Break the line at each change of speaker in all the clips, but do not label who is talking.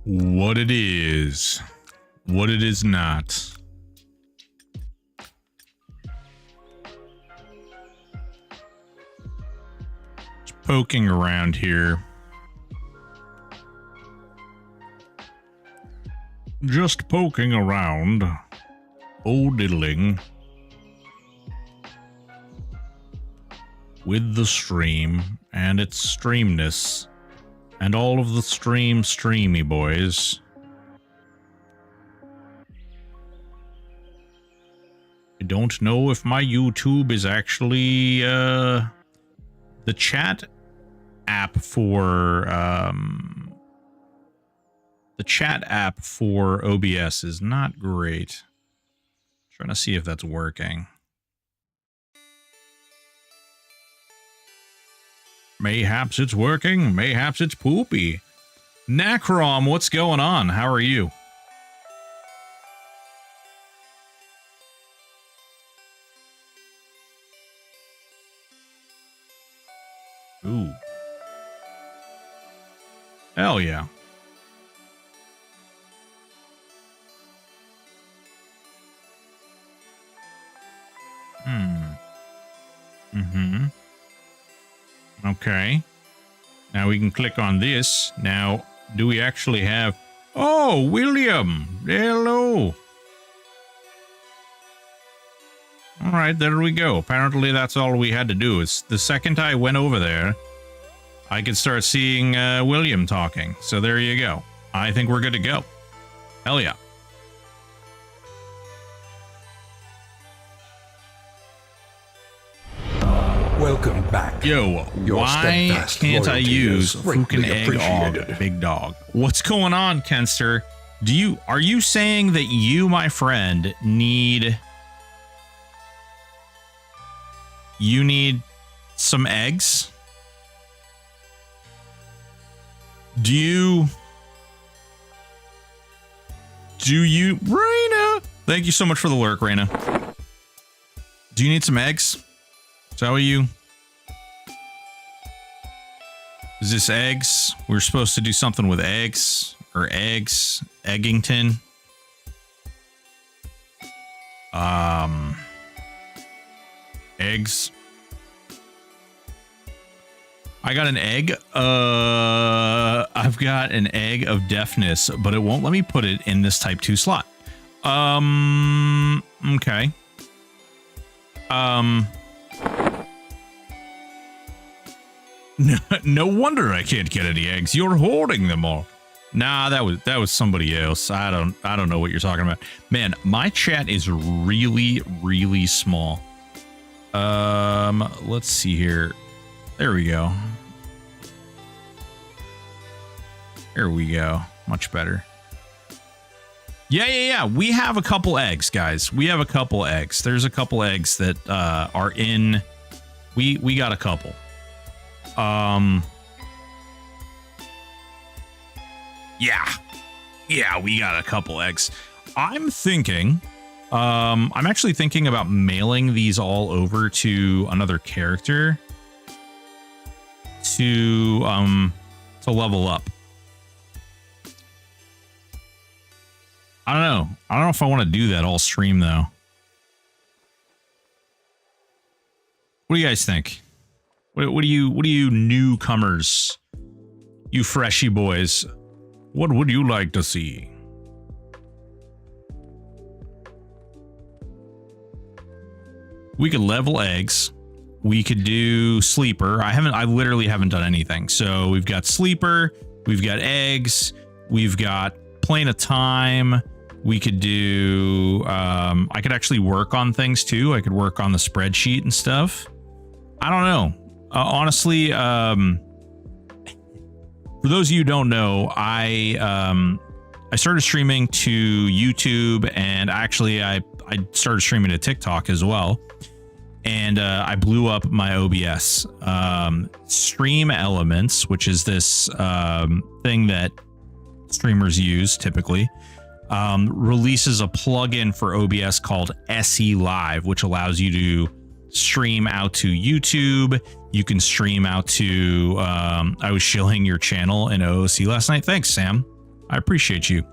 what it is, what it is not. Just poking around here. Just poking around. Old diddling. With the stream and its streamness. And all of the streamy boys. I don't know if my YouTube is actually, the chat app for, OBS is not great. Trying to see if that's working. Mayhaps it's working, mayhaps it's poopy. Nacrom, what's going on? How are you? Ooh. Hell yeah. Okay. Now we can click on this. Now, do we actually have... Oh, William! Hello! Alright, there we go. Apparently that's all we had to do. Is the second I went over there, I could start seeing William talking. So there you go. I think we're good to go. Hell yeah.
Welcome back.
Yo, why can't I use fucking egg big dog? What's going on, Kenster? Are you saying that you, my friend, need some eggs? Do you Raina? Thank you so much for the lurk, Raina. Do you need some eggs? Is that what you... Is this eggs? We're supposed to do something with eggs. Or eggs. Eggington. Eggs. I got an egg. I've got an egg of deafness, but it won't let me put it in this type 2 slot. Okay. No wonder I can't get any eggs. You're hoarding them all. Nah, that was somebody else. I don't know what you're talking about. Man, my chat is really, really small. Let's see here. There we go. There we go. Much better. Yeah. We have a couple eggs, guys. We have a couple eggs. There's a couple eggs that are in. We got a couple. Yeah, we got a couple eggs. I'm thinking, I'm actually thinking about mailing these all over to another character to level up. I don't know. I don't know if I want to do that all stream though. What do you guys think? What do you newcomers, you freshy boys, what would you like to see? We could level eggs. We could do sleeper. I literally haven't done anything. So we've got sleeper, we've got eggs, we've got plane of time. We could do, I could actually work on things too. I could work on the spreadsheet and stuff. I don't know. Honestly, for those of you who don't know, I started streaming to YouTube, and actually I started streaming to TikTok as well. And I blew up my OBS. Stream Elements, which is this thing that streamers use typically, releases a plugin for OBS called SE Live, which allows you to stream out to YouTube. You can stream out to, I was shilling your channel in OOC last night. Thanks, Sam. I appreciate you.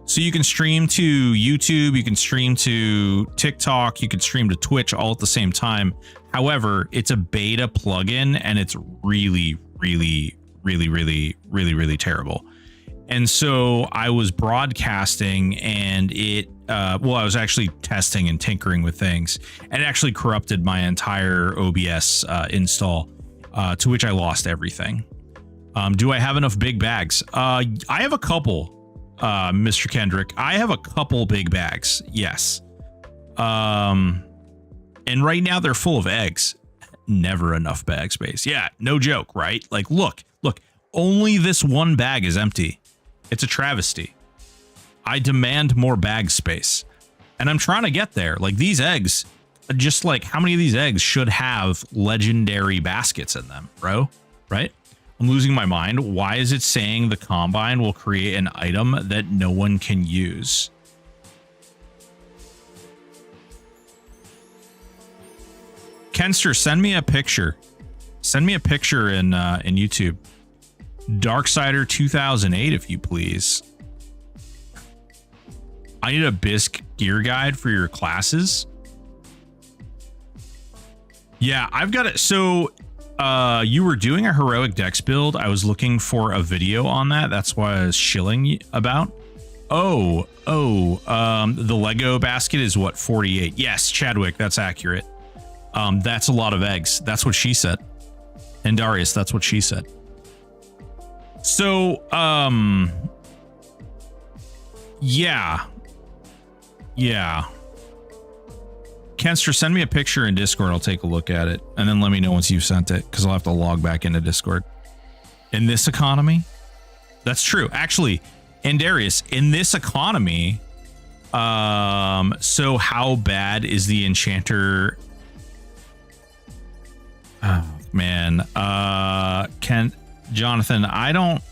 So you can stream to YouTube, you can stream to TikTok, you can stream to Twitch all at the same time. However, it's a beta plugin and it's really terrible. And so I was broadcasting and it, I was actually testing and tinkering with things, and it actually corrupted my entire OBS install, to which I lost everything. Do I have enough big bags? I have a couple. Mr. Kendrick, I have a couple big bags. Yes. And right now they're full of eggs. Never enough bag space. Yeah, no joke, right? Like, look, only this one bag is empty. It's a travesty. I demand more bag space. And I'm trying to get there. Like, these eggs, just like, how many of these eggs should have legendary baskets in them, bro? Right? I'm losing my mind. Why is it saying the Combine will create an item that no one can use? Kenster, send me a picture. Send me a picture in YouTube. Darksider 2008, if you please. I need a bisque gear guide for your classes. Yeah, I've got it. So you were doing a heroic dex build. I was looking for a video on that. That's why I was shilling about. The Lego basket is what, 48? Yes, Chadwick, that's accurate. That's a lot of eggs. That's what she said. And Darius, that's what she said. So, yeah. Kenster, send me a picture in Discord. I'll take a look at it, and then let me know once you've sent it, because I'll have to log back into Discord. In this economy, that's true. Actually, and Darius, in this economy, so how bad is the enchanter? Oh man, Jonathan, I don't.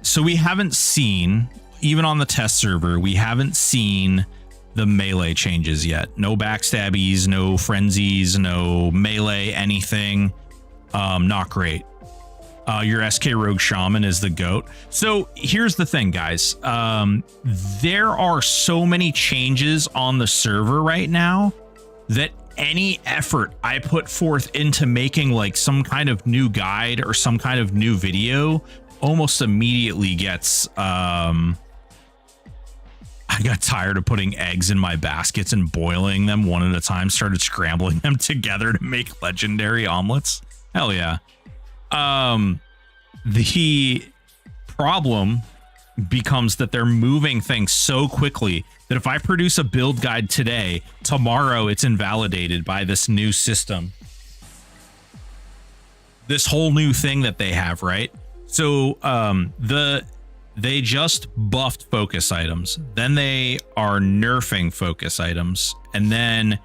So we haven't seen, even on the test server, we haven't seen the melee changes yet. No backstabbies, no frenzies, no melee, anything. Not great. Your SK Rogue Shaman is the GOAT. So here's the thing, guys. There are so many changes on the server right now that any effort I put forth into making like some kind of new guide or some kind of new video almost immediately gets I got tired of putting eggs in my baskets and boiling them one at a time, started scrambling them together to make legendary omelets. Hell yeah. The problem becomes that they're moving things so quickly that if I produce a build guide today, tomorrow it's invalidated by this new system. This whole new thing that they have, right? So they just buffed focus items, then they are nerfing focus items, and then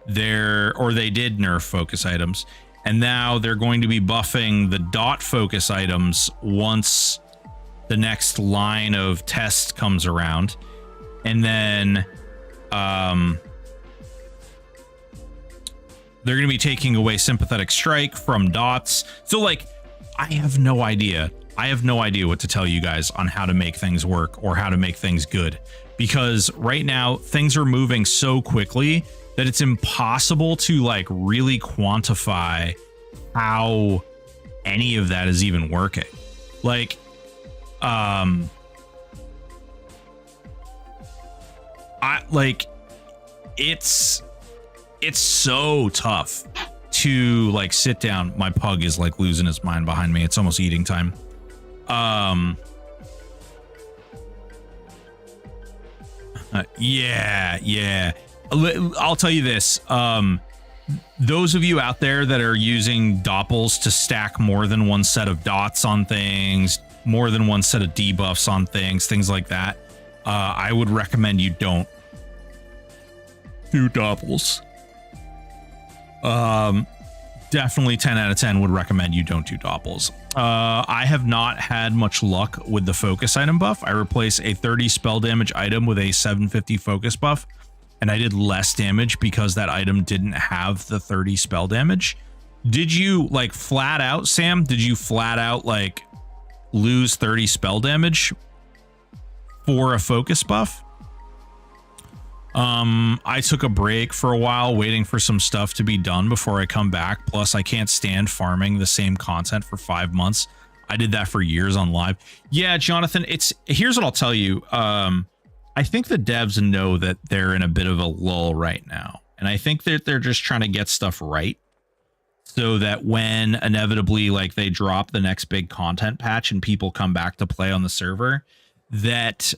they did nerf focus items, and now they're going to be buffing the dot focus items once the next line of tests comes around, and then they're going to be taking away sympathetic strike from dots. So like, I have no idea what to tell you guys on how to make things work or how to make things good, because right now things are moving so quickly that it's impossible to like really quantify how any of that is even working. Like, it's so tough to like sit down. My pug is like losing his mind behind me. It's almost eating time. Yeah. I'll tell you this. Those of you out there that are using doppels to stack more than one set of dots on things, more than one set of debuffs on things like that, I would recommend you don't do doppels. Definitely 10 out of 10 would recommend you don't do doppels. I have not had much luck with the focus item buff. I replace a 30 spell damage item with a 750 focus buff, and I did less damage because that item didn't have the 30 spell damage. Did you like flat out, Sam? Did you flat out like lose 30 spell damage for a focus buff? I took a break for a while waiting for some stuff to be done before I come back. Plus, I can't stand farming the same content for 5 months. I did that for years on live. Yeah, Jonathan, here's what I'll tell you. I think the devs know that they're in a bit of a lull right now. And I think that they're just trying to get stuff right so that when inevitably like they drop the next big content patch and people come back to play on the server, that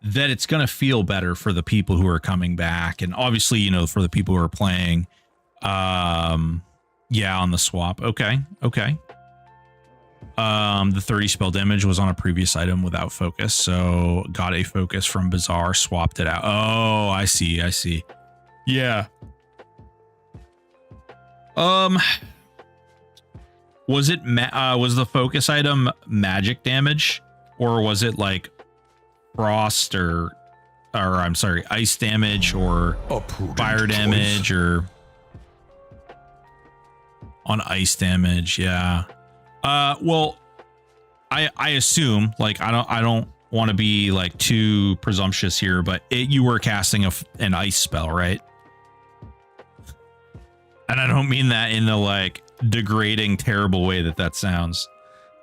that it's going to feel better for the people who are coming back. And obviously, you know, for the people who are playing, yeah, on the swap. Okay. The 30 spell damage was on a previous item without focus. So got a focus from Bazaar, swapped it out. Oh, I see. Yeah. Was it, was the focus item magic damage, or was it like frost or I'm sorry, ice damage or fire damage or on ice damage? Yeah. Well, I assume, like, I don't want to be like too presumptuous here, but you were casting an ice spell, right? And I don't mean that in the like degrading, terrible way that sounds.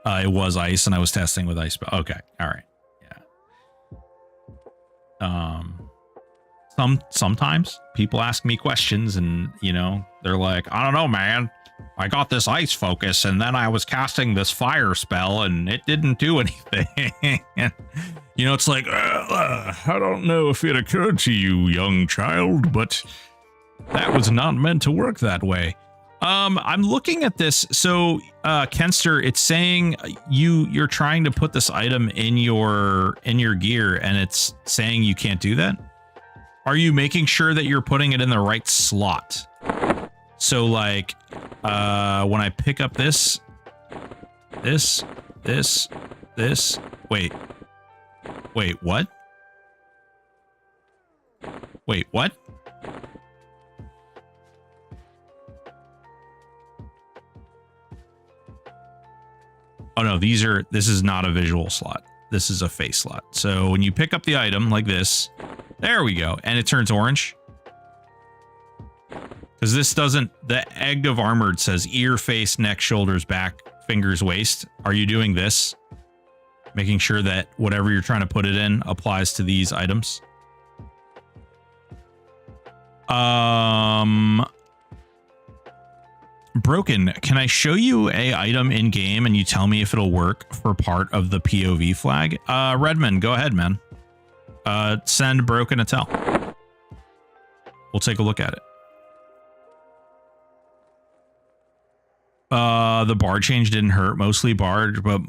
It was ice, and I was testing with ice spell. Okay, all right, yeah. Sometimes people ask me questions, and you know, they're like, I don't know, man. I got this ice focus, and then I was casting this fire spell, and it didn't do anything. You know, it's like, I don't know if it occurred to you, young child, but that was not meant to work that way. I'm looking at this. So, Kenster, it's saying you're trying to put this item in your gear, and it's saying you can't do that. Are you making sure that you're putting it in the right slot? So like, when I pick up this, wait, what? Wait, what? Oh no, this is not a visual slot. This is a face slot. So when you pick up the item like this, there we go. And it turns orange. Because this doesn't, the egg of armored says ear, face, neck, shoulders, back, fingers, waist. Are you doing this? Making sure that whatever you're trying to put it in applies to these items. Broken, can I show you a item in game and you tell me if it'll work for part of the POV flag? Redmond, go ahead, man. Send Broken a tell. We'll take a look at it. The bar change didn't hurt, mostly barred, but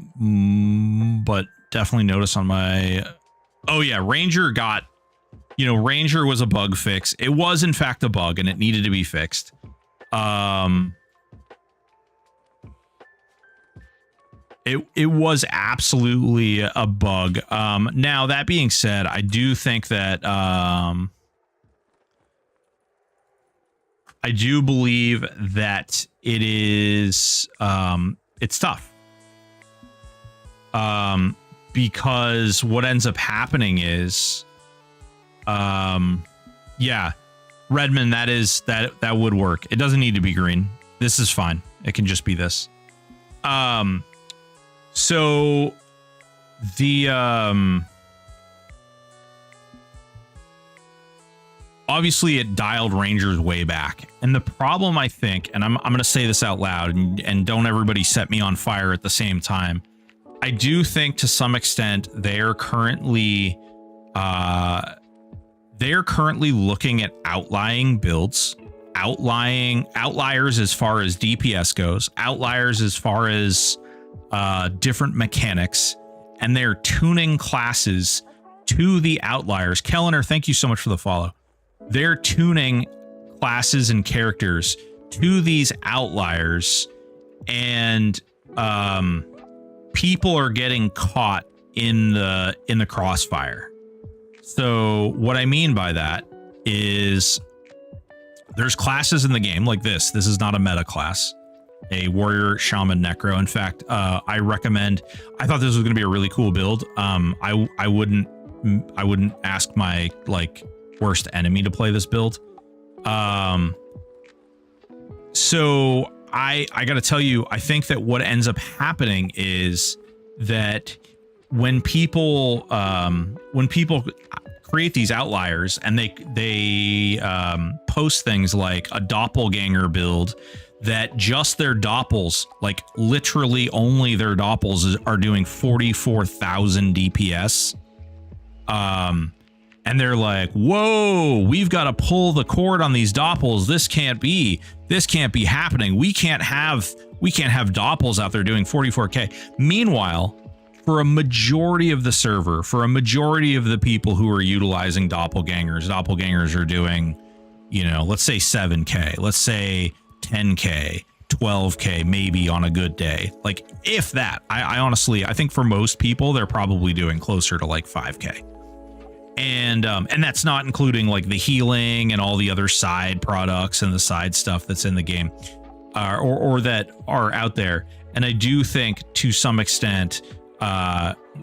definitely notice on my, oh yeah, Ranger got, you know, Ranger was a bug fix. It was in fact a bug and it needed to be fixed. It was absolutely a bug. Now that being said, I do think that, I do believe that it is, it's tough. Because what ends up happening is, yeah, Redmond, that would work. It doesn't need to be green. This is fine. It can just be this. So the, obviously it dialed Rangers way back. And the problem, I think, and I'm going to say this out loud and don't everybody set me on fire at the same time. I do think to some extent they're currently looking at outlying builds, outliers as far as DPS goes, outliers as far as different mechanics, and they're tuning classes to the outliers. Kellner, thank you so much for the follow. They're tuning classes and characters to these outliers, and people are getting caught in the crossfire. So what I mean by that is there's classes in the game like this. This is not a meta class, a warrior, shaman, necro. In fact, I recommend. I thought this was going to be a really cool build. I wouldn't ask my like worst enemy to play this build. So I got to tell you, I think that what ends up happening is that when people create these outliers and they post things like a doppelganger build that just their doppels, like literally only their doppels are doing 44,000 DPS. And they're like, whoa, we've got to pull the cord on these doppels. This can't be happening. We can't have doppels out there doing 44K. Meanwhile, for a majority of the server, for a majority of the people who are utilizing doppelgangers are doing, let's say 7K, let's say 10K, 12K, maybe on a good day. Like if that, I honestly, I think for most people, they're probably doing closer to like 5K. And that's not including like the healing and all the other side products and the side stuff that's in the game, or that are out there. And I do think to some extent,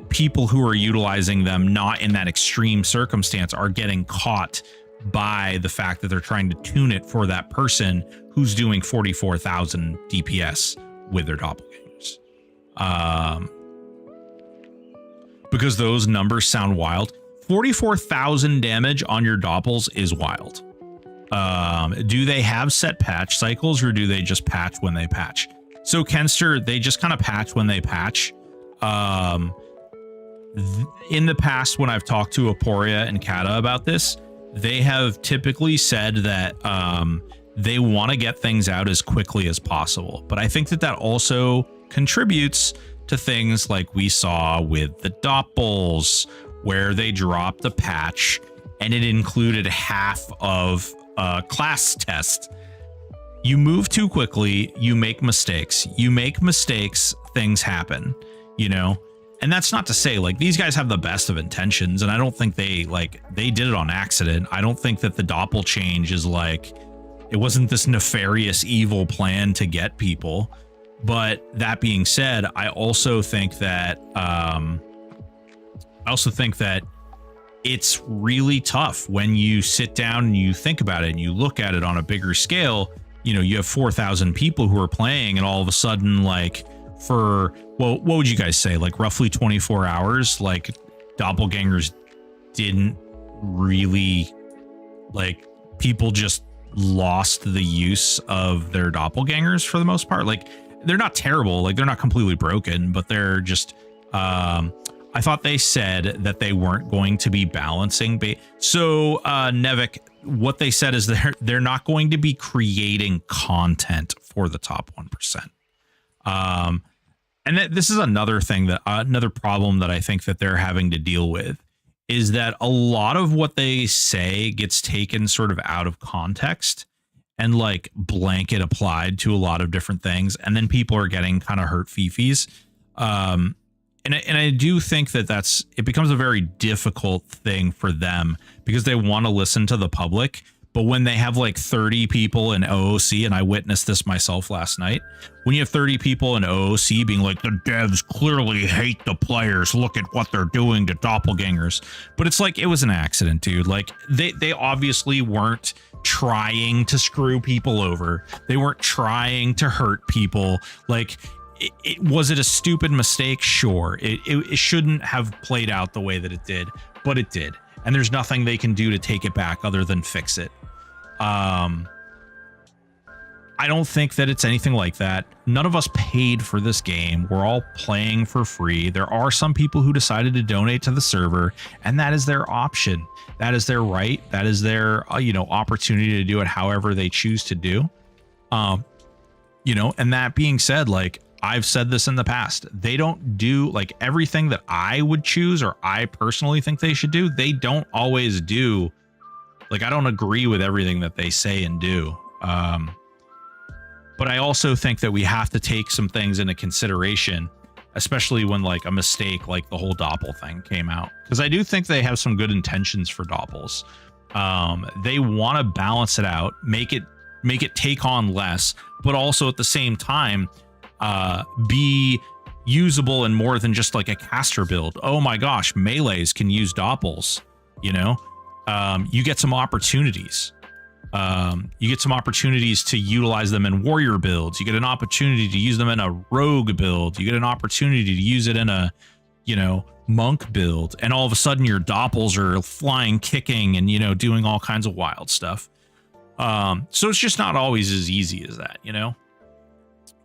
people who are utilizing them not in that extreme circumstance are getting caught by the fact that they're trying to tune it for that person who's doing 44,000 DPS with their doppelgangers. Because those numbers sound wild. 44,000 damage on your doppels is wild. Do they have set patch cycles or do they just patch when they patch? So Kenster, they just kind of patch when they patch. In the past, when I've talked to Aporia and Kata about this, they have typically said that they want to get things out as quickly as possible. But I think that also contributes to things like we saw with the doppels, where they dropped a patch and it included half of a class test. You move too quickly, you make mistakes. Things happen, And that's not to say like these guys have the best of intentions, and I don't think they did it on accident. I don't think that the doppel change is like it wasn't this nefarious evil plan to get people. But that being said, I also think that it's really tough when you sit down and you think about it and you look at it on a bigger scale. You have 4,000 people who are playing, and all of a sudden, like for, well, what would you guys say? Like roughly 24 hours, like doppelgangers didn't really, like people just lost the use of their doppelgangers for the most part. Like they're not terrible, like they're not completely broken, but they're just, I thought they said that they weren't going to be balancing. So Nevik, what they said is they're not going to be creating content for the top 1%. And this is another thing that another problem that I think that they're having to deal with is that a lot of what they say gets taken sort of out of context and like blanket applied to a lot of different things. And then people are getting kind of hurt fifis. And I do think that it becomes a very difficult thing for them because they want to listen to the public. But when they have like 30 people in OOC, and I witnessed this myself last night, when you have 30 people in OOC being like, the devs clearly hate the players, look at what they're doing to doppelgangers. But it's like, it was an accident, dude. Like they obviously weren't trying to screw people over. They weren't trying to hurt people. Like, was it a stupid mistake? Sure. It shouldn't have played out the way that it did, but it did. And there's nothing they can do to take it back other than fix it. I don't think that it's anything like that. None of us paid for this game. We're all playing for free. There are some people who decided to donate to the server, and that is their option. That is their right. That is their, opportunity to do it however they choose to do. And that being said, like, I've said this in the past, they don't do like everything that I would choose or I personally think they should do. They don't always do. Like, I don't agree with everything that they say and do. But I also think that we have to take some things into consideration, especially when like a mistake like the whole doppel thing came out. Because I do think they have some good intentions for doppels. They want to balance it out, make it take on less, but also at the same time be usable in more than just like a caster build. Oh my gosh, melees can use doppels, you know. You get some opportunities. You get some opportunities to utilize them in warrior builds. You get an opportunity to use them in a rogue build. You get an opportunity to use it in a, you know, monk build, and all of a sudden your doppels are flying, kicking, and, you know, doing all kinds of wild stuff. So it's just not always as easy as that, you know.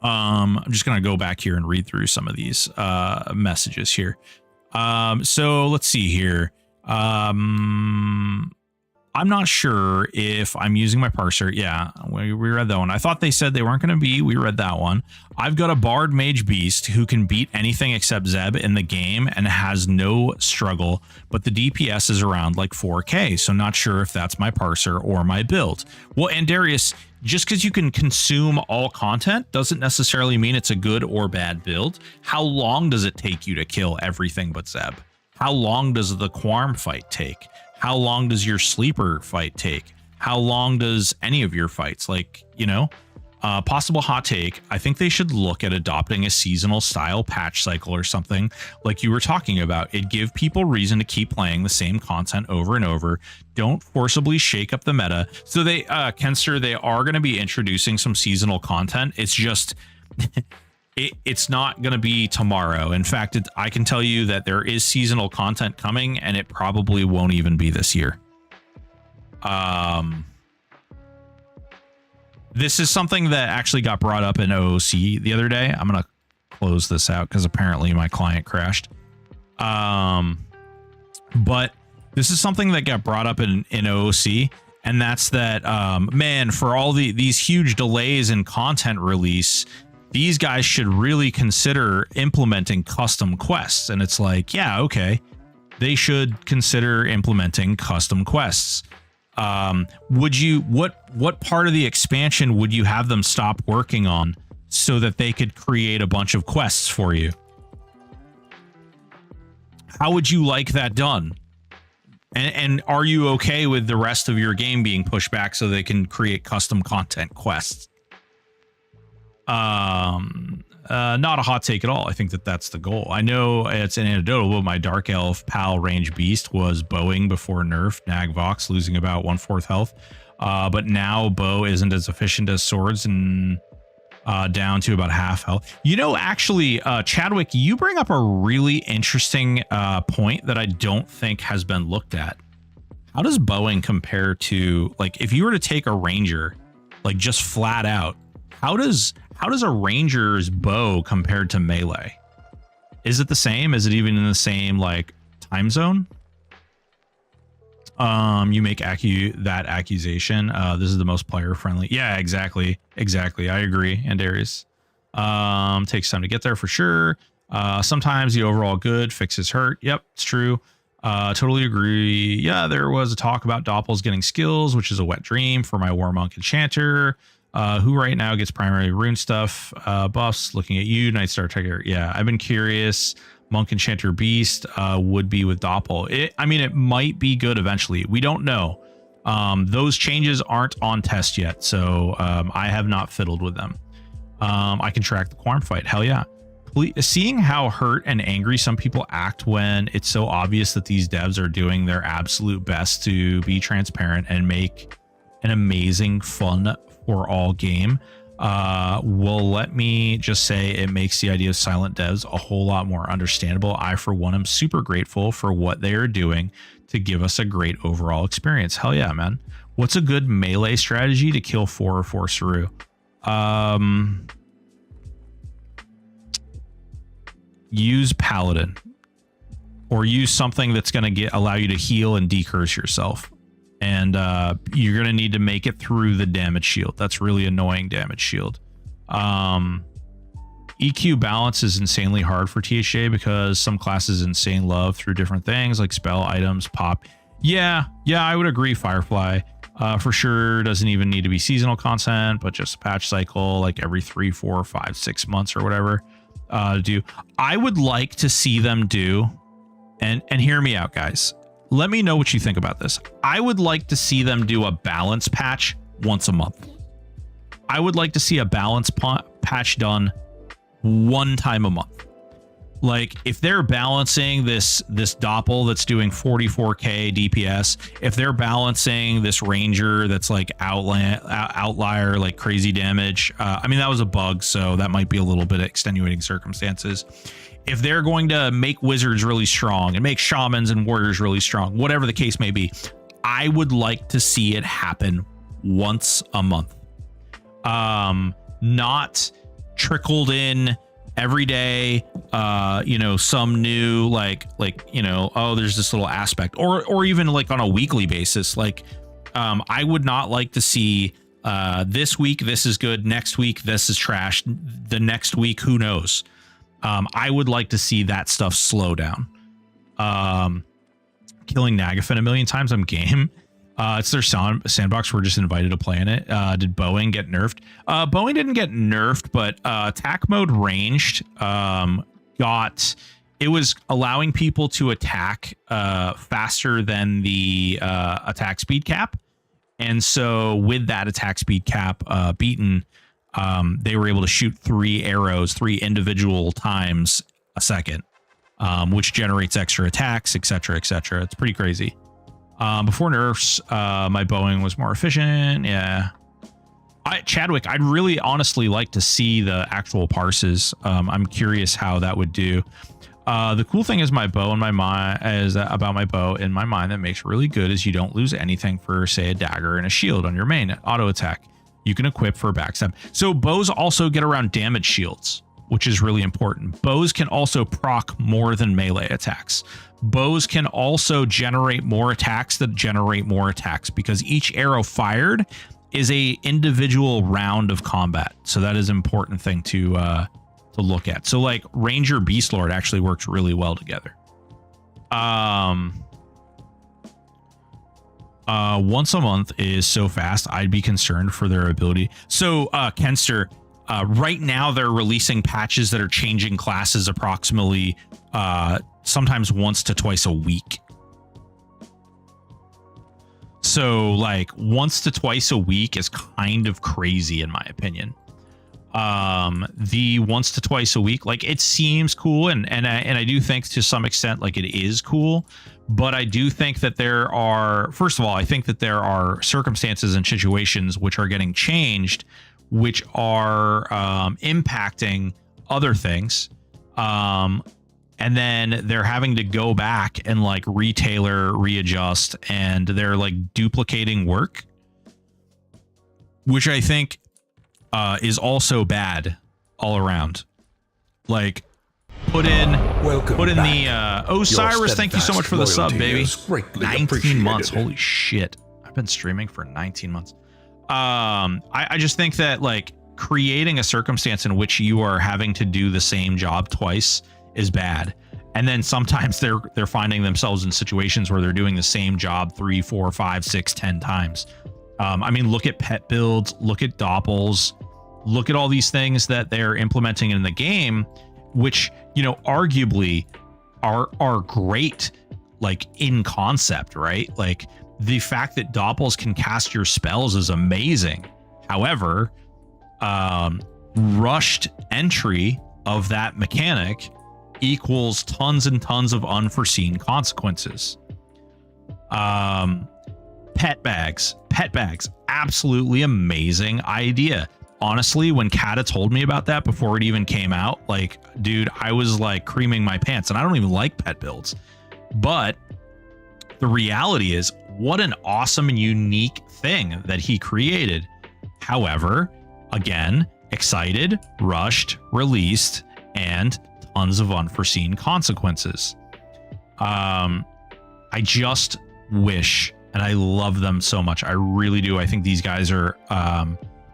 I'm just gonna go back here and read through some of these messages here. So let's see here. I'm not sure if I'm using my parser. Yeah, we read that one. I thought they said they weren't going to be. We read that one. I've got a Bard Mage Beast who can beat anything except Zeb in the game and has no struggle, but the DPS is around like 4K, so not sure if that's my parser or my build. Well, and Darius, just because you can consume all content doesn't necessarily mean it's a good or bad build. How long does it take you to kill everything but Zeb? How long does the Quarm fight take? How long does your sleeper fight take? How long does any of your fights? Like, you know, possible hot take. I think they should look at adopting a seasonal style patch cycle or something like you were talking about. It'd give people reason to keep playing the same content over and over. Don't forcibly shake up the meta. So they, Kenster, they are going to be introducing some seasonal content. It's just... It's not going to be tomorrow. In fact, I can tell you that there is seasonal content coming, and it probably won't even be this year. This is something that actually got brought up in OOC the other day. I'm going to close this out because apparently my client crashed. But this is something that got brought up in OOC, and that's that, man, for all these huge delays in content release, these guys should really consider implementing custom quests. And it's like, yeah, okay, they should consider implementing custom quests. What part of the expansion would you have them stop working on so that they could create a bunch of quests for you? How would you like that done? And are you okay with the rest of your game being pushed back so they can create custom content quests? Not a hot take at all. I think that that's the goal. I know it's an anecdotal, but my Dark Elf Pal Range Beast was bowing before nerf, Nag Vox losing about 1/4 health. But now bow isn't as efficient as swords and down to about half health. You know, actually, Chadwick, you bring up a really interesting point that I don't think has been looked at. How does bowing compare to, like, if you were to take a ranger, like just flat out, how does a ranger's bow compared to melee? Is it the same? Is it even in the same like time zone? You make that accusation. This is the most player friendly. Yeah, exactly. I agree. And Darius, takes time to get there for sure. Sometimes the overall good fixes hurt. Yep, it's true. Totally agree. Yeah, there was a talk about Doppels getting skills, which is a wet dream for my War Monk Enchanter. Who right now gets primary rune stuff, buffs. Looking at you, Nightstar Tiger. Yeah, I've been curious. Monk Enchanter Beast would be with Doppel. I mean, it might be good eventually. We don't know. Those changes aren't on test yet, so I have not fiddled with them. I can track the Quarm fight. Hell yeah. Seeing how hurt and angry some people act when it's so obvious that these devs are doing their absolute best to be transparent and make an amazing, fun for all game, will let me just say it makes the idea of silent devs a whole lot more understandable. I, for one, am super grateful for what they are doing to give us a great overall experience. Hell yeah, man. What's a good melee strategy to kill 4 or 4 Saru? Use Paladin, or use something that's going to allow you to heal and decurse yourself. And you're going to need to make it through the damage shield. That's really annoying damage shield. EQ balance is insanely hard for THA because some classes insane love through different things like spell, items, pop. Yeah, I would agree. Firefly for sure doesn't even need to be seasonal content, but just a patch cycle like every 3, 4, 5, 6 months or whatever. I would like to see them do, and hear me out, guys. let me know what you think about this. I would like to see them do a balance patch once a month. I would like to see a balance patch done one time a month. Like if they're balancing this Doppel that's doing 44k DPS, if they're balancing this Ranger that's like outlier, like crazy damage. I mean, that was a bug, so that might be a little bit of extenuating circumstances. If they're going to make wizards really strong and make shamans and warriors really strong, whatever the case may be, I would like to see it happen once a month. Not trickled in every day, some new like, oh, there's this little aspect, or even like on a weekly basis. Like, I would not like to see, this week, this is good. Next week, this is trash. The next week, who knows? I would like to see that stuff slow down. Killing Nagafin a million times on game. It's their sandbox. We're just invited to play in it. Did Boeing get nerfed? Boeing didn't get nerfed, but attack mode ranged it was allowing people to attack faster than the attack speed cap. And so with that attack speed cap beaten, they were able to shoot 3 arrows 3 individual times a second, which generates extra attacks, etc., etc. It's pretty crazy. Before nerfs, my Boeing was more efficient. Yeah. Chadwick, I'd really honestly like to see the actual parses. I'm curious how that would do. The cool thing is my bow in my mind about my bow in my mind that makes it really good is you don't lose anything for, say, a dagger and a shield on your main auto attack. You can equip for a backstab. So bows also get around damage shields, which is really important. Bows can also proc more than melee attacks. Bows can also generate more attacks that generate more attacks because each arrow fired is a individual round of combat. So that is an important thing to look at. So like Ranger Beast Lord actually works really well together. Once a month is so fast, I'd be concerned for their ability. So Kenster, right now they're releasing patches that are changing classes approximately sometimes once to twice a week. So like once to twice a week is kind of crazy in my opinion. The once to twice a week, like it seems cool, and I do think to some extent like it is cool, but I do think that there are, first of all, I think that there are circumstances and situations which are getting changed, which are impacting other things. And then they're having to go back and like retailer, readjust, and they're like duplicating work, which I think is also bad all around. Like put in the Osiris, thank you so much for the sub, baby. 19 months. Holy shit. I've been streaming for 19 months. I just think that like creating a circumstance in which you are having to do the same job twice is bad. And then sometimes they're finding themselves in situations where they're doing the same job 3, 4, 5, 6, 10 times. I mean, look at pet builds, look at doppels, look at all these things that they're implementing in the game, which, you know, arguably are great, like in concept, right? Like the fact that doppels can cast your spells is amazing. However, rushed entry of that mechanic equals tons and tons of unforeseen consequences. Pet bags, absolutely amazing idea. Honestly, when Kata told me about that before it even came out, like, dude, I was like creaming my pants, and I don't even like pet builds. But the reality is, what an awesome and unique thing that he created. However, again, excited, rushed, released, and tons of unforeseen consequences. I just wish, and I love them so much. I really do. I think these guys are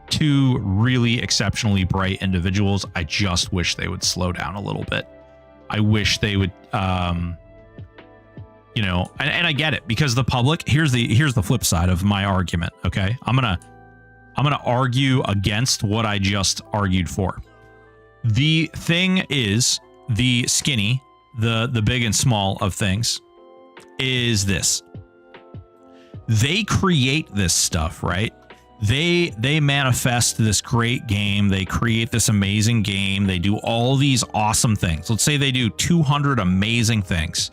two really exceptionally bright individuals. I just wish they would slow down a little bit. I wish they would, you know, and I get it, because the public, here's the flip side of my argument. Okay. I'm going to argue against what I just argued for. The thing is, the skinny, the big and small of things is this. They create this stuff, right? They manifest this great game. They create this amazing game. They do all these awesome things. Let's say they do 200 amazing things.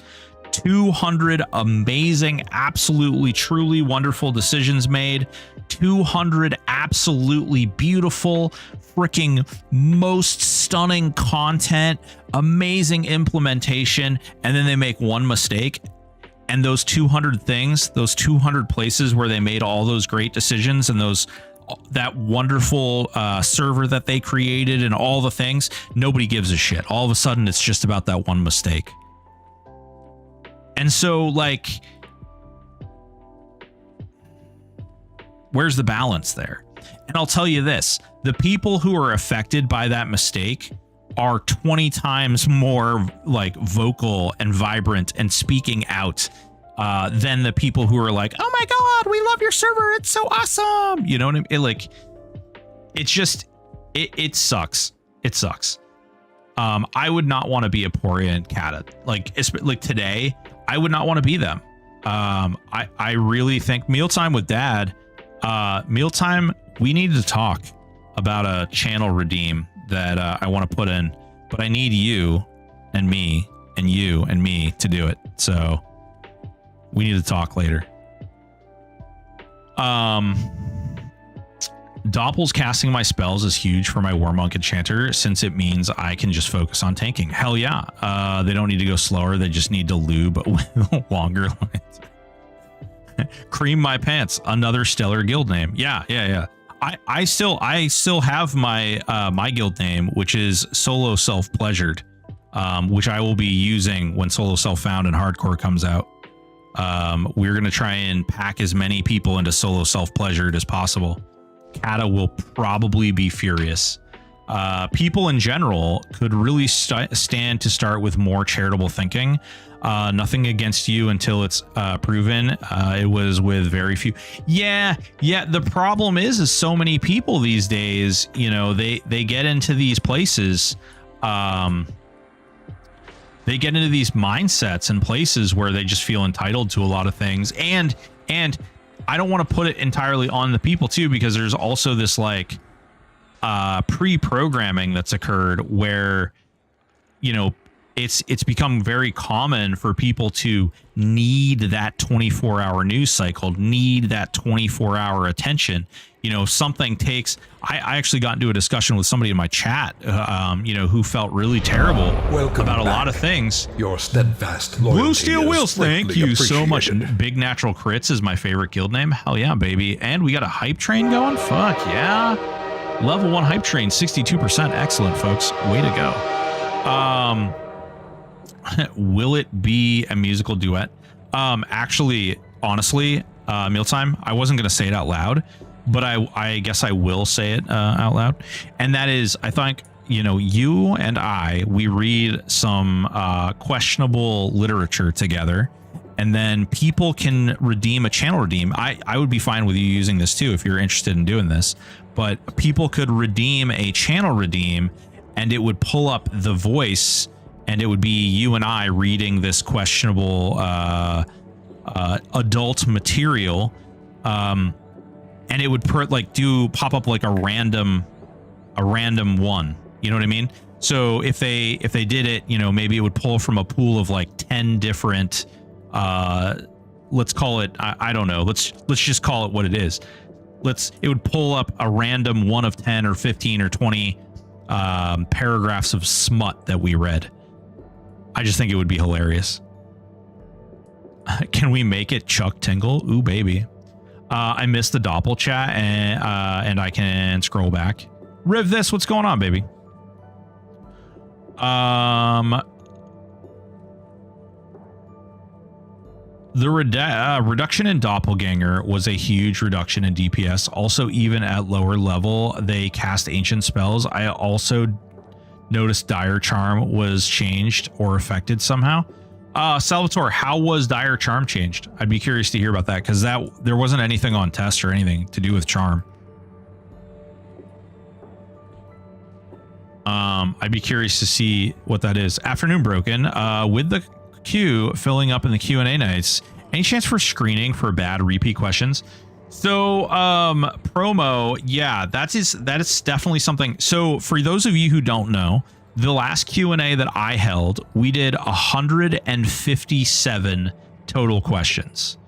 200 amazing, absolutely, truly wonderful decisions made. 200 absolutely beautiful, freaking most stunning content, amazing implementation, and then they make one mistake. And those 200 things, those 200 places where they made all those great decisions and that wonderful server that they created and all the things, nobody gives a shit. All of a sudden, it's just about that one mistake. And so, like, where's the balance there? And I'll tell you this, the people who are affected by that mistake are 20 times more like vocal and vibrant and speaking out than the people who are like, oh my God, we love your server. It's so awesome. You know what I mean? It's just, it sucks. It sucks. I would not want to be Aporia and Kata. Like today, I would not want to be them. I really think Mealtime with Dad, Mealtime, we need to talk about a channel redeem that I want to put in, but I need you and me and you and me to do it. So we need to talk later. Doppel's casting my spells is huge for my Warmonk Enchanter since it means I can just focus on tanking. Hell yeah. They don't need to go slower. They just need to lube with longer lines. Cream my pants. Another stellar guild name. Yeah. I still have my my guild name, which is Solo Self Pleasured, which I will be using when Solo Self Found and Hardcore comes out. We're gonna try and pack as many people into Solo Self Pleasured as possible. Kata will probably be furious. People in general could really stand to start with more charitable thinking. Nothing against you until it's proven. It was with very few. Yeah. The problem is so many people these days, you know, they get into these places. They get into these mindsets and places where they just feel entitled to a lot of things. And I don't want to put it entirely on the people too, because there's also this like pre-programming that's occurred where, you know, it's become very common for people to need that 24-hour news cycle, need that 24-hour attention. You know, something takes. I actually got into a discussion with somebody in my chat, you know, who felt really terrible about a lot of things.
Your steadfast
Blue Steel Wheels, thank you so much. Big Natural Crits is my favorite guild name. Hell yeah, baby. And we got a hype train going. Fuck yeah. Level 1 hype train, 62%. Excellent, folks. Way to go. Will it be a musical duet? Actually, honestly, Mealtime, I wasn't going to say it out loud, but I guess I will say it out loud. And that is, I think, you know, you and we read some questionable literature together, and then people can redeem a channel redeem. I would be fine with you using this too if you're interested in doing this, but people could redeem a channel redeem and it would pull up the voice, and it would be you and I reading this questionable adult material, and it would pop up like a random one. You know what I mean? So if they did it, you know, maybe it would pull from a pool of like 10 different. Let's call it. I don't know. Let's just call it what it is. It would pull up a random one of 10 or 15 or 20 paragraphs of smut that we read. I just think it would be hilarious. Can we make it Chuck Tingle? Ooh, baby. I missed the Doppel chat, and I can scroll back. Riv this, what's going on, baby? The reduction in Doppelganger was a huge reduction in DPS. Also, even at lower level, they cast ancient spells. I also noticed Dire Charm was changed or affected somehow. Salvatore, how was Dire Charm changed? I'd be curious to hear about that, because there wasn't anything on test or anything to do with Charm. I'd be curious to see what that is. Afternoon Broken, with the queue filling up in the Q&A nights. Any chance for screening for bad repeat questions? So promo, yeah, that is definitely something. So for those of you who don't know, the last Q&A that I held, we did 157 total questions.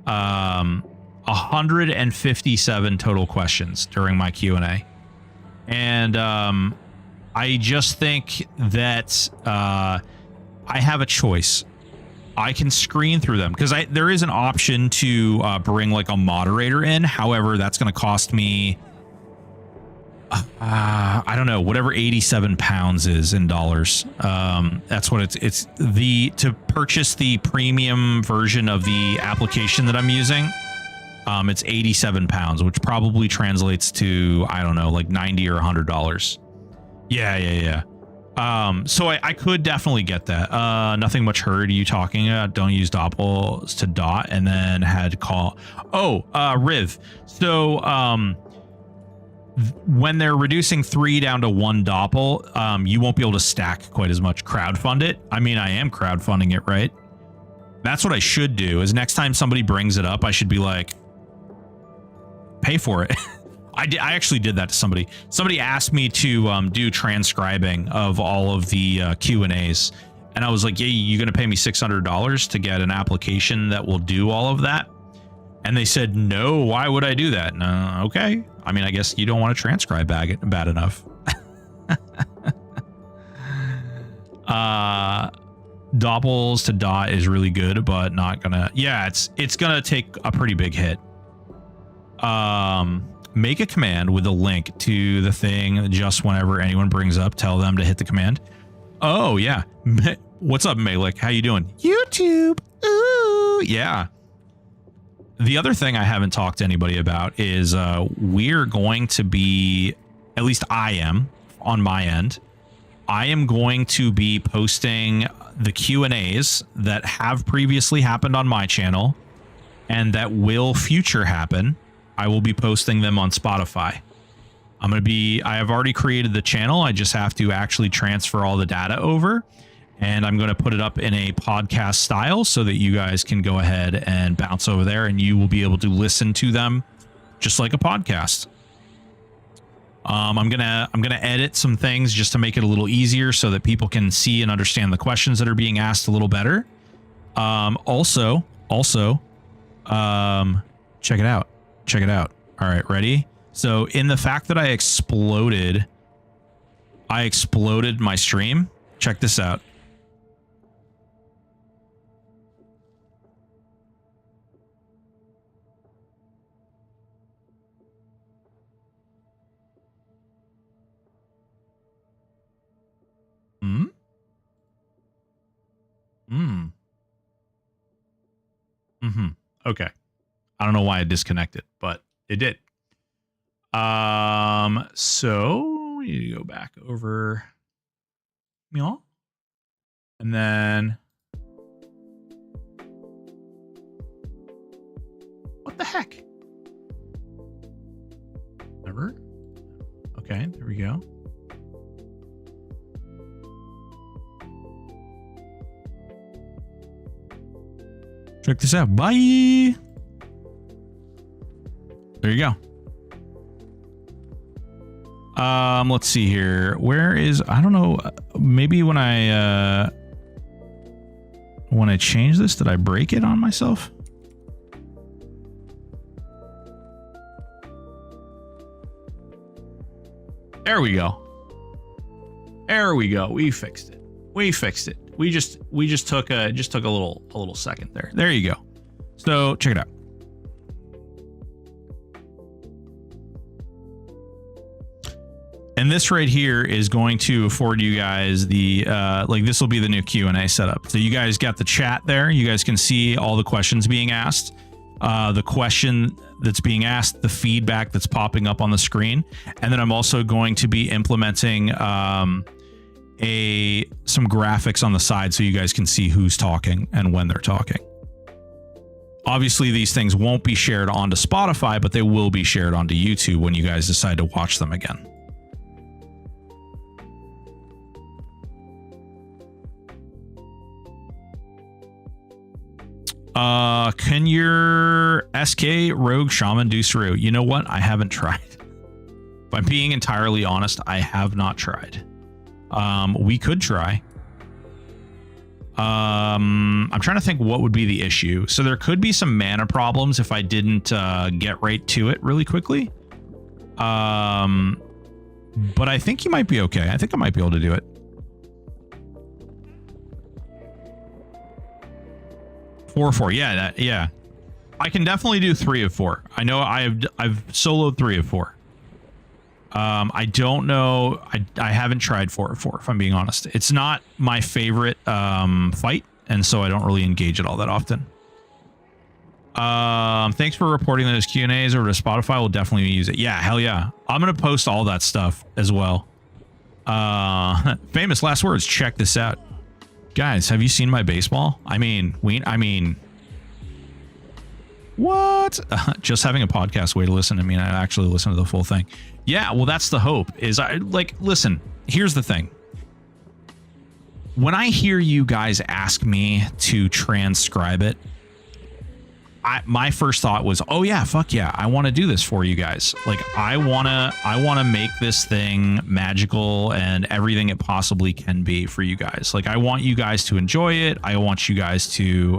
157 total questions during my Q&A. And I just think that I have a choice. I can screen through them because there is an option to bring like a moderator in. However, that's going to cost me, I don't know, whatever 87 pounds is in dollars. That's what it's to purchase the premium version of the application that I'm using. It's 87 pounds, which probably translates to, I don't know, like 90 or $100. Yeah. So I could definitely get that. Nothing much heard you talking about. Don't use doppels to dot, and then had call. Oh, Riv. So, when they're reducing 3 down to 1 doppel, you won't be able to stack quite as much. Crowdfund it. I mean, I am crowdfunding it, right? That's what I should do. Is next time somebody brings it up, I should be like, pay for it. I actually did that to somebody. Somebody asked me to do transcribing of all of the Q&As, and I was like, "Yeah, you're gonna pay me $600 to get an application that will do all of that?" And they said, "No, why would I do that?" No, okay. I mean, I guess you don't want to transcribe bad enough. Doppels to dot is really good, but not gonna. Yeah, it's gonna take a pretty big hit. Make a command with a link to the thing. Just whenever anyone brings up, tell them to hit the command. Oh yeah. What's up, Malik? How you doing? YouTube. Ooh, yeah. The other thing I haven't talked to anybody about is we're going to be, at least I am on my end, I am going to be posting the Q&As that have previously happened on my channel and that will future happen. I will be posting them on Spotify. I have already created the channel. I just have to actually transfer all the data over, and I'm going to put it up in a podcast style so that you guys can go ahead and bounce over there and you will be able to listen to them just like a podcast. I'm going to edit some things just to make it a little easier so that people can see and understand the questions that are being asked a little better. Also, check it out. Check it out. All right, ready? So in the fact that I exploded my stream. Check this out. Okay. I don't know why it disconnected, but it did. So we need to go back over. And then what the heck? Never. Okay, there we go. Check this out. Bye. There you go. Let's see here. Where is, I don't know, maybe when I change this, did I break it on myself? There we go. There we go. We fixed it. We fixed it. We just took a little second there. There you go. So check it out. And this right here is going to afford you guys the, like this will be the new Q&A setup. So you guys got the chat there. You guys can see all the questions being asked, the question that's being asked, the feedback that's popping up on the screen. And then I'm also going to be implementing some graphics on the side so you guys can see who's talking and when they're talking. Obviously, these things won't be shared onto Spotify, but they will be shared onto YouTube when you guys decide to watch them again. Can your SK Rogue Shaman do Saru? You know what? I haven't tried. If I'm being entirely honest, I have not tried. We could try. I'm trying to think what would be the issue. So there could be some mana problems if I didn't get right to it really quickly. But I think you might be okay. I think I might be able to do it. 4/4. Yeah, yeah. I can definitely do 3 of 4. I know I've soloed 3 of 4. I don't know. I haven't tried 4 of 4, if I'm being honest. It's not my favorite fight, and so I don't really engage it all that often. Thanks for reporting those Q&As over to Spotify. We'll definitely use it. Yeah, hell yeah. I'm gonna post all that stuff as well. Famous last words. Check this out. Guys, have you seen my baseball? I mean, what? Just having a podcast way to listen to me and I actually listen to the full thing. Yeah, well, that's the hope. Is listen, here's the thing. When I hear you guys ask me to transcribe it, my first thought was, oh yeah, fuck yeah, I want to do this for you guys. Like, I wanna make this thing magical and everything it possibly can be for you guys. Like, I want you guys to enjoy it. I want you guys to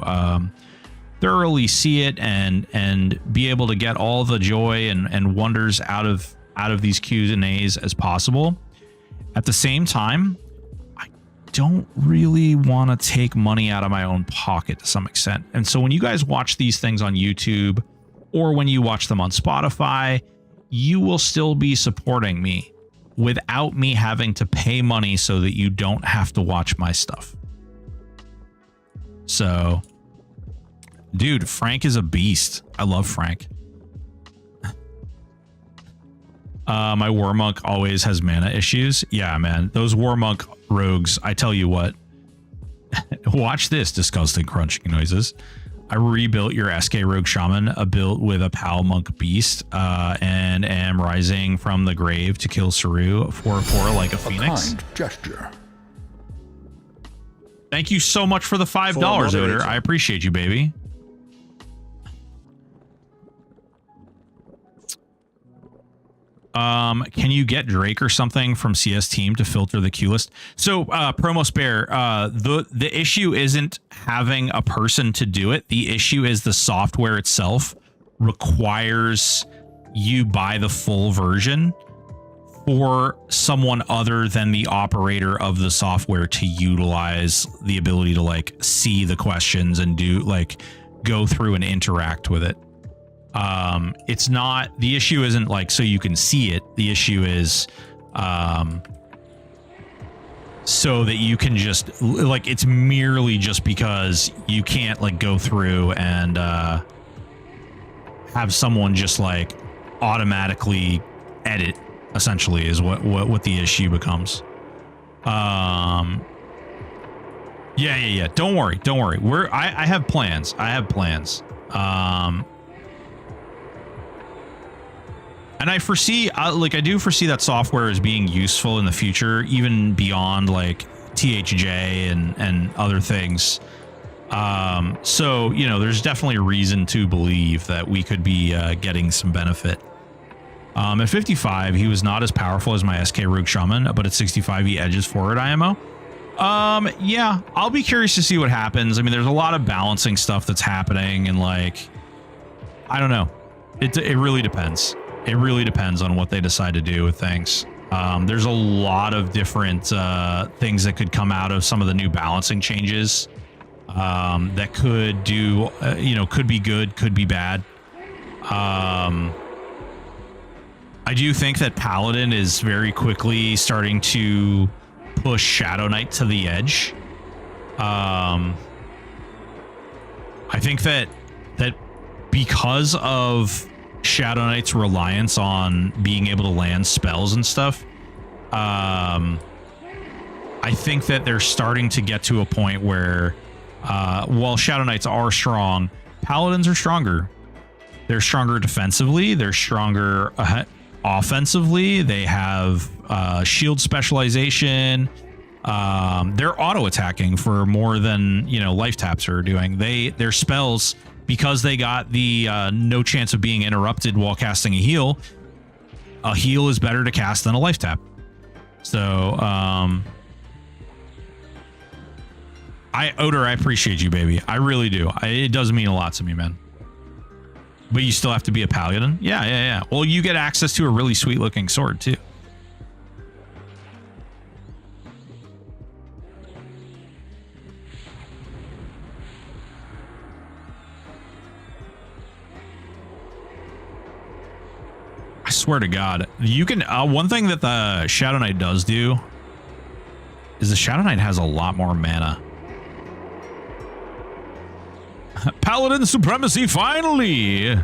thoroughly see it and be able to get all the joy and wonders out of these Q&As as possible. At the same time, I don't really want to take money out of my own pocket to some extent. And so when you guys watch these things on YouTube or when you watch them on Spotify, you will still be supporting me without me having to pay money so that you don't have to watch my stuff. So, dude, Frank is a beast. I love Frank. My War Monk always has mana issues. Yeah, man. Those War Monk rogues, I tell you what. Watch this, disgusting crunching noises. I rebuilt your SK Rogue Shaman, built with a Pal Monk Beast, and am rising from the grave to kill Saru 4/4 like a phoenix.
Kind gesture.
Thank you so much for the $5, Oder. I appreciate you, baby. Can you get Drake or something from CS Team to filter the queue list? So, Promo Spare, the issue isn't having a person to do it. The issue is the software itself requires you buy the full version for someone other than the operator of the software to utilize the ability to like see the questions and do like go through and interact with it. It's not, the issue isn't like so you can see it. The issue is so that you can just like, it's merely just because you can't like go through and have someone just like automatically edit, essentially, is what the issue becomes. Yeah. Don't worry. I have plans. And I foresee, I do foresee that software as being useful in the future, even beyond like THJ and other things. So, you know, there's definitely a reason to believe that we could be getting some benefit. At 55, he was not as powerful as my SK Rogue Shaman, but at 65, he edges forward IMO. Yeah, I'll be curious to see what happens. I mean, there's a lot of balancing stuff that's happening, and like, I don't know. It really depends. It really depends on what they decide to do with things. There's a lot of different things that could come out of some of the new balancing changes that could do, could be good, could be bad. I do think that Paladin is very quickly starting to push Shadow Knight to the edge. I think that because of Shadow Knight's reliance on being able to land spells and stuff, I think that they're starting to get to a point where while Shadow Knights are strong, Paladins are stronger. They're stronger defensively, they're stronger offensively, they have shield specialization, They're auto attacking for more than, you know, life taps are doing. Their spells, because they got the no chance of being interrupted while casting a heal is better to cast than a life tap. So Odor, I appreciate you, baby. I really do. It does mean a lot to me, man. But you still have to be a paladin? Yeah. Well, you get access to a really sweet looking sword too. I swear to God, you can. One thing that the Shadow Knight does do is the Shadow Knight has a lot more mana. Paladin supremacy, finally.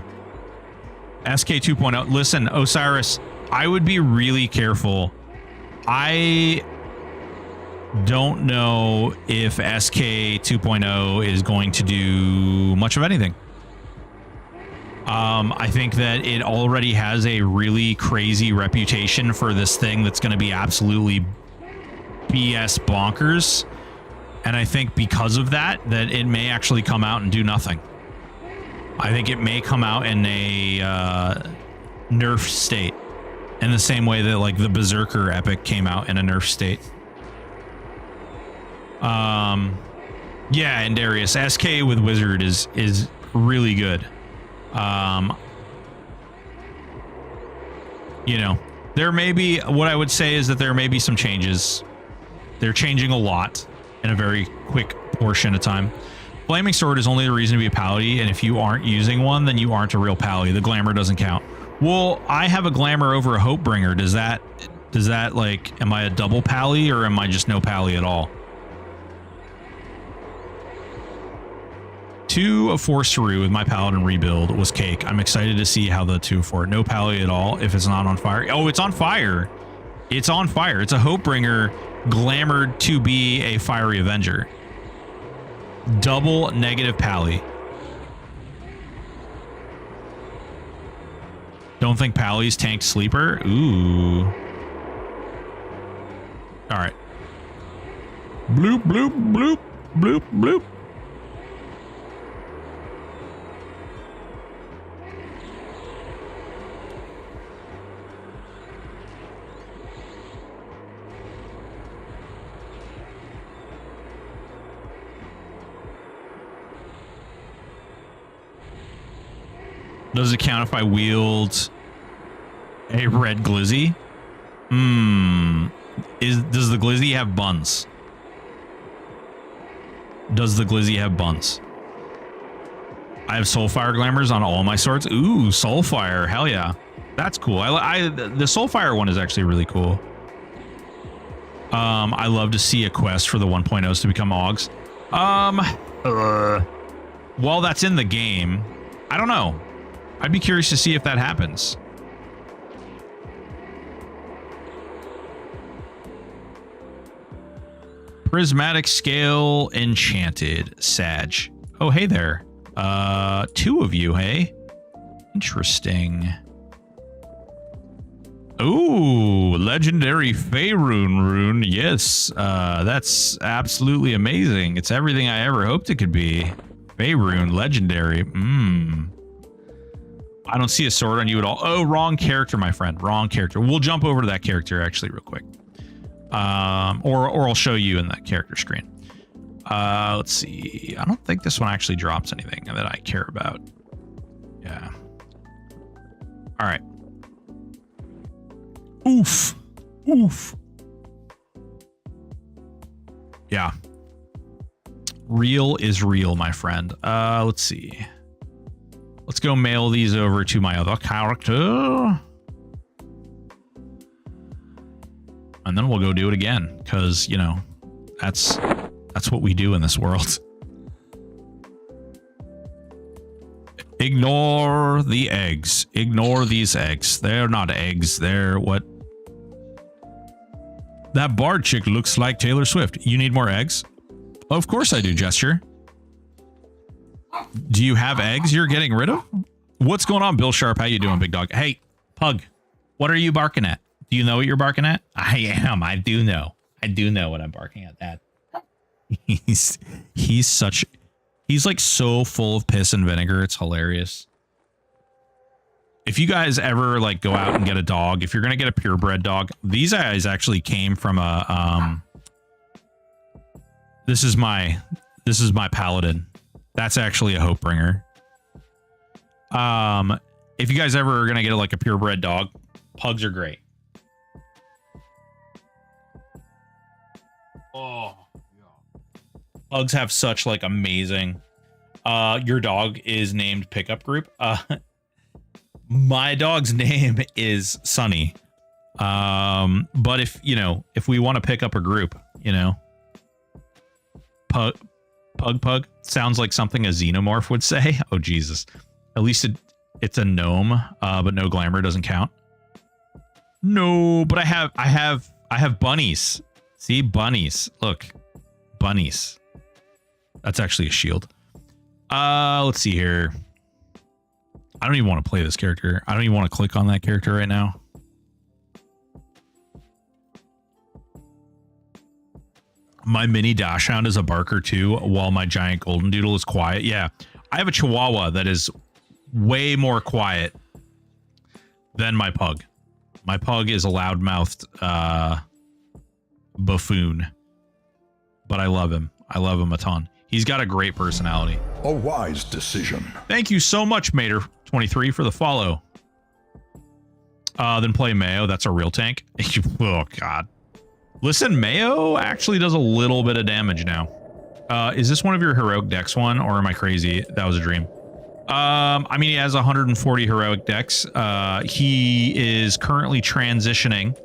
SK 2.0. Listen, Osiris, I would be really careful. I don't know if SK 2.0 is going to do much of anything. I think that it already has a really crazy reputation for this thing that's going to be absolutely BS bonkers. And I think because of that it may actually come out and do nothing. I think it may come out in a nerf state, in the same way that like the Berserker epic came out in a nerf state. Yeah, and Darius, SK with Wizard is really good. You know, there may be, what I would say is that there may be some changes. They're changing a lot in a very quick portion of time. Flaming Sword is only the reason to be a pally, and if you aren't using one, then you aren't a real pally. The glamour doesn't count. Well, I have a glamour over a Hopebringer. Does that like, am I a double pally or am I just no pally at all? 2 of 4 Saru with my Paladin rebuild was cake. I'm excited to see how the 2 of 4. No pally at all if it's not on fire. Oh, it's on fire. It's on fire. It's a Hopebringer glamored to be a Fiery Avenger. Double negative pally. Don't think pally's tanked sleeper? Ooh. All right. Bloop, bloop, bloop, bloop, bloop. Does it count if I wield a red glizzy? Does the glizzy have buns? Does the glizzy have buns? I have Soulfire glamours on all my swords. Ooh, Soulfire. Hell yeah. That's cool. The Soulfire one is actually really cool. I love to see a quest for the 1.0s to become Augs. While that's in the game, I don't know. I'd be curious to see if that happens. Prismatic Scale Enchanted Sag. Oh, hey there. 2 of you, hey? Interesting. Ooh, legendary Faerun rune. Yes, that's absolutely amazing. It's everything I ever hoped it could be. Faerun, legendary. I don't see a sword on you at all. Oh, wrong character, my friend. Wrong character. We'll jump over to that character actually real quick. Or I'll show you in that character screen. Let's see. I don't think this one actually drops anything that I care about. Yeah. All right. Oof. Oof. Yeah. Real is real, my friend. Let's see. Let's go mail these over to my other character. And then we'll go do it again. Because, you know, that's what we do in this world. Ignore the eggs. Ignore these eggs. They're not eggs. They're what? That bard chick looks like Taylor Swift. You need more eggs? Of course I do, Gesture. Do you have eggs you're getting rid of? What's going on, Bill Sharp? How you doing, big dog? Hey, Pug, what are you barking at? Do you know what you're barking at? I am. I do know. I do know what I'm barking at, Dad. He's like so full of piss and vinegar. It's hilarious. If you guys ever like go out and get a dog, if you're going to get a purebred dog, these guys actually came from a, this is my paladin. That's actually a hope bringer. If you guys ever are going to get like a purebred dog, pugs are great. Oh, pugs have such like amazing, your dog is named pickup group. My dog's name is Sunny. But if we want to pick up a group, pug sounds like something a xenomorph would say. Oh, Jesus. At least it's a gnome, but no glamour doesn't count. No, but I have bunnies. See, bunnies. Look, bunnies. That's actually a shield. Let's see here. I don't even want to play this character. I don't even want to click on that character right now. My mini dachshund is a barker too, while my giant golden doodle is quiet. Yeah, I have a chihuahua that is way more quiet than my pug. My pug is a loudmouthed buffoon, but I love him. I love him a ton. He's got a great personality.
A wise decision.
Thank you so much, Mater23, for the follow. Then play Mayo. That's a real tank. Oh, God. Listen, Mayo actually does a little bit of damage now. Is this one of your heroic decks one, or am I crazy? That was a dream. I mean, he has 140 heroic decks. He is currently transitioning.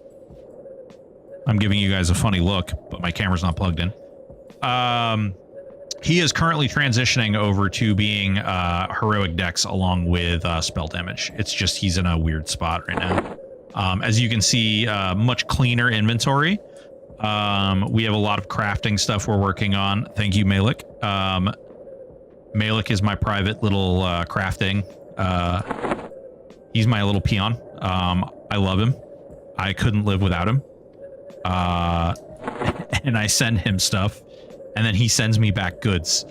I'm giving you guys a funny look, but my camera's not plugged in. He is currently transitioning over to being heroic decks along with spell damage. It's just he's in a weird spot right now. As you can see, much cleaner inventory. We have a lot of crafting stuff we're working on. Thank you, Malik. Malik is my private little crafting. He's my little peon. I love him. I couldn't live without him. And I send him stuff, and then he sends me back goods,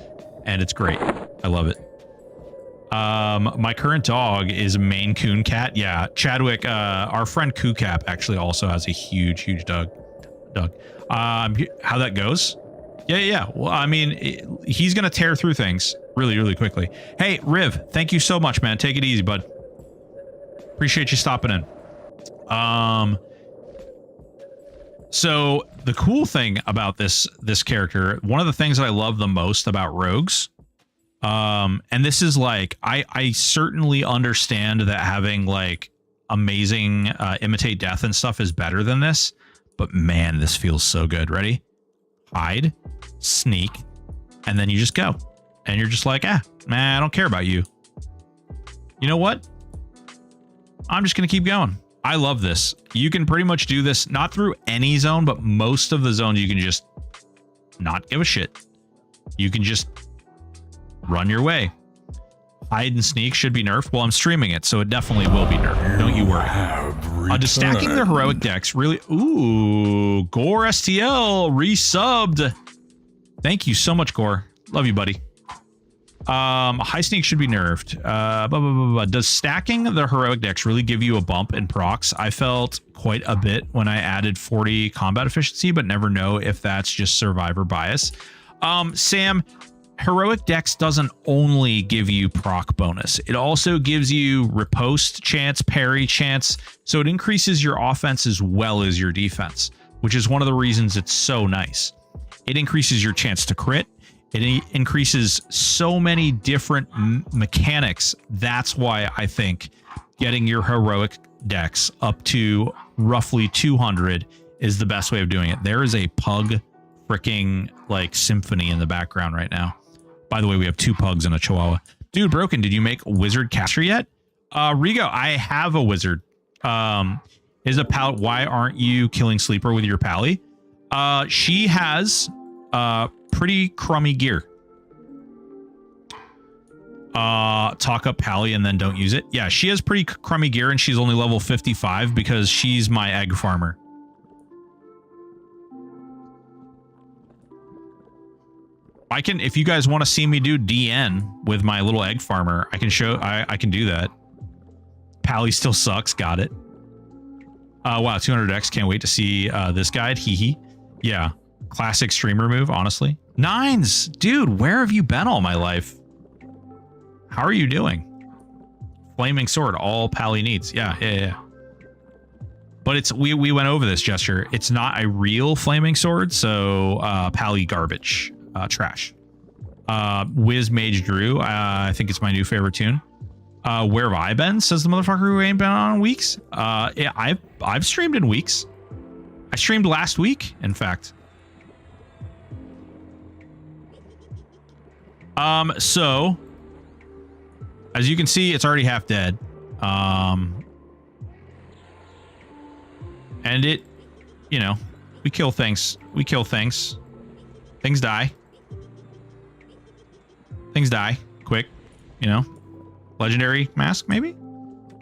and it's great. I love it. My current dog is a Maine Coon cat. Yeah, Chadwick, our friend Koocap actually also has a huge dog. How that goes? Yeah. Well, I mean, he's gonna tear through things really quickly. Hey, Riv, thank you so much, man. Take it easy, bud. Appreciate you stopping in. So the cool thing about this character, one of the things that I love the most about rogues, and this is like, I certainly understand that having like amazing imitate death and stuff is better than this, but man, this feels so good. Ready? Hide, sneak, and then you just go. And you're just like, man, I don't care about you. You know what? I'm just going to keep going. I love this. You can pretty much do this, not through any zone, but most of the zones you can just not give a shit. You can just run your way. Hide and sneak should be nerfed. Well, I'm streaming it, so it definitely will be nerfed. Don't you worry. Just stacking the heroic decks really... Ooh, Gore STL resubbed. Thank you so much, Gore. Love you, buddy. High sneak should be nerfed. Does stacking the heroic decks really give you a bump in procs? I felt quite a bit when I added 40 combat efficiency, but never know if that's just survivor bias. Sam, heroic decks doesn't only give you proc bonus. It also gives you riposte chance, parry chance. So it increases your offense as well as your defense, which is one of the reasons it's so nice. It increases your chance to crit. It increases so many different mechanics. That's why I think getting your heroic decks up to roughly 200 is the best way of doing it. There is a pug freaking like symphony in the background right now. By the way, we have 2 pugs and a chihuahua. Dude, Broken, did you make Wizard Caster yet? Rigo, I have a wizard. Is a pal. Why aren't you killing Sleeper with your pally? She has pretty crummy gear. Talk up pally and then don't use it. Yeah, she has pretty crummy gear and she's only level 55 because she's my egg farmer. I can, if you guys want to see me do DN with my little egg farmer, I can show, I can do that. Pally still sucks. Got it. Wow, 200x. Can't wait to see this guide. Hee hee. Yeah, classic streamer move, honestly. Nines, dude, where have you been all my life? How are you doing? Flaming sword, all Pally needs. Yeah. But it's we went over this, Gesture. It's not a real flaming sword, so Pally garbage, trash. Wiz Mage Drew, I think it's my new favorite tune. Where have I been? Says the motherfucker who ain't been on in weeks. Yeah, I've streamed in weeks. I streamed last week, in fact. So as you can see, it's already half dead. And it, you know, we kill things. We kill things. Things die. Things die quick, you know. Legendary mask, maybe?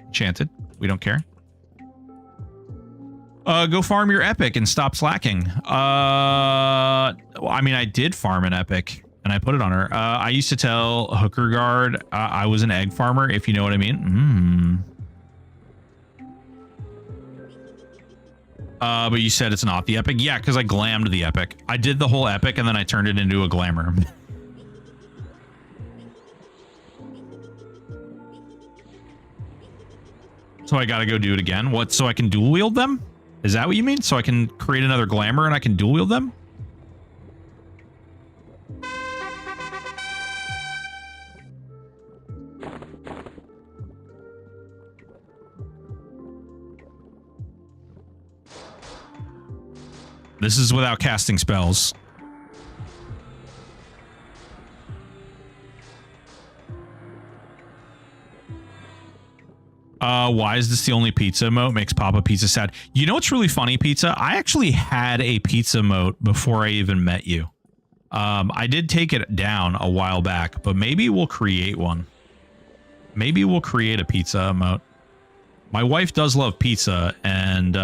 Enchanted. We don't care. Go farm your epic and stop slacking. Well, I mean, I did farm an epic and I put it on her. I used to tell Hooker Guard I was an egg farmer, if you know what I mean. But you said it's not the epic. Yeah, because I glammed the epic. I did the whole epic and then I turned it into a glamour. So I gotta go do it again. What? So I can dual wield them? Is that what you mean? So I can create another glamour and I can dual wield them? This is without casting spells. Why is this the only pizza emote? Makes Papa Pizza sad. You know what's really funny, Pizza? I actually had a pizza emote before I even met you. I did take it down a while back, but maybe we'll create one. Maybe we'll create a pizza emote. My wife does love pizza, and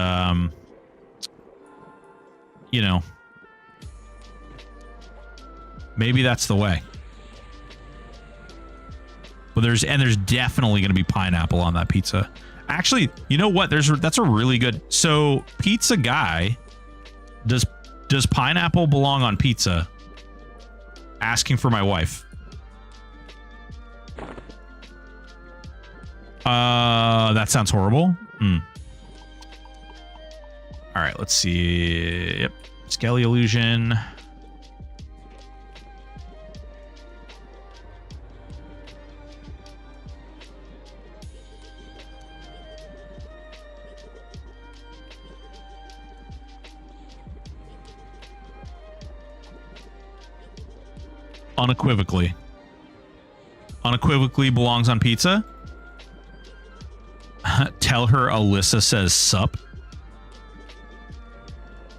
you know, maybe that's the way. But there's definitely going to be pineapple on that pizza. Actually, you know what? That's a really good. So, pizza guy, does pineapple belong on pizza? Asking for my wife. That sounds horrible. All right, let's see. Yep, Skelly illusion. Unequivocally belongs on pizza. Tell her Alyssa says sup.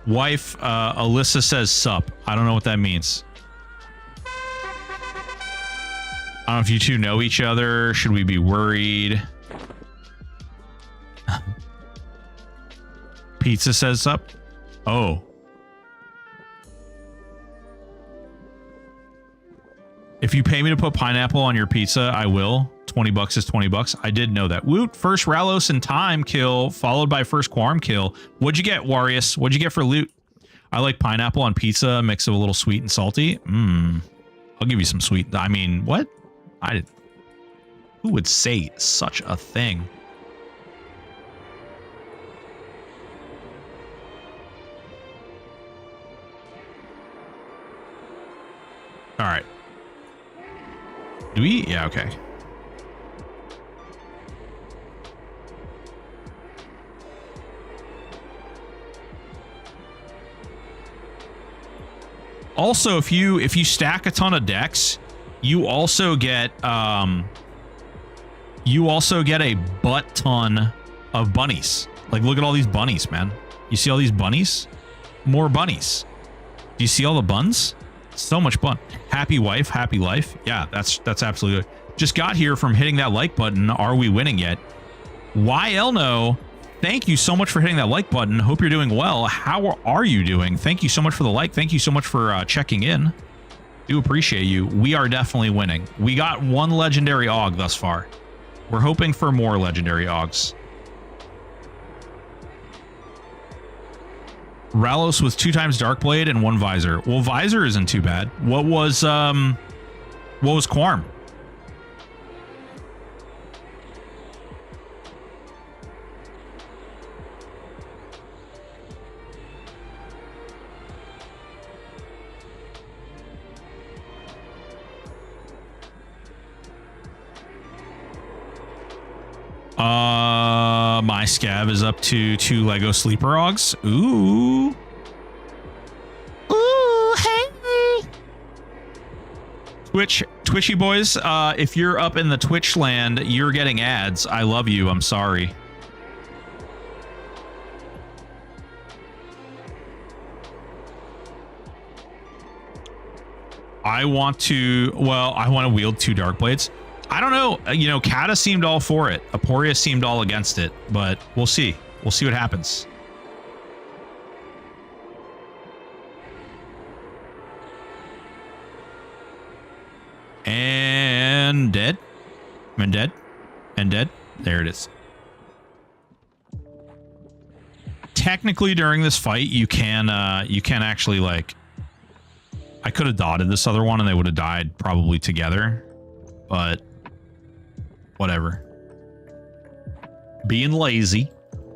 Wife, Alyssa says sup. I don't know what that means. I don't know if you two know each other. Should we be worried? Pizza says sup. Oh. If you pay me to put pineapple on your pizza, I will. 20 bucks is 20 bucks. I did know that. Woot, first Ralos and Time kill, followed by first Quorum kill. What'd you get, Warius? What'd you get for loot? I like pineapple on pizza, mix of a little sweet and salty. I'll give you some sweet. I mean, what? Who would say such a thing? All right. Do we? Yeah, okay. Also, if you stack a ton of decks, you also get a butt ton of bunnies. Like, look at all these bunnies, man. You see all these bunnies? More bunnies. Do you see all the buns? So much fun. Happy wife, happy life. Yeah, that's absolutely good. Just got here from hitting that like button. Are we winning yet? YL no. Thank you so much for hitting that like button. Hope you're doing well. How are you doing? Thank you so much for the like. Thank you so much for checking in. Do appreciate you. We are definitely winning. We got 1 legendary AUG thus far. We're hoping for more legendary AUGs. Ralos with 2 times Darkblade and 1 Visor. Well, Visor isn't too bad. What was Quarm? My scab is up to 2 Lego sleeper AUGs. Ooh. Ooh, hey. Twitchy boys, if you're up in the Twitch land, you're getting ads. I love you. I'm sorry. I want to wield 2 dark blades. I don't know. You know, Kata seemed all for it. Aporia seemed all against it, but we'll see. We'll see what happens. And dead. And dead. And dead. There it is. Technically, during this fight, you can actually, like, I could have dotted this other one and they would have died probably together, but whatever. Being lazy.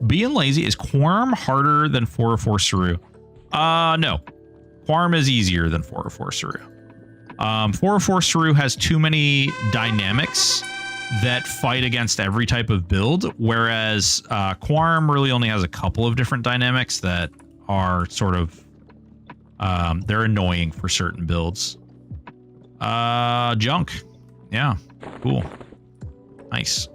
Being lazy. Is Quarm harder than 404 Saru? No. Quarm is easier than 404 Saru. 404 Saru has too many dynamics that fight against every type of build, whereas Quarm really only has a couple of different dynamics that are sort of they're annoying for certain builds. Junk. Yeah, cool. Nice.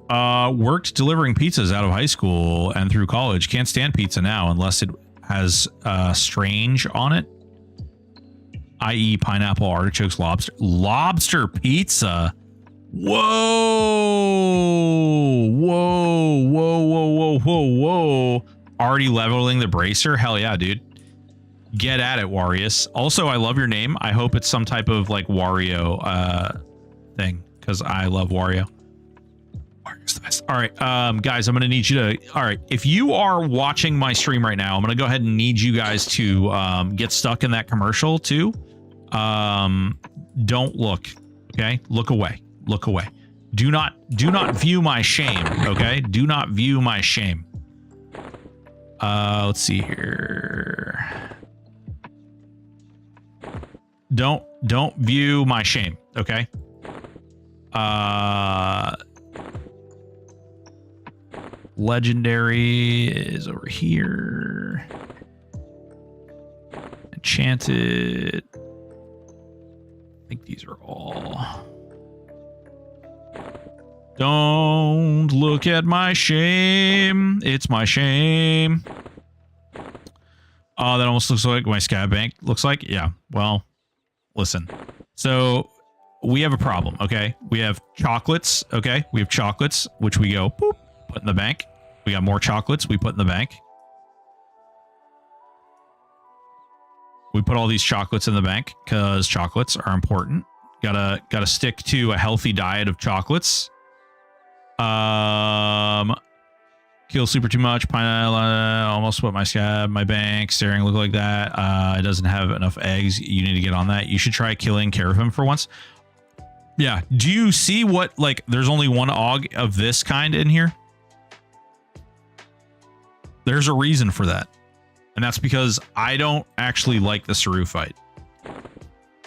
Worked delivering pizzas out of high school and through college. Can't stand pizza now unless it has strange on it, i.e. pineapple, artichokes, lobster. Lobster pizza. Whoa, whoa, whoa, whoa, whoa, whoa, whoa. Already leveling the bracer? Hell yeah, dude. Get at it, Warius. Also, I love your name. I hope it's some type of like Wario thing, because I love Wario. Wario's the best. All right, guys, I'm gonna need you to. All right, if you are watching my stream right now, I'm gonna go ahead and need you guys to get stuck in that commercial too. Don't look. Okay, look away. Look away. Do not view my shame. Okay, do not view my shame. Let's see here. Don't view my shame, okay? Legendary is over here. Enchanted. I think these are all. Don't look at my shame. It's my shame. Oh, that almost looks like my scab bank looks like. Yeah, well, listen. So we have a problem, okay? We have chocolates, okay? We have chocolates, which we go, boop, put in the bank. We got more chocolates we put in the bank. We put all these chocolates in the bank because chocolates are important. Gotta stick to a healthy diet of chocolates. Kill super too much. Pineapple almost put my scab, my bank, staring look like that. It doesn't have enough eggs. You need to get on that. You should try killing Carafim for once. Yeah. Do you see what, like, there's only 1 AUG of this kind in here? There's a reason for that. And that's because I don't actually like the Saru fight.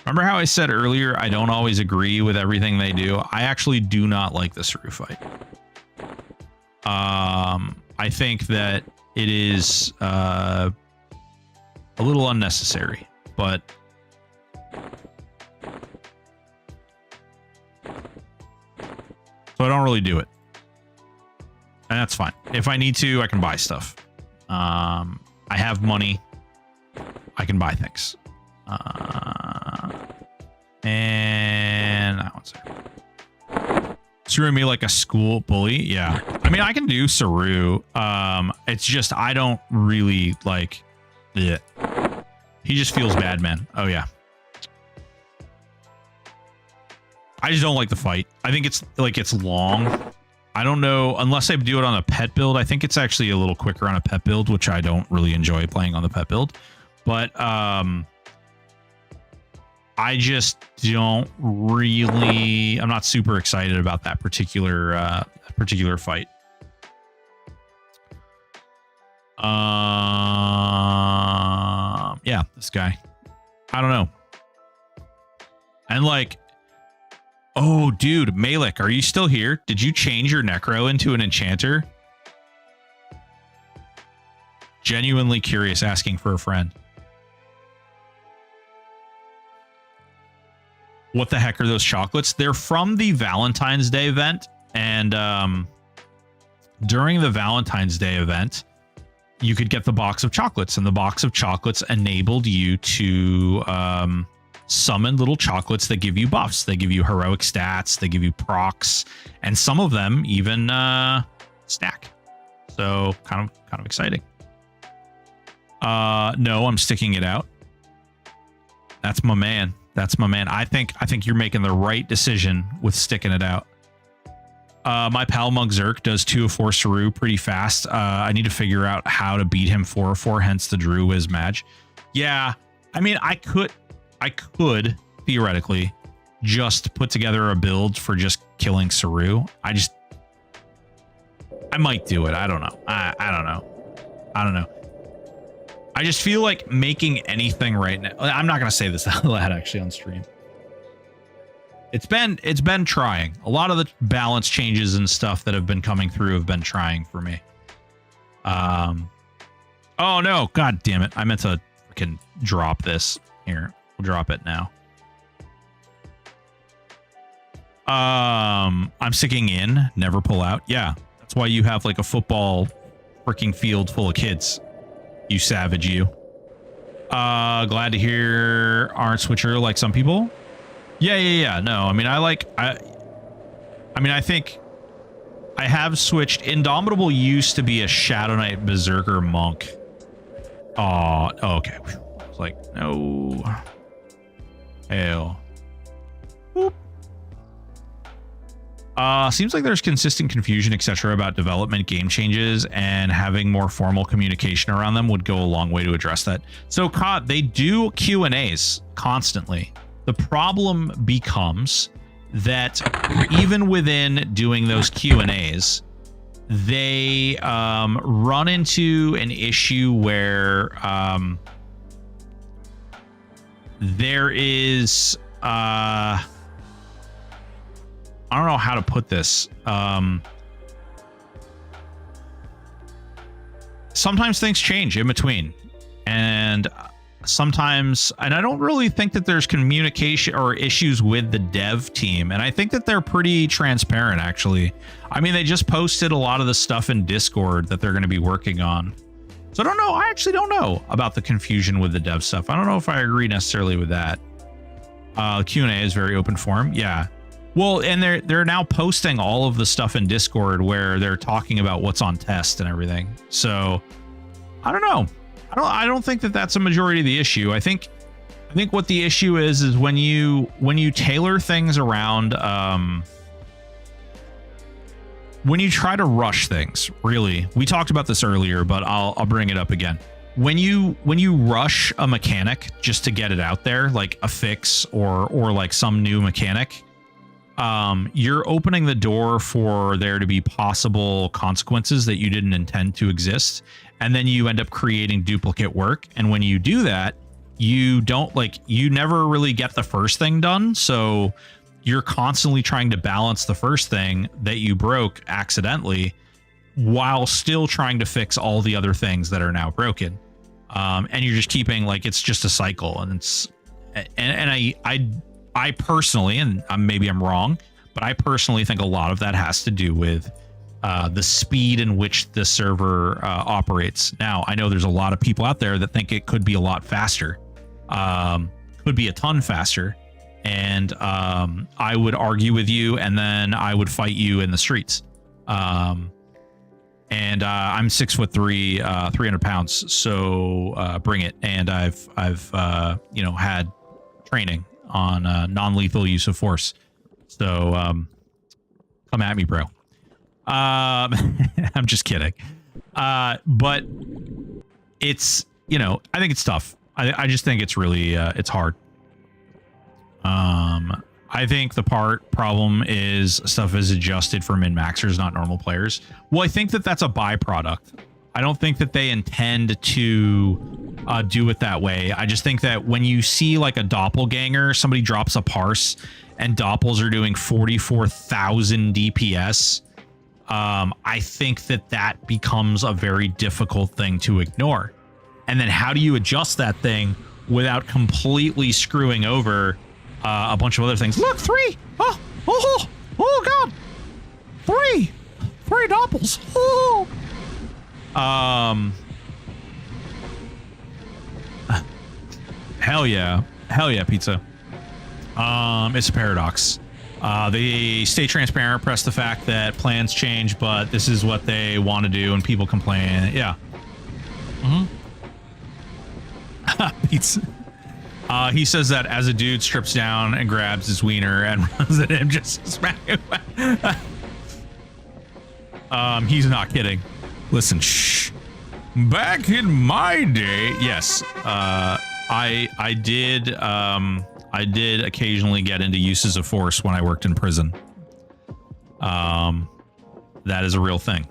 Remember how I said earlier, I don't always agree with everything they do? I actually do not like the Saru fight. I think that it is a little unnecessary, but so I don't really do it. And that's fine. If I need to, I can buy stuff. I have money. I can buy things. And that one's there. Screwing me like a school bully. Yeah. I mean, I can do Saru. It's just I don't really like it. He just feels bad, man. Oh, yeah. I just don't like the fight. I think it's long. I don't know, unless I do it on a pet build. I think it's actually a little quicker on a pet build, which I don't really enjoy playing on the pet build. But I just don't really, I'm not super excited about that particular fight. Yeah, this guy. I don't know. And like, oh, dude, Malik, are you still here? Did you change your Necro into an enchanter? Genuinely curious, asking for a friend. What the heck are those chocolates? They're from the Valentine's Day event. And during the Valentine's Day event, you could get the box of chocolates. And the box of chocolates enabled you to summon little chocolates that give you buffs. They give you heroic stats. They give you procs. And some of them even stack. So kind of exciting. No, I'm sticking it out. That's my man. That's my man. I think you're making the right decision with sticking it out. My pal Mug Zerk does 2 of 4 Saru pretty fast. I need to figure out how to beat him 4 of 4, hence the Drew Wiz match. Yeah, I mean, I could theoretically just put together a build for just killing Saru. I might do it. I don't know. I don't know. I just feel like making anything right now. I'm not going to say this out loud actually on stream. It's been trying. A lot of the balance changes and stuff that have been coming through have been trying for me. Oh no, god damn it. I meant to freaking drop this. Here, we'll drop it now. I'm sticking in, never pull out. Yeah, that's why you have like a football freaking field full of kids. You savage, you. Glad to hear aren't switcher like some people. Yeah. No, I mean, I think I have switched. Indomitable used to be a Shadow Knight Berserker monk. Oh, okay. I was like, no. Hell. Boop. Seems like there's consistent confusion, etc., about development, game changes, and having more formal communication around them would go a long way to address that. So, they do Q&As constantly. The problem becomes that even within doing those Q&As, they run into an issue where there is... I don't know how to put this. Sometimes things change in between, and sometimes, and I don't really think that there's communication or issues with the dev team, and I think that they're pretty transparent, actually. I mean, they just posted a lot of the stuff in Discord that they're going to be working on. So I don't know. I actually don't know about the confusion with the dev stuff. I don't know if I agree necessarily with that. Q&A is very open forum. Yeah. Well, and they're now posting all of the stuff in Discord where they're talking about what's on test and everything. So I don't know. I don't think that that's a majority of the issue. I think what the issue is when you tailor things around, when you try to rush things. Really, we talked about this earlier, but I'll bring it up again. When you rush a mechanic just to get it out there, like a fix or like some new mechanic, you're opening the door for there to be possible consequences that you didn't intend to exist. And then you end up creating duplicate work. And when you do that, you never really get the first thing done. So you're constantly trying to balance the first thing that you broke accidentally while still trying to fix all the other things that are now broken. And you're just keeping, like, it's just a cycle. And I personally, and maybe I'm wrong, but I personally think a lot of that has to do with the speed in which the server operates. Now, I know there's a lot of people out there that think it could be a lot faster, could be a ton faster. And I would argue with you, and then I would fight you in the streets. And I'm 6'3", 300 pounds. So bring it. And I've you know, had training on non-lethal use of force. So come at me, bro. I'm just kidding. But it's, you know, I think it's tough. I just think it's really it's hard. I think the problem is stuff is adjusted for min-maxers, not normal players. Well, I think that that's a byproduct. I don't think that they intend to do it that way. I just think that when you see like a doppelganger, somebody drops a parse and doppels are doing 44,000 DPS, I think that that becomes a very difficult thing to ignore. And then how do you adjust that thing without completely screwing over a bunch of other things? Look, 3. Oh God. 3 doppels. Oh. Hell yeah, pizza. It's a paradox. They stay transparent, press the fact that plans change, but this is what they want to do, and people complain. Yeah. Pizza. He says that as a dude strips down and grabs his wiener and runs at him just to smack him. He's not kidding. Listen, shh. Back in my day, yes, I did occasionally get into uses of force when I worked in prison. That is a real thing.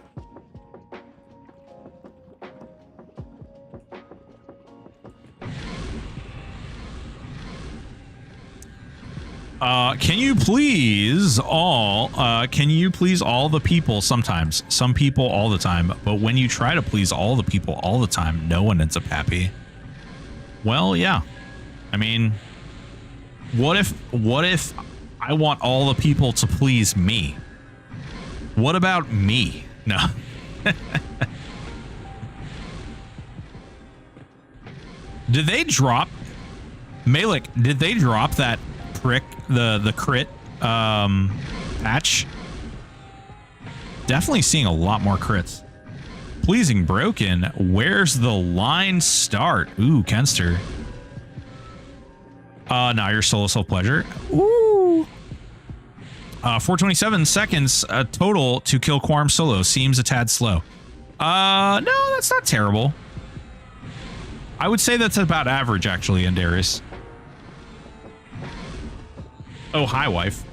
Can you please all the people sometimes? Some people all the time. But when you try to please all the people all the time, no one ends up happy. Well, yeah. I mean, what if I want all the people to please me? What about me? No. Did they drop Malik? Did they drop that prick, the crit patch? Definitely seeing a lot more crits. Pleasing broken. Where's the line start? Ooh, Kenster. Now your solo self-pleasure. Ooh. 427 seconds total to kill Quorum solo. Seems a tad slow. No, that's not terrible. I would say that's about average, actually, Andarius. Oh, hi, wife.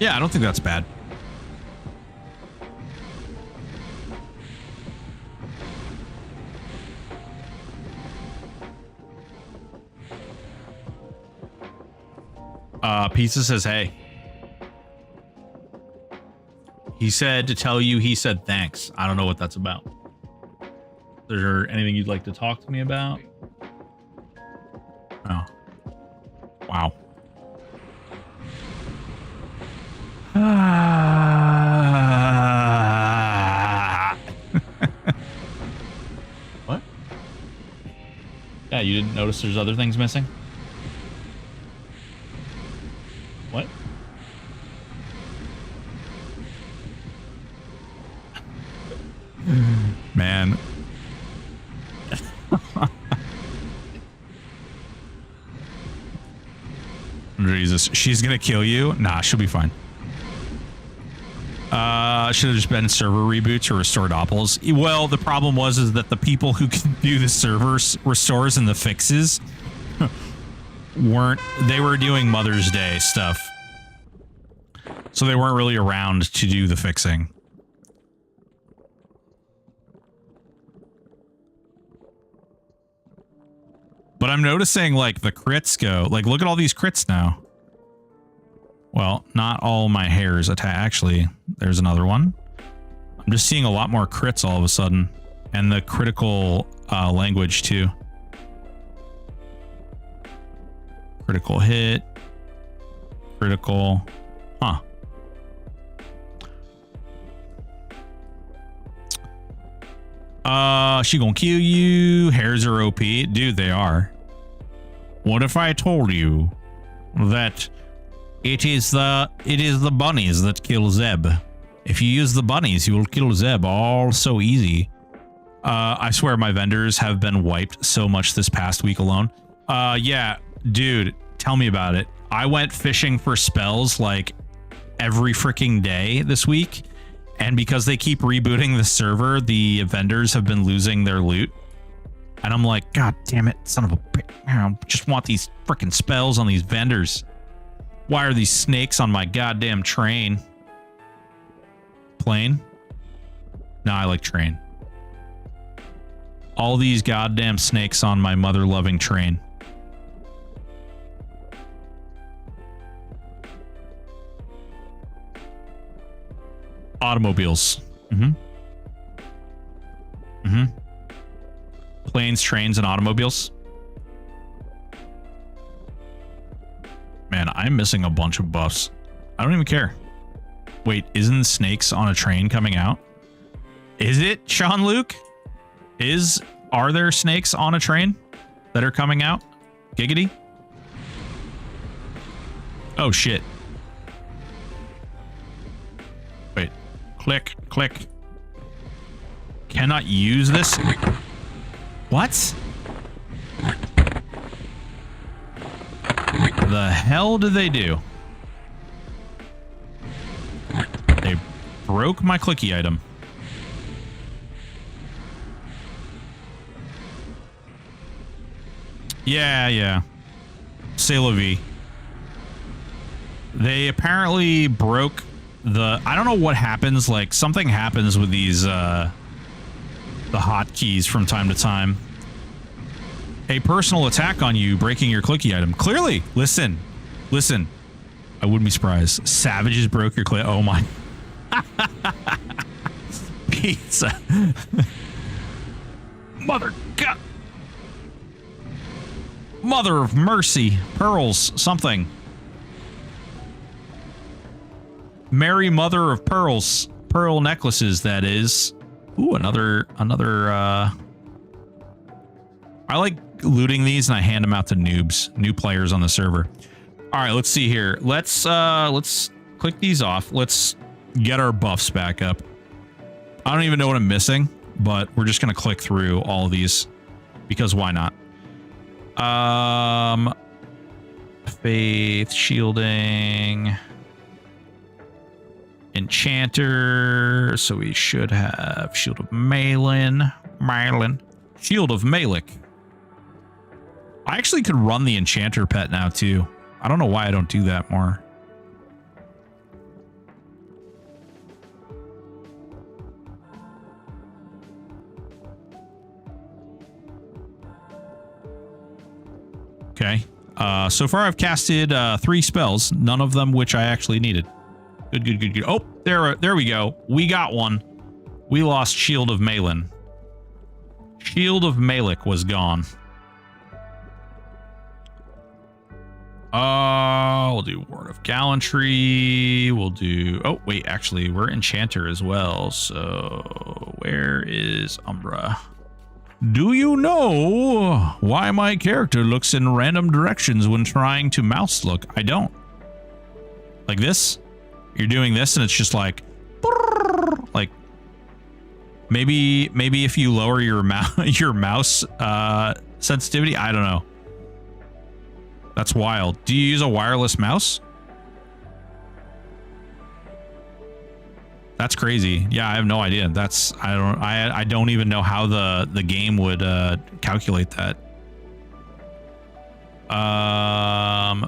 Yeah, I don't think that's bad. Pizza says, hey. He said to tell you, he said thanks. I don't know what that's about. Is there anything you'd like to talk to me about? Oh. Wow. What? Yeah, you didn't notice there's other things missing? What? Man. Jesus, she's gonna kill you? Nah, she'll be fine. Should have just been server reboots or restore doppels. Well, the problem was that the people who can do the server restores and the fixes they were doing Mother's Day stuff. So they weren't really around to do the fixing. But I'm noticing, like, the crits go. Like, look at all these crits now. Well, not all my hairs attack. Actually, there's another one. I'm just seeing a lot more crits all of a sudden. And the critical language, too. Critical hit. Critical. Huh. She gonna kill you. Hairs are OP. Dude, they are. What if I told you that It is the bunnies that kill Zeb. If you use the bunnies, you will kill Zeb all so easy. I swear my vendors have been wiped so much this past week alone. Yeah, dude, tell me about it. I went fishing for spells like every freaking day this week, and because they keep rebooting the server, the vendors have been losing their loot. And I'm like, God damn it, son of a bitch. I just want these freaking spells on these vendors. Why are these snakes on my goddamn train? Plane? No, I like train. All these goddamn snakes on my mother-loving train. Automobiles. Planes, trains, and automobiles. Man, I'm missing a bunch of buffs. I don't even care. Wait, isn't snakes on a train coming out? Is it, Sean Luke? Are there snakes on a train that are coming out? Giggity? Oh, shit. Wait. Click, click. Cannot use this? What? The hell did they do? They broke my clicky item. Yeah. C'est la vie. They apparently broke the... I don't know what happens. Like, something happens with these, the hotkeys from time to time. A personal attack on you, breaking your clicky item. Clearly, listen. I wouldn't be surprised. Savages broke your click. Oh my. Pizza. Mother of mercy. Pearls. Something. Mary Mother of Pearls. Pearl necklaces, that is. Ooh, another, I like looting these and I hand them out to noobs, new players on the server. All right, let's see here. Let's click these off. Let's get our buffs back up. I don't even know what I'm missing, but we're just going to click through all of these because why not? Faith, shielding, enchanter. So we should have shield of Malin, shield of Malik. I actually could run the enchanter pet now too. I don't know why I don't do that more. Okay. So far I've casted 3 spells, none of them which I actually needed. Good. Oh, there we go. We got one. We lost Shield of Malin. Shield of Malik was gone. We'll do Word of Gallantry. We'll do... Oh, wait, actually, we're Enchanter as well. So, where is Umbra? Do you know why my character looks in random directions when trying to mouse look? I don't. Like this? You're doing this and it's just like... Like... Maybe if you lower your mouse sensitivity, I don't know. That's wild. Do you use a wireless mouse? That's crazy. Yeah, I have no idea. That's I don't even know how the game would calculate that.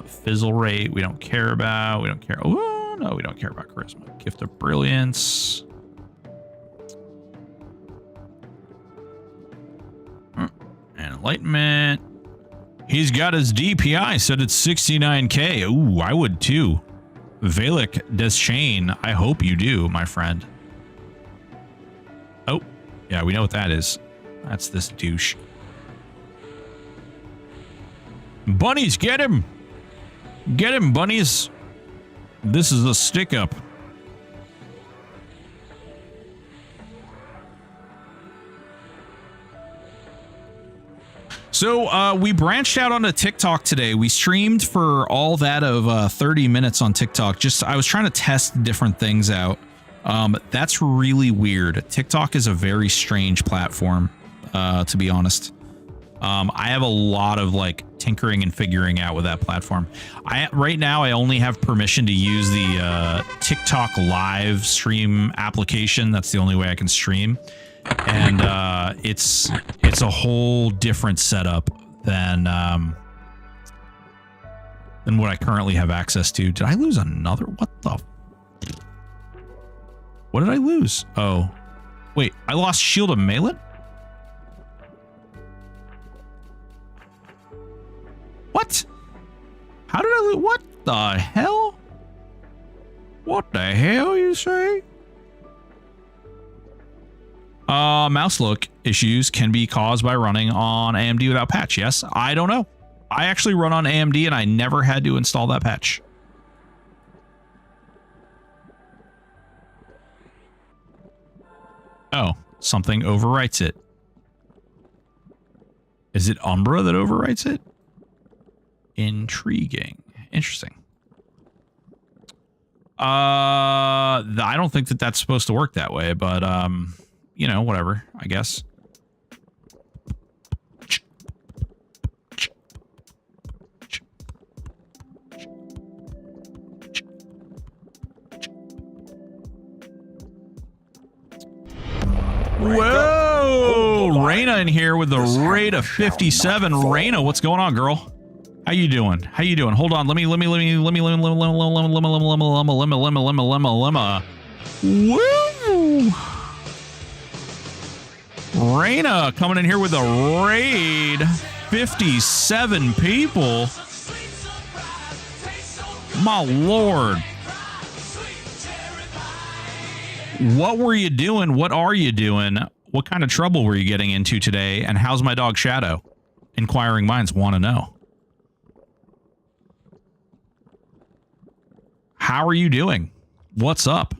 Fizzle rate we don't care about. We don't care. Oh no, we don't care about charisma. Gift of brilliance. And enlightenment. He's got his DPI set at 69k. Ooh, I would too. Valak Deschain, I hope you do, my friend. Oh, yeah, we know what that is. That's this douche. Bunnies, get him! Get him, bunnies! This is a stick-up. So we branched out onto TikTok today. We streamed for all that of 30 minutes on TikTok. I was trying to test different things out. That's really weird. TikTok is a very strange platform, to be honest. I have a lot of like tinkering and figuring out with that platform. Right now I only have permission to use the TikTok live stream application. That's the only way I can stream. And it's a whole different setup than what I currently have access to. Did I lose another? What did I lose? Oh, wait, I lost Shield of Melee? What? How did I lose? What the hell? What the hell you say? Mouse look issues can be caused by running on AMD without patch. Yes, I don't know. I actually run on AMD and I never had to install that patch. Oh, something overwrites it. Is it Umbra that overwrites it? Intriguing. Interesting. I don't think that that's supposed to work that way, but you know, whatever, I guess. Whoa, Raina in here with the rate of 57. Raina, what's going on, girl? How you doing? How you doing? Hold on. Let me. Woo! Raina coming in here with a raid. 57 people. My lord. What were you doing? What are you doing? What kind of trouble were you getting into today? And how's my dog Shadow? Inquiring minds want to know. How are you doing? What's up?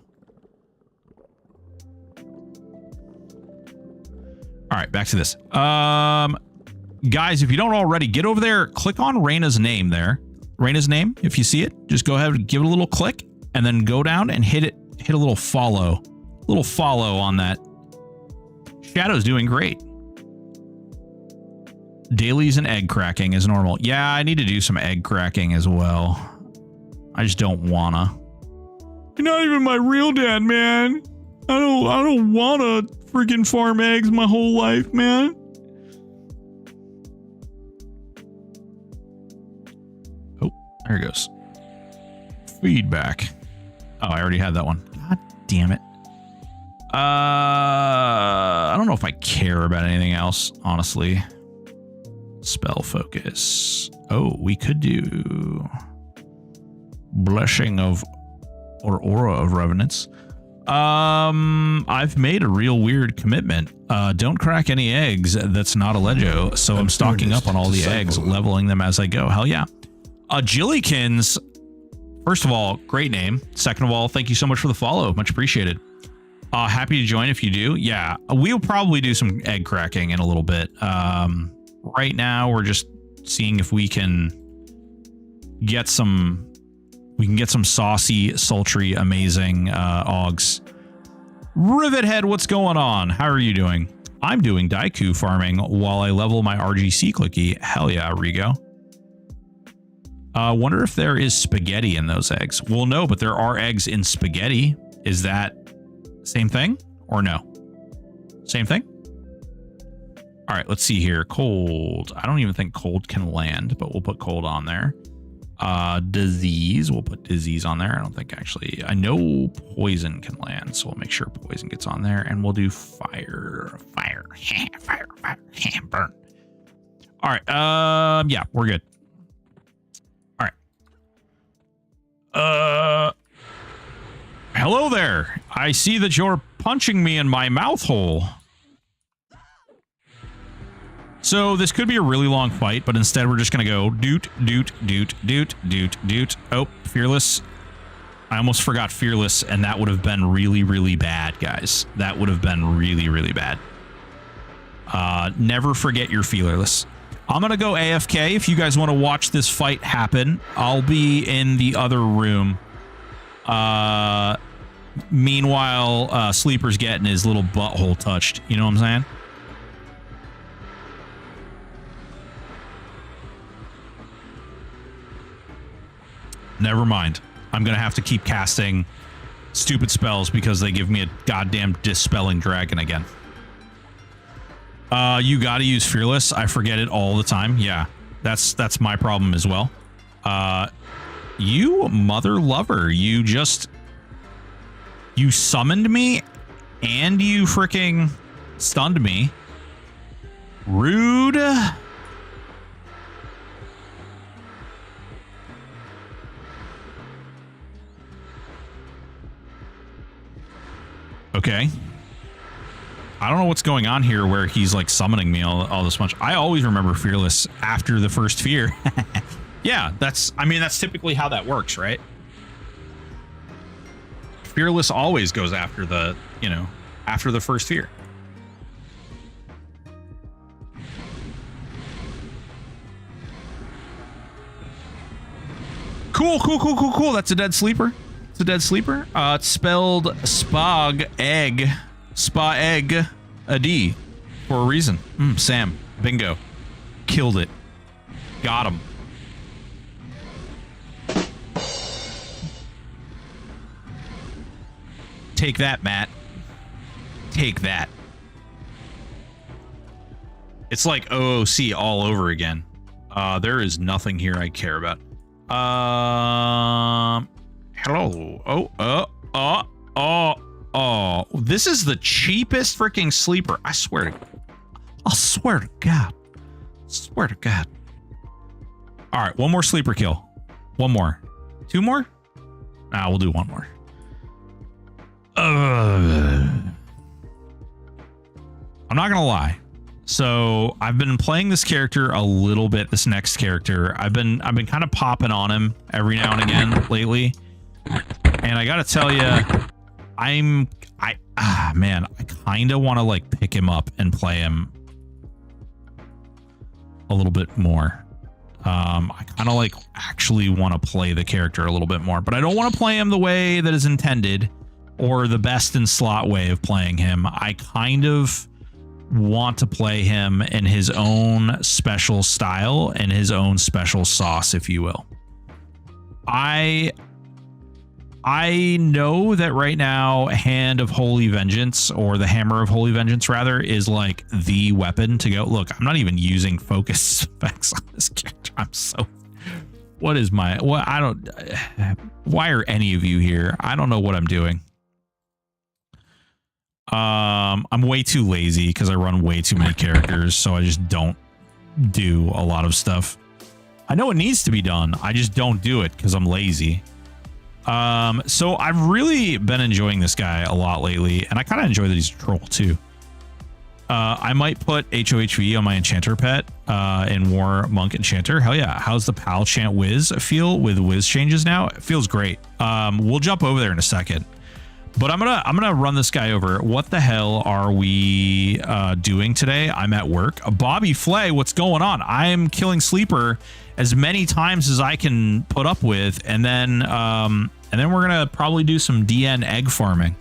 All right, back to this. Guys, if you don't already, get over there, click on Raina's name there. Raina's name, if you see it, just go ahead and give it a little click and then go down and hit a little follow. Little follow on that. Shadow's doing great. Dailies and egg cracking is normal. Yeah, I need to do some egg cracking as well. I just don't wanna. You're not even my real dad, man. I don't wanna freaking farm eggs my whole life, man. Oh, there it goes. Feedback. Oh, I already had that one. God damn it. I don't know if I care about anything else, honestly. Spell focus. Oh, we could do Blessing of or Aura of Revenants. I've made a real weird commitment. Don't crack any eggs that's not a Legio, so I'm stocking up on all the eggs, leveling them as I go. Hell yeah. Jillykins, first of all, great name. Second of all, thank you so much for the follow. Much appreciated. Happy to join if you do. Yeah, we'll probably do some egg cracking in a little bit. Right now, we're just seeing if we can get some saucy, sultry, amazing Augs. Rivethead, what's going on? How are you doing? I'm doing Daiku farming while I level my RGC clicky. Hell yeah, Rigo. Wonder if there is spaghetti in those eggs. Well, no, but there are eggs in spaghetti. Is that same thing or no? Same thing? All right, let's see here. Cold. I don't even think cold can land, but we'll put cold on there. Disease. We'll put disease on there. I don't think actually. I know poison can land, so we'll make sure poison gets on there, and we'll do fire. Fire. Fire. Fire. Burn. All right. Yeah, we're good. All right. Hello there. I see that you're punching me in my mouth hole. So this could be a really long fight, but instead we're just going to go doot, doot, doot, doot, doot, doot. Oh, Fearless. I almost forgot Fearless, and that would have been really, really bad, guys. That would have been really, really bad. Never forget your Fearless. I'm going to go AFK. If you guys want to watch this fight happen, I'll be in the other room. Meanwhile, Sleeper's getting his little butthole touched. You know what I'm saying? Never mind. I'm going to have to keep casting stupid spells because they give me a goddamn dispelling dragon again. You got to use Fearless. I forget it all the time. Yeah, that's my problem as well. You mother lover. You summoned me and you freaking stunned me. Rude. Okay. I don't know what's going on here where he's like summoning me all this much. I always remember Fearless after the first fear. Yeah, that's typically how that works, right? Fearless always goes after the, after the first fear. Cool. That's a dead sleeper. It's a dead sleeper. It's spelled Spog Egg. Spa Egg a D for a reason. Sam. Bingo. Killed it. Got him. Take that, Matt. Take that. It's like OOC all over again. There is nothing here I care about. Hello. Oh, this is the cheapest freaking sleeper. I swear to God. Swear to God. All right, one more sleeper kill. One more. Two more? Nah, we'll do one more. I'm not gonna lie. So I've been playing this character a little bit. This next character, I've been kind of popping on him every now and again lately, and I gotta tell you, I kind of want to like pick him up and play him a little bit more. I kind of like actually want to play the character a little bit more, but I don't want to play him the way that is intended or the best in slot way of playing him. I kind of want to play him in his own special style and his own special sauce, if you will. I know that right now Hand of Holy Vengeance, or the Hammer of Holy Vengeance rather, is like the weapon to go. Look, I'm not even using focus effects on this character. I'm so, why are any of you here? I don't know what I'm doing. I'm way too lazy because I run way too many characters, so I just don't do a lot of stuff. I know it needs to be done. I just don't do it because I'm lazy. So I've really been enjoying this guy a lot lately, and I kind of enjoy that he's a troll too. I might put HOHV on my enchanter pet in War Monk Enchanter. Hell yeah. How's the Pal Chant Wiz feel with Wiz changes now? It feels great. We'll jump over there in a second. But I'm gonna run this guy over. What the hell are we doing today? I'm at work. Bobby Flay, what's going on? I am killing Sleeper as many times as I can put up with, and then we're gonna probably do some DN egg farming.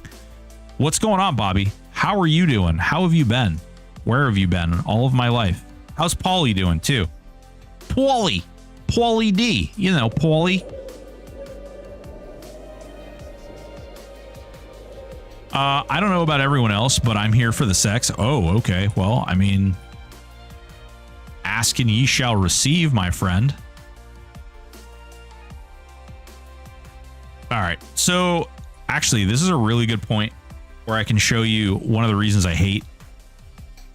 What's going on, Bobby? How are you doing? How have you been? Where have you been all of my life? How's Paulie doing too? Paulie D, you know, Paulie. I don't know about everyone else, but I'm here for the sex. Oh, okay. Well, I mean, ask and ye shall receive, my friend. All right. So actually, this is a really good point where I can show you one of the reasons I hate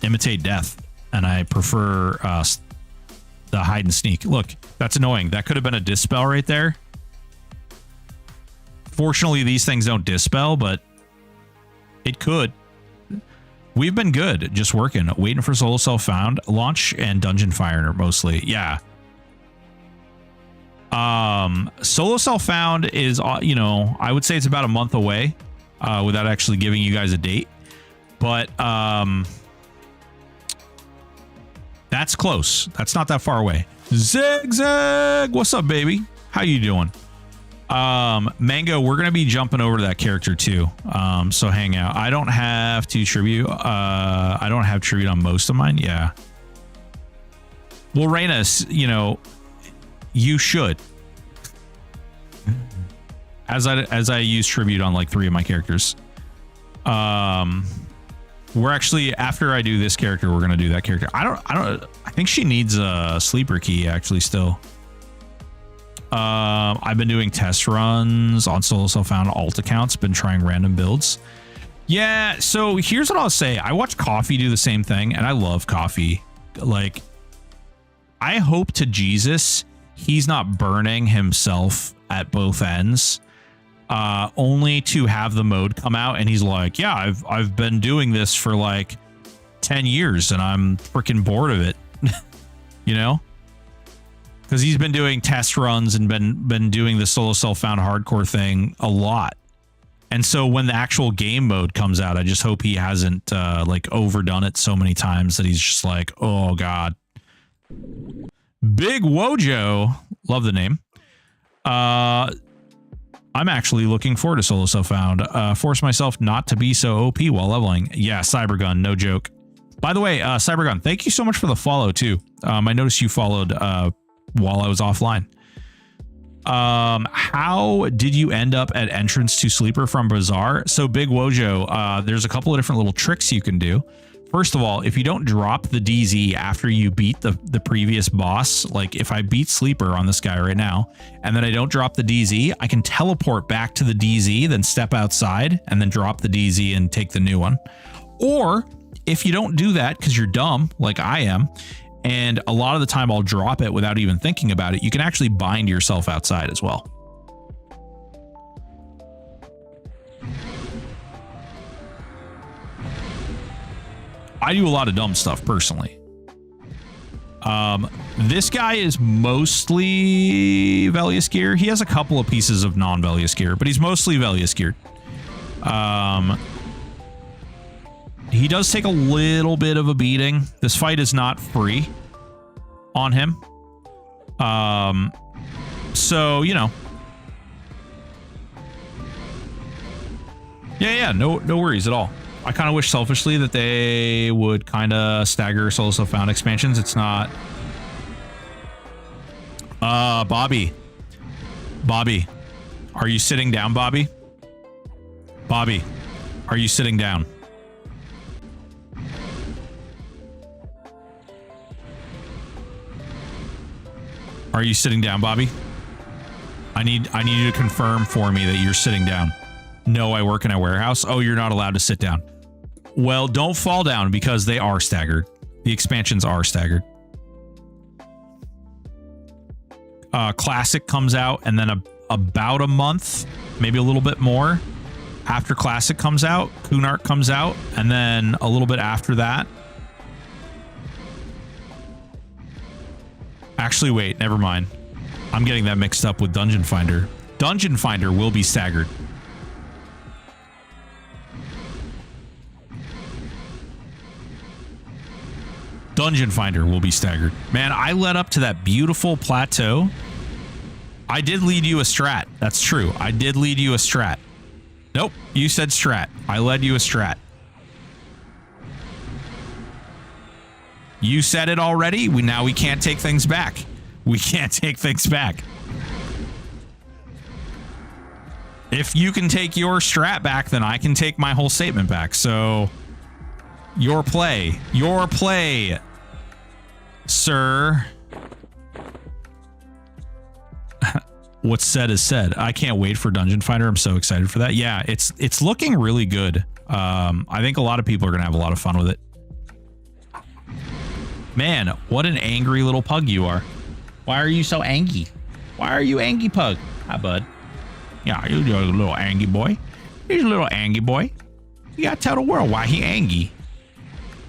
Imitate Death, and I prefer the hide and sneak. Look, that's annoying. That could have been a dispel right there. Fortunately, these things don't dispel, but it could. We've been good, just working, waiting for Solo Self Found launch and Dungeon Fire mostly. Yeah. Solo Self Found is, you know, I would say it's about a month away, without actually giving you guys a date. But That's close. That's not that far away. Zigzag, what's up, baby? How you doing? Mango, we're gonna be jumping over to that character too. So hang out. I don't have to tribute. I don't have tribute on most of mine. Yeah. Well, Raina, you know, you should. As I use tribute on like 3 of my characters. We're actually, after I do this character, we're gonna do that character. I think she needs a sleeper key actually still. I've been doing test runs on solo self-found alt accounts, been trying random builds. Yeah, so here's what I'll say. I watch Coffee do the same thing, and I love Coffee. Like, I hope to Jesus he's not burning himself at both ends, only to have the mode come out and he's like, yeah, I've been doing this for like 10 years and I'm freaking bored of it. You know? Because he's been doing test runs and been doing the solo self-found hardcore thing a lot. And so when the actual game mode comes out, I just hope he hasn't like overdone it so many times that he's just like, oh God. Big Wojo, love the name. I'm actually looking forward to solo self-found. Force myself not to be so OP while leveling. Yeah, Cybergun, no joke. By the way, Cybergun, thank you so much for the follow too. I noticed you followed while I was offline. How did you end up at entrance to Sleeper from Bazaar? So Big Wojo, there's a couple of different little tricks you can do. First of all, if you don't drop the DZ after you beat the previous boss, like if I beat Sleeper on this guy right now, and then I don't drop the DZ, I can teleport back to the DZ, then step outside, and then drop the DZ and take the new one. Or if you don't do that because you're dumb, like I am, and a lot of the time I'll drop it without even thinking about it, you can actually bind yourself outside as well. I do a lot of dumb stuff personally. This guy is mostly Velius gear. He has a couple of pieces of non-Velius gear, but he's mostly Velius geared. He does take a little bit of a beating. This fight is not free on him. So, you know. Yeah, no worries at all. I kind of wish selfishly that they would kind of stagger solo self-found expansions. It's not. Bobby, are you sitting down, Bobby? Bobby, are you sitting down? Are you sitting down, Bobby? I need you to confirm for me that you're sitting down. No, I work in a warehouse. Oh, you're not allowed to sit down. Well, don't fall down because they are staggered. The expansions are staggered. Classic comes out, and then about a month, maybe a little bit more after Classic comes out, Kunark comes out, and then a little bit after that. Actually, wait, never mind. I'm getting that mixed up with Dungeon Finder. Dungeon Finder will be staggered. Dungeon Finder will be staggered. Man, I led up to that beautiful plateau. I did lead you a strat. That's true. I did lead you a strat. Nope, you said strat. I led you a strat. You said it already. Now we can't take things back. We can't take things back. If you can take your strat back, then I can take my whole statement back. So your play, sir. What's said is said. I can't wait for Dungeon Finder. I'm so excited for that. Yeah, it's looking really good. I think a lot of people are gonna have a lot of fun with it. Man, what an angry little pug you are. Why are you so angry? Why are you angry, pug? Hi, bud. Yeah, you're a little angry boy. He's a little angry boy. You gotta tell the world why he angry.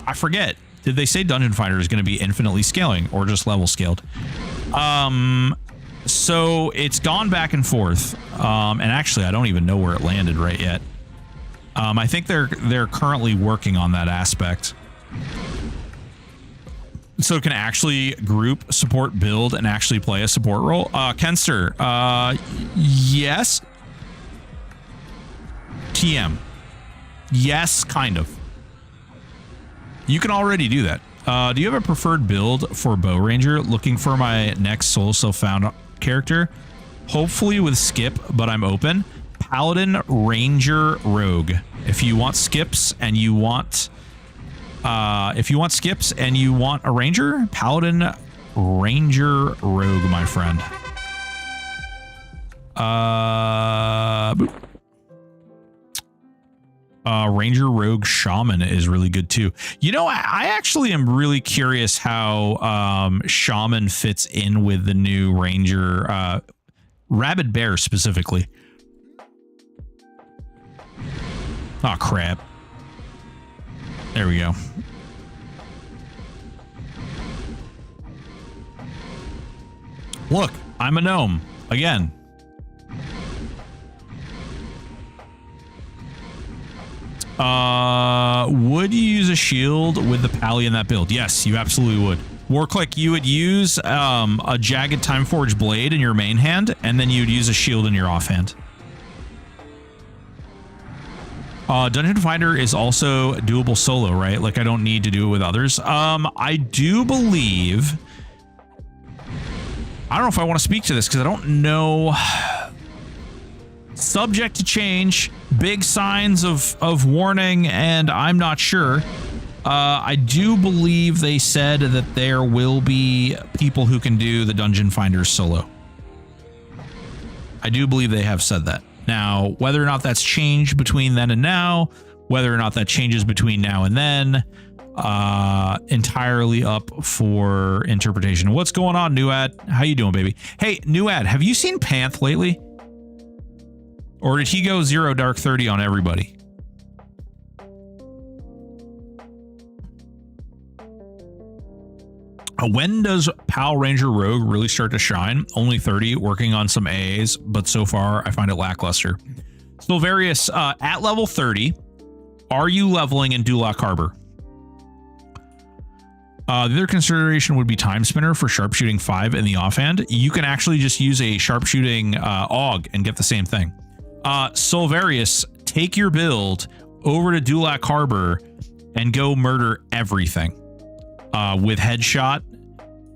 I forget. Did they say Dungeon Finder is going to be infinitely scaling or just level scaled? So it's gone back and forth. And actually, I don't even know where it landed right yet. I think they're currently working on that aspect. So it can actually group, support, build, and actually play a support role. Kenster, yes. TM. Yes, kind of. You can already do that. Do you have a preferred build for Bow Ranger? Looking for my next Soul Self-Found character. Hopefully with Skip, but I'm open. Paladin, Ranger, Rogue. If you want skips and you want... if you want skips and you want a Ranger, Paladin, Ranger, Rogue, my friend. Ranger, Rogue, Shaman is really good too. You know, I actually am really curious how Shaman fits in with the new Ranger, Rabid Bear specifically. Oh, crap. There we go. Look, I'm a gnome again. Would you use a shield with the Pally in that build? Yes, you absolutely would. Warclick, you would use a Jagged Time Forge blade in your main hand, and then you'd use a shield in your offhand. Dungeon Finder is also doable solo, right? Like, I don't need to do it with others. I do believe... I don't know if I want to speak to this because I don't know... Subject to change, big signs of warning, and I'm not sure. I do believe they said that there will be people who can do the Dungeon Finder solo. I do believe they have said that. Now, whether or not that's changed between then and now, whether or not that changes between now and then, entirely up for interpretation. What's going on, Nuad? How you doing, baby? Hey, Nuad, have you seen Panth lately? Or did he go 0 Dark 30 on everybody? When does Pal Ranger Rogue really start to shine? Only 30, working on some AAs, but so far I find it lackluster. Silverius, at level 30, are you leveling in Dulac Harbor? The other consideration would be Time Spinner for Sharpshooting 5 in the offhand. You can actually just use a Sharpshooting AUG and get the same thing. Silverius, take your build over to Dulac Harbor and go murder everything with Headshot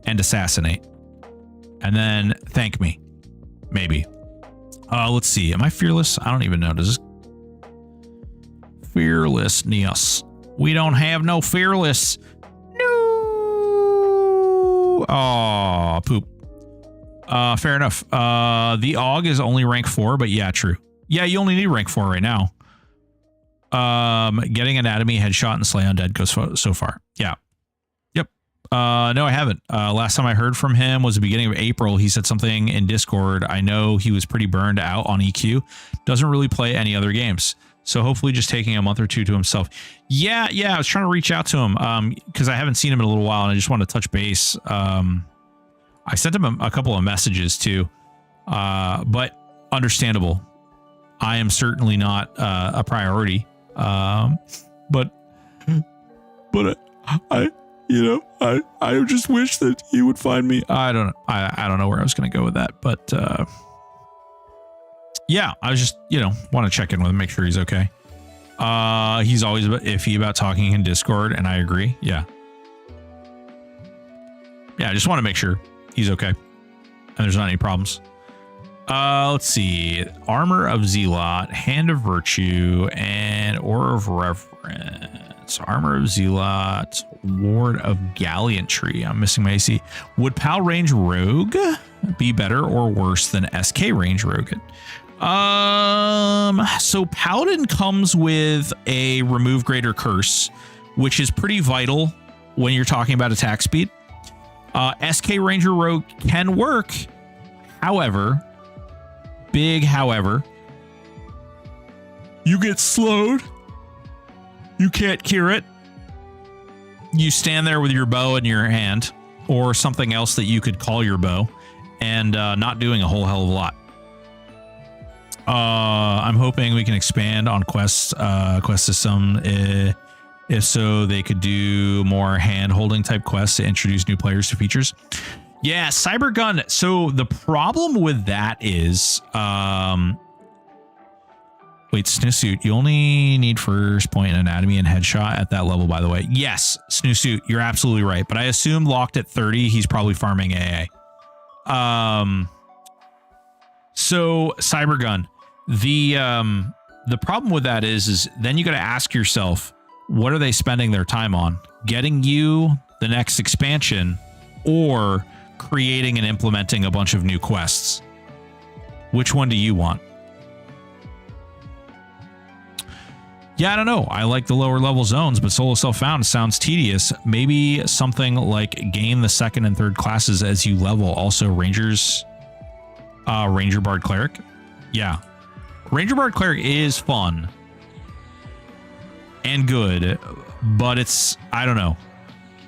and Assassinate. And then thank me. Maybe. Let's see. Am I fearless? I don't even know. Does this... Fearlessness. We don't have no fearless. No. Oh, poop. Fair enough. The AUG is only rank 4, but yeah, true. Yeah, you only need rank 4 right now. Getting Anatomy, Headshot, and Slay Undead goes so far. Yeah. Yep. No, I haven't. Last time I heard from him was the beginning of April. He said something in Discord. I know he was pretty burned out on EQ. Doesn't really play any other games. So hopefully just taking a month or two to himself. Yeah, I was trying to reach out to him because I haven't seen him in a little while and I just want to touch base. I sent him a couple of messages too, but understandable. I am certainly not a priority, but I just wish that he would find me. I don't know where I was going to go with that, but yeah, I was just want to check in with him, make sure he's okay. He's always iffy about talking in Discord, and I agree. Yeah, I just want to make sure he's okay and there's not any problems. Let's see. Armor of Zealot, Hand of Virtue, and Aura of Reverence. Armor of Zealot, Ward of Gallantry. I'm missing my AC. Would PAL Range Rogue be better or worse than SK Range Rogue? So Paladin comes with a Remove Greater Curse, which is pretty vital when you're talking about attack speed. SK Ranger Rogue can work. However, big however, you get slowed. You can't cure it. You stand there with your bow in your hand or something else that you could call your bow and not doing a whole hell of a lot. I'm hoping we can expand on quest system. If so, they could do more hand-holding type quests to introduce new players to features. Yeah, Cybergun. So the problem with that is, wait, Snowsuit, you only need first point in anatomy and headshot at that level, by the way. Yes, Snowsuit, you're absolutely right. But I assume locked at 30, he's probably farming AA. So Cybergun, the problem with that is then you got to ask yourself, what are they spending their time on? Getting you the next expansion or creating and implementing a bunch of new quests? Which one do you want? Yeah, I don't know. I like the lower level zones, but solo self-found sounds tedious. Maybe something like gain the second and third classes as you level. Also, Ranger Bard Cleric. Yeah. Ranger Bard Cleric is fun and good, but it's, I don't know.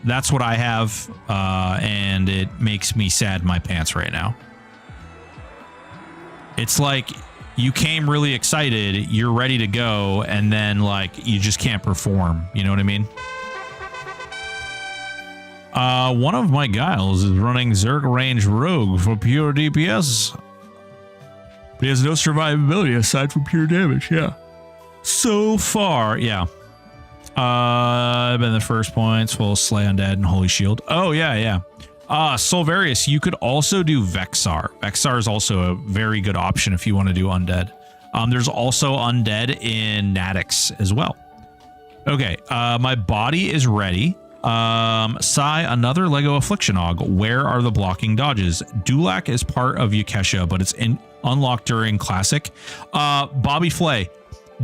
That's what I have, and it makes me sad in my pants right now. It's like you came really excited, you're ready to go, and then like you just can't perform. You know what I mean? One of my guiles is running Zerg Range Rogue for pure DPS. But he has no survivability aside from pure damage, yeah. So far, yeah. I've been the first points, full Slay Undead and Holy Shield. Oh, yeah, yeah. Solvarius, you could also do Vexar. Vexar is also a very good option if you want to do Undead. There's also Undead in Natix as well. Okay, my body is ready. Sai, another Lego Affliction Og. Where are the blocking dodges? Dulac is part of Yakesha, but it's unlocked during Classic. Bobby Flay,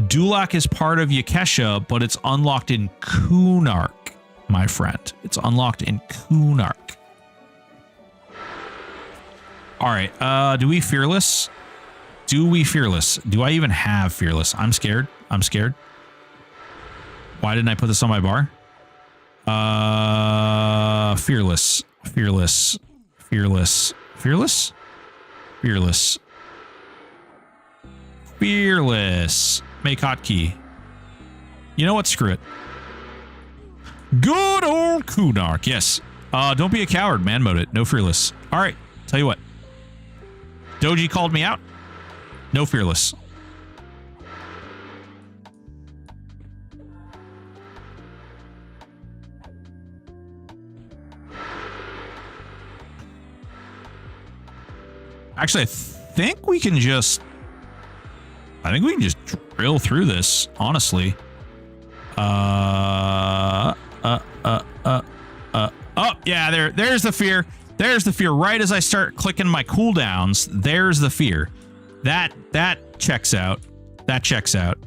Dulac is part of Yakesha, but it's unlocked in Kunark, my friend. It's unlocked in Kunark. All right, do we Fearless? Do we Fearless? Do I even have Fearless? I'm scared. I'm scared. Why didn't I put this on my bar? Fearless, Fearless, Fearless, Fearless, Fearless, Fearless. Make hotkey. You know what? Screw it. Good old Kunark. Yes. Don't be a coward. Man mode it. No Fearless. All right. Tell you what. Doji called me out. No Fearless. Actually, I think we can just drill through this, honestly. Oh, yeah, there's the fear. There's the fear. Right as I start clicking my cooldowns, there's the fear. That checks out. That checks out.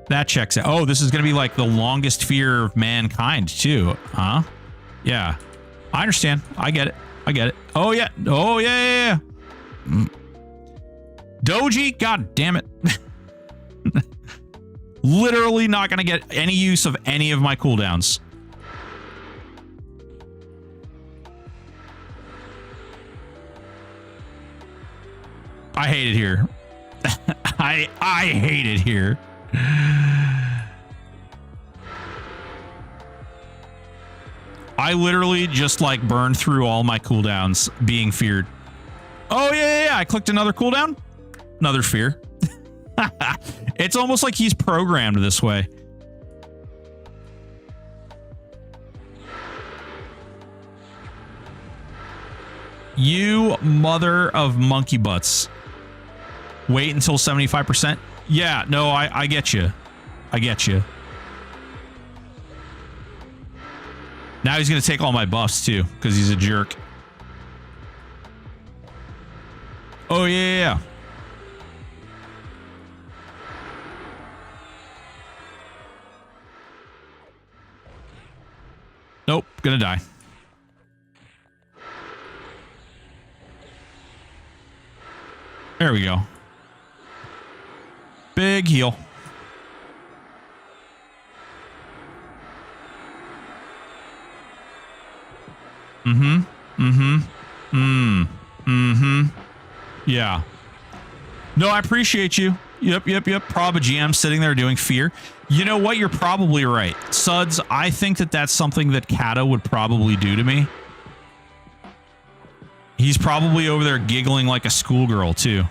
That checks out. Oh, this is going to be like the longest fear of mankind, too. Huh? Yeah. I understand. I get it. I get it. Oh, yeah. Oh, yeah. Doji, god damn it. Literally not going to get any use of any of my cooldowns. I hate it here. I hate it here. I literally just like burned through all my cooldowns being feared. Oh, yeah. I clicked another cooldown. Another fear. It's almost like he's programmed this way. You mother of monkey butts. Wait until 75%. Yeah, no, I get you. I get you. Now he's going to take all my buffs too, because he's a jerk. Oh, yeah. Nope, gonna die. There we go. Big heal. Yeah. No, I appreciate you. Yep. Prob a GM sitting there doing fear. You know what? You're probably right. Suds, I think that that's something that Kata would probably do to me. He's probably over there giggling like a schoolgirl, too.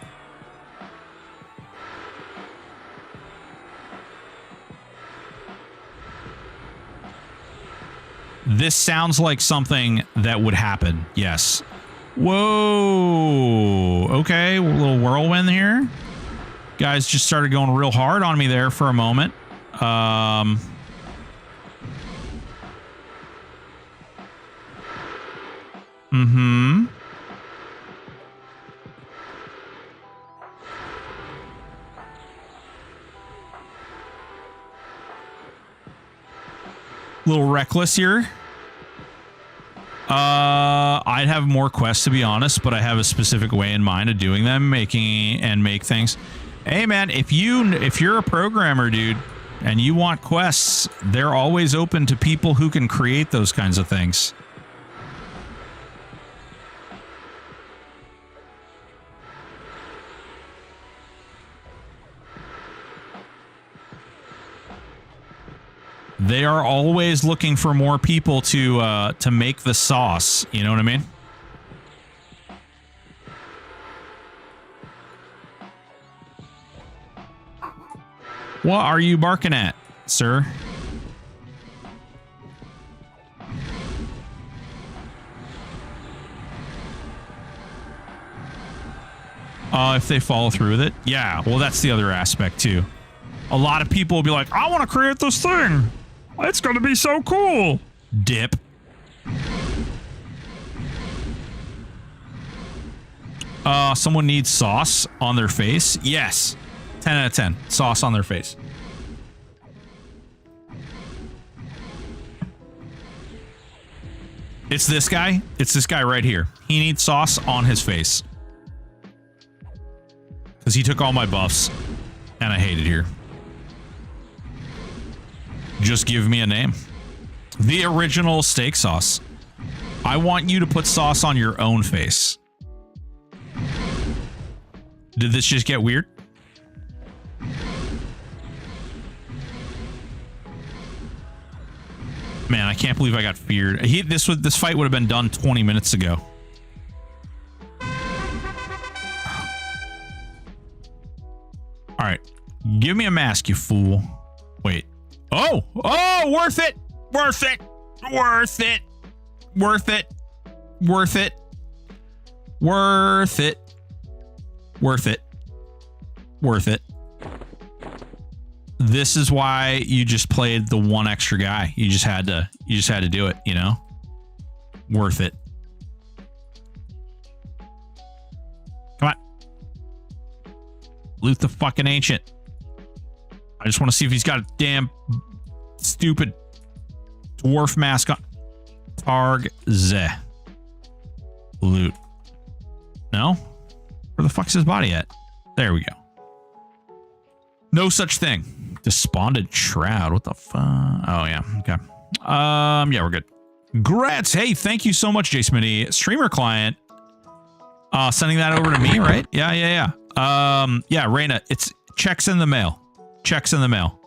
This sounds like something that would happen. Yes. Whoa. Okay, a little whirlwind here. Guys just started going real hard on me there for a moment. Little reckless here. I'd have more quests, to be honest, but I have a specific way in mind of doing them, make things. Hey man, if you're a programmer, dude, and you want quests, they're always open to people who can create those kinds of things. They are always looking for more people to make the sauce. You know what I mean? What are you barking at, sir? If they follow through with it. Yeah, well, that's the other aspect, too. A lot of people will be like, I want to create this thing. It's going to be so cool. Dip. Someone needs sauce on their face. Yes. 10 out of 10. Sauce on their face. It's this guy. It's this guy right here. He needs sauce on his face. Because he took all my buffs. And I hate it here. Just give me a name. The original steak sauce. I want you to put sauce on your own face. Did this just get weird? Man, I can't believe I got feared. This fight would have been done 20 minutes ago. All right. Give me a mask, you fool. Wait. Oh, worth it. Worth it. Worth it. Worth it. Worth it. Worth it. Worth it. Worth it. This is why you just played the one extra guy. You just had to do it, you know? Worth it. Come on. Loot the fucking ancient. I just want to see if he's got a damn stupid dwarf mask on. Targ Ze. Loot. No? Where the fuck's his body at? There we go. No such thing. Despondent Shroud. What the fuck? Oh, yeah. Okay. Yeah, we're good. Grats. Hey, thank you so much, Jason. Streamer client. Sending that over to me, right? Yeah. Yeah, Raina, it's checks in the mail. Checks in the mail.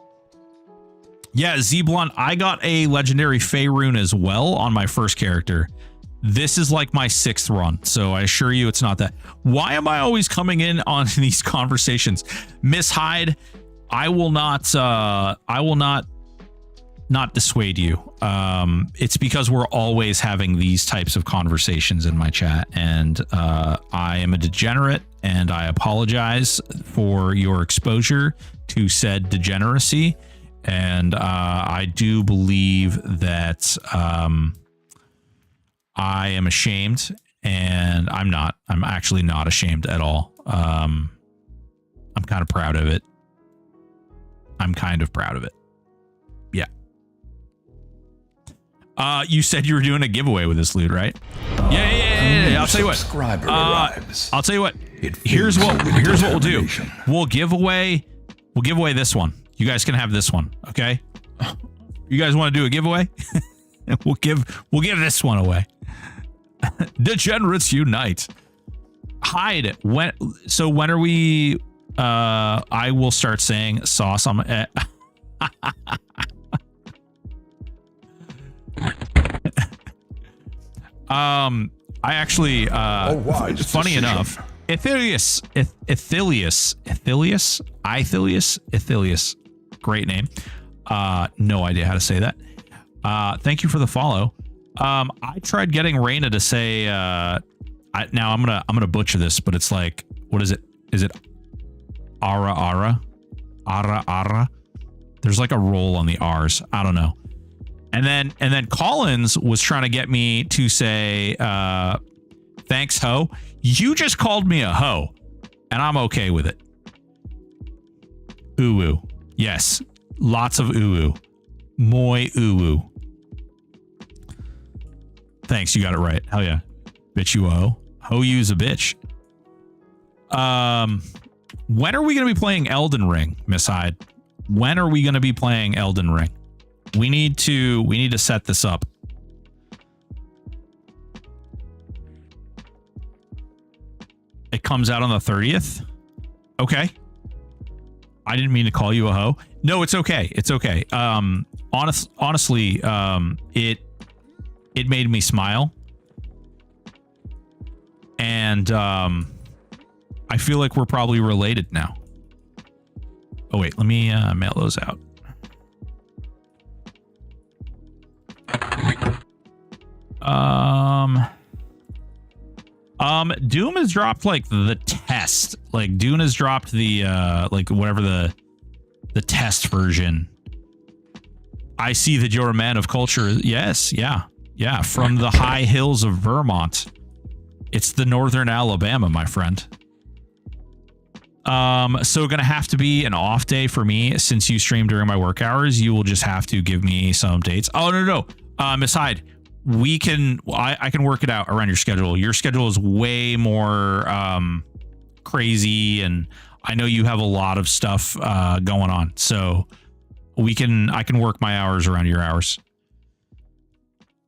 Yeah, Zblon, I got a legendary Fey rune as well on my first character. This is like my 6th run, so I assure you it's not that. Why am I always coming in on these conversations? Miss Hyde, I will not dissuade you. It's because we're always having these types of conversations in my chat, and I am a degenerate, and I apologize for your exposure to said degeneracy. And I do believe that I am ashamed, and I'm not. I'm actually not ashamed at all. I'm kind of proud of it. I'm kind of proud of it. Yeah. You said you were doing a giveaway with this loot, right? Yeah. I'll tell you what. I'll tell you what. Here's what we'll do. We'll give away this one. You guys can have this one, okay? You guys want to do a giveaway? we'll give this one away. Degenerates unite. Hyde. When are we I will start saying sauce on my. I actually, funny enough, Ithilius, great name. No idea how to say that. Thank you for the follow. I tried getting Raina to say, now I'm gonna butcher this, but it's like, what is it? Is it ara? There's like a roll on the R's. I don't know. And then Collins was trying to get me to say, thanks, ho. You just called me a hoe, and I'm okay with it. Uwu. Yes. Lots of uwu. Moi uwu. Thanks, you got it right. Hell yeah. Bitch you a hoe. Ho you's a bitch. When are we going to be playing Elden Ring, Miss Hyde? When are we going to be playing Elden Ring? We need to set this up. It comes out on the 30th. Okay. I didn't mean to call you a hoe. No, it's okay. It's okay. Honestly, it made me smile. And I feel like we're probably related now. Oh wait, let me mail those out. Doom has dropped like the test. Like Doom has dropped the like whatever the test version. I see that you're a man of culture. Yes, yeah. From the high hills of Vermont. It's the northern Alabama, my friend. So gonna have to be an off day for me since you stream during my work hours. You will just have to give me some dates. Oh no. Miss Hyde, I can work it out around your schedule. Your schedule is way more crazy, and I know you have a lot of stuff going on. So I can work my hours around your hours.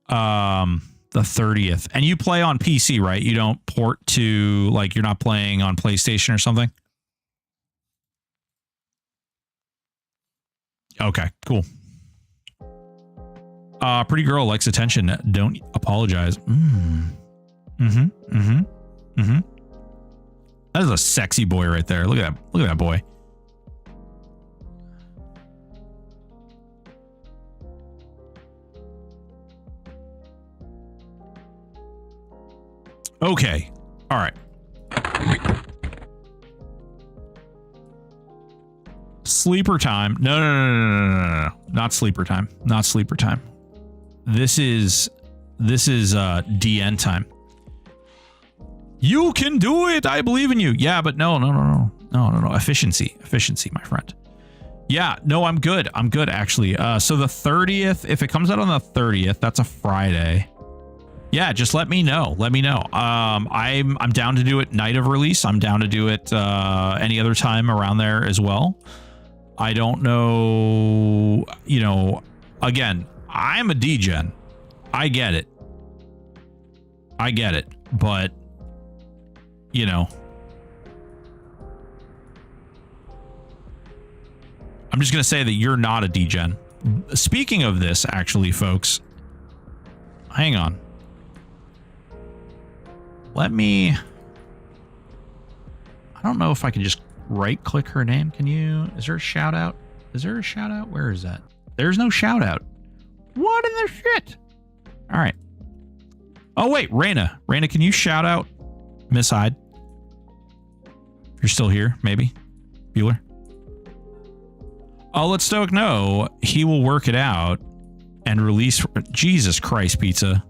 The 30th. And you play on PC, right? You don't port to, like, you're not playing on PlayStation or something? Okay, cool. Pretty girl likes attention. Don't apologize. That is a sexy boy right there. Look at that. Look at that boy. Okay. All right. Sleeper time. No. Not sleeper time. Not sleeper time. This is DN time. You can do it. I believe in you. Yeah, but no. Efficiency, my friend. Yeah, no, I'm good. I'm good actually. So the 30th, if it comes out on the 30th, that's a Friday. Yeah, just let me know. Let me know. I'm down to do it night of release. I'm down to do it any other time around there as well. I don't know, you know, again, I'm a degen. I get it. But, you know, I'm just going to say that you're not a degen. Speaking of this, actually, folks, hang on. Let me, I don't know if I can just right click her name. Can you, is there a shout out? Where is that? There's no shout out. What in the shit? All right. Oh wait, Raina, can you shout out Miss Hyde? If you're still here, maybe. Bueller. I'll let Stoic know he will work it out and release. Jesus Christ, pizza.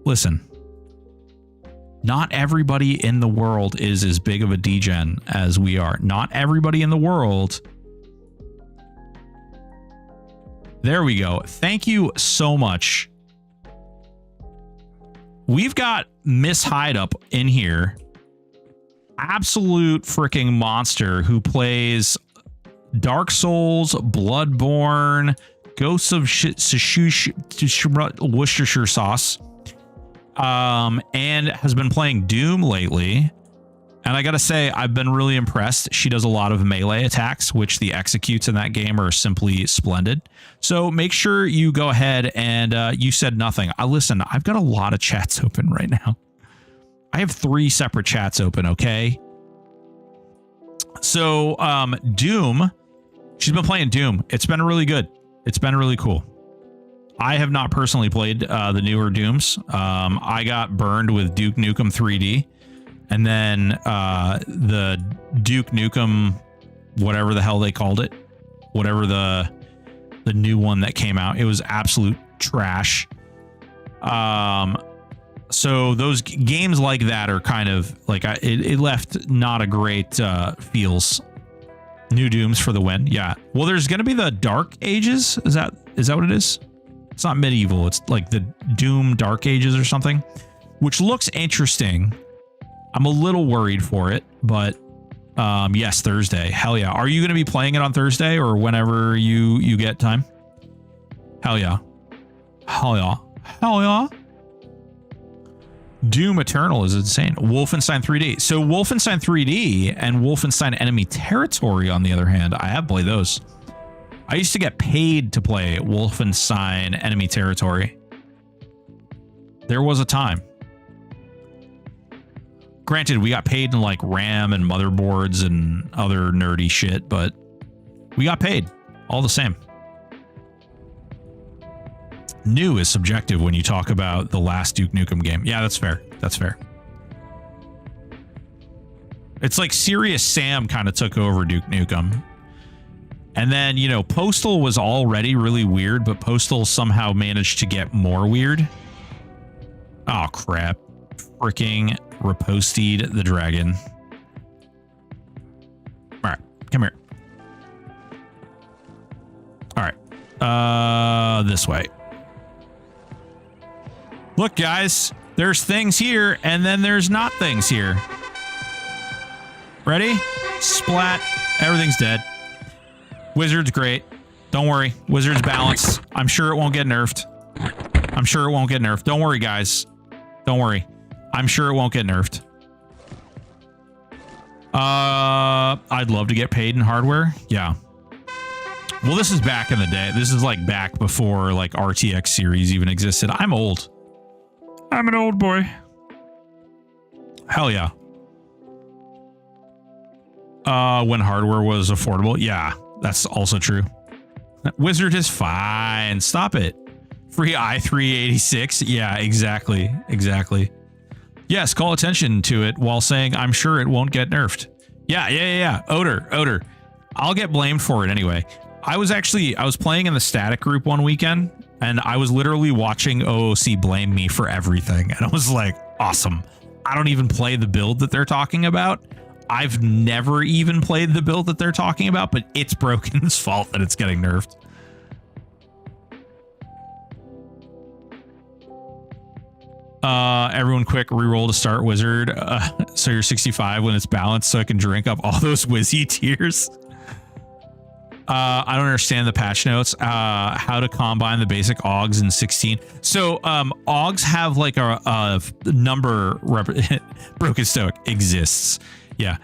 Listen. Not everybody in the world is as big of a degen as we are. Not everybody in the world. There we go. Thank you so much. We've got Miss Hyde up in here. Absolute freaking monster who plays Dark Souls, Bloodborne, Ghosts of Worcestershire sauce. And has been playing Doom lately. And I got to say, I've been really impressed. She does a lot of melee attacks, which the executes in that game are simply splendid. So make sure you go ahead and you said nothing. Listen, I've got a lot of chats open right now. I have 3 separate chats open, okay? So Doom, she's been playing Doom. It's been really good. It's been really cool. I have not personally played the newer Dooms. I got burned with Duke Nukem 3D. And then the Duke Nukem, whatever the hell they called it, whatever the new one that came out, it was absolute trash. So those games like that are kind of like it left not a great feels. New Dooms for the win. Yeah. Well, there's going to be the Dark Ages. Is that what it is? It's not medieval. It's like the Doom Dark Ages or something, which looks interesting. I'm a little worried for it, but yes, Thursday. Hell yeah. Are you going to be playing it on Thursday or whenever you get time? Hell yeah. Hell yeah. Hell yeah. Doom Eternal is insane. Wolfenstein 3D. So Wolfenstein 3D and Wolfenstein Enemy Territory, on the other hand, I have played those. I used to get paid to play Wolfenstein Enemy Territory. There was a time. Granted, we got paid in like RAM and motherboards and other nerdy shit, but we got paid all the same. New is subjective when you talk about the last Duke Nukem game. Yeah, that's fair. That's fair. It's like Serious Sam kind of took over Duke Nukem. And then, you know, Postal was already really weird, but Postal somehow managed to get more weird. Oh, crap. Freaking Ripostied the dragon. All right, come here. All right, this way. Look, guys, there's things here, and then there's not things here. Ready? Splat. Everything's dead. Wizard's great. Don't worry. Wizard's balanced. I'm sure it won't get nerfed. I'm sure it won't get nerfed. Don't worry, guys. Don't worry. I'm sure it won't get nerfed. I'd love to get paid in hardware. Yeah. Well, this is back in the day. This is like back before like RTX series even existed. I'm old. I'm an old boy. Hell yeah. When hardware was affordable. Yeah, that's also true. Wizard is fine. Stop it. Free i386. Yeah, exactly. Exactly. Yes, call attention to it while saying, I'm sure it won't get nerfed. Yeah. Odor. I'll get blamed for it anyway. I was playing in the static group one weekend, and I was literally watching OOC blame me for everything. And I was like, awesome. I don't even play the build that they're talking about. I've never even played the build that they're talking about, but it's Broken's fault that it's getting nerfed. Everyone quick reroll to start Wizard. So you're 65 when it's balanced, so I can drink up all those Wizzy tears. I don't understand the patch notes. How to combine the basic AUGs in 16. So AUGs have like a number. Broken Stoic exists. Yeah.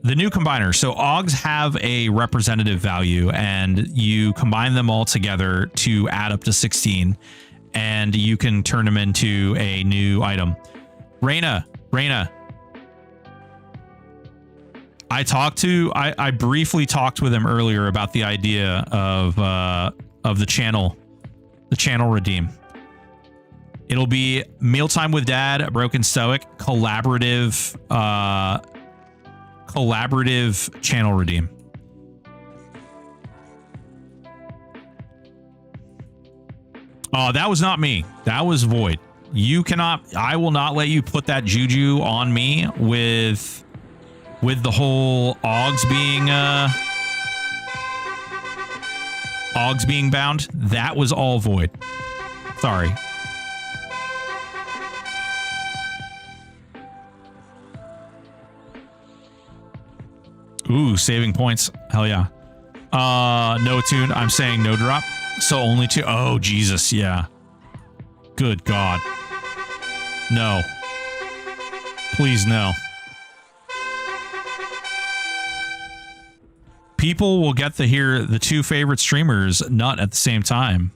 The new combiner. So AUGs have a representative value, and you combine them all together to add up to 16, and you can turn them into a new item. Reina. I briefly talked with him earlier about the idea of the channel redeem. It'll be Mealtime with Dad, Broken Stoic, collaborative channel redeem. Oh, that was not me. That was Void. I will not let you put that juju on me with the whole AUGs being bound. That was all Void. Sorry. Ooh, saving points. Hell yeah. No tune. I'm saying no drop. So only two. Oh, Jesus. Yeah. Good God. No. Please, no. People will get to hear the two favorite streamers nut at the same time.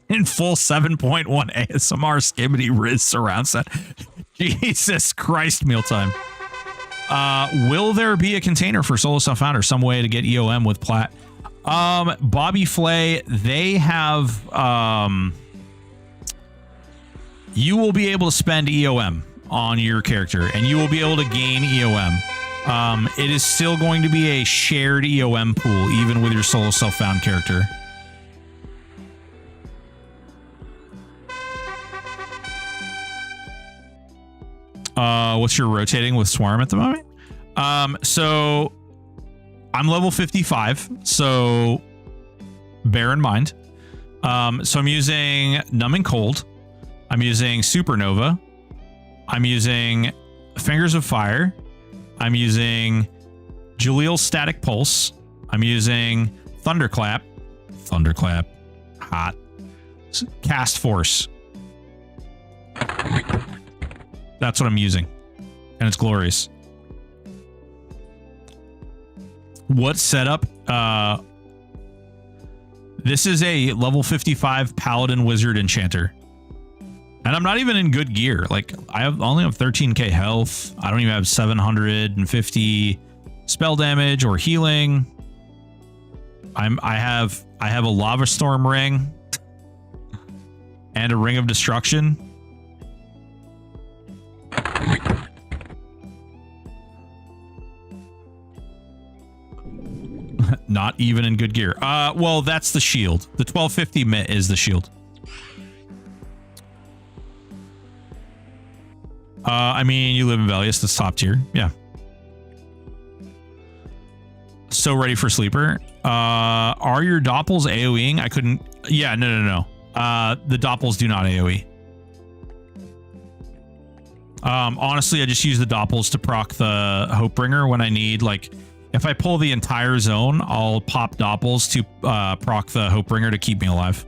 In full 7.1 ASMR Skibbity Riz surround set. Jesus Christ, mealtime. Will there be a container for Solo Self Founder? Some way to get EOM with Plat? Bobby Flay, they have, you will be able to spend EOM on your character, and you will be able to gain EOM. It is still going to be a shared EOM pool, even with your Solo Self Found character. What's your rotating with Swarm at the moment? So I'm level 55, so bear in mind. So I'm using Numbing Cold. I'm using Supernova. I'm using Fingers of Fire. I'm using Jalil's Static Pulse. I'm using Thunderclap. Thunderclap. Hot. Cast Force. That's what I'm using. And it's glorious. What setup? This is a level 55 Paladin Wizard Enchanter. And I'm not even in good gear. Like, I only have 13k health. I don't even have 750 spell damage or healing. I have a Lava Storm ring and a Ring of Destruction. Not even in good gear. Well, that's the shield. The 1250 Mitt is the shield. I mean, you live in Velius, that's top tier. Yeah. So ready for sleeper. Are your doppels AoEing? I couldn't. Yeah, no. The doppels do not AoE. Honestly, I just use the doppels to proc the Hopebringer when I need, like, if I pull the entire zone, I'll pop doppels to proc the Hopebringer to keep me alive.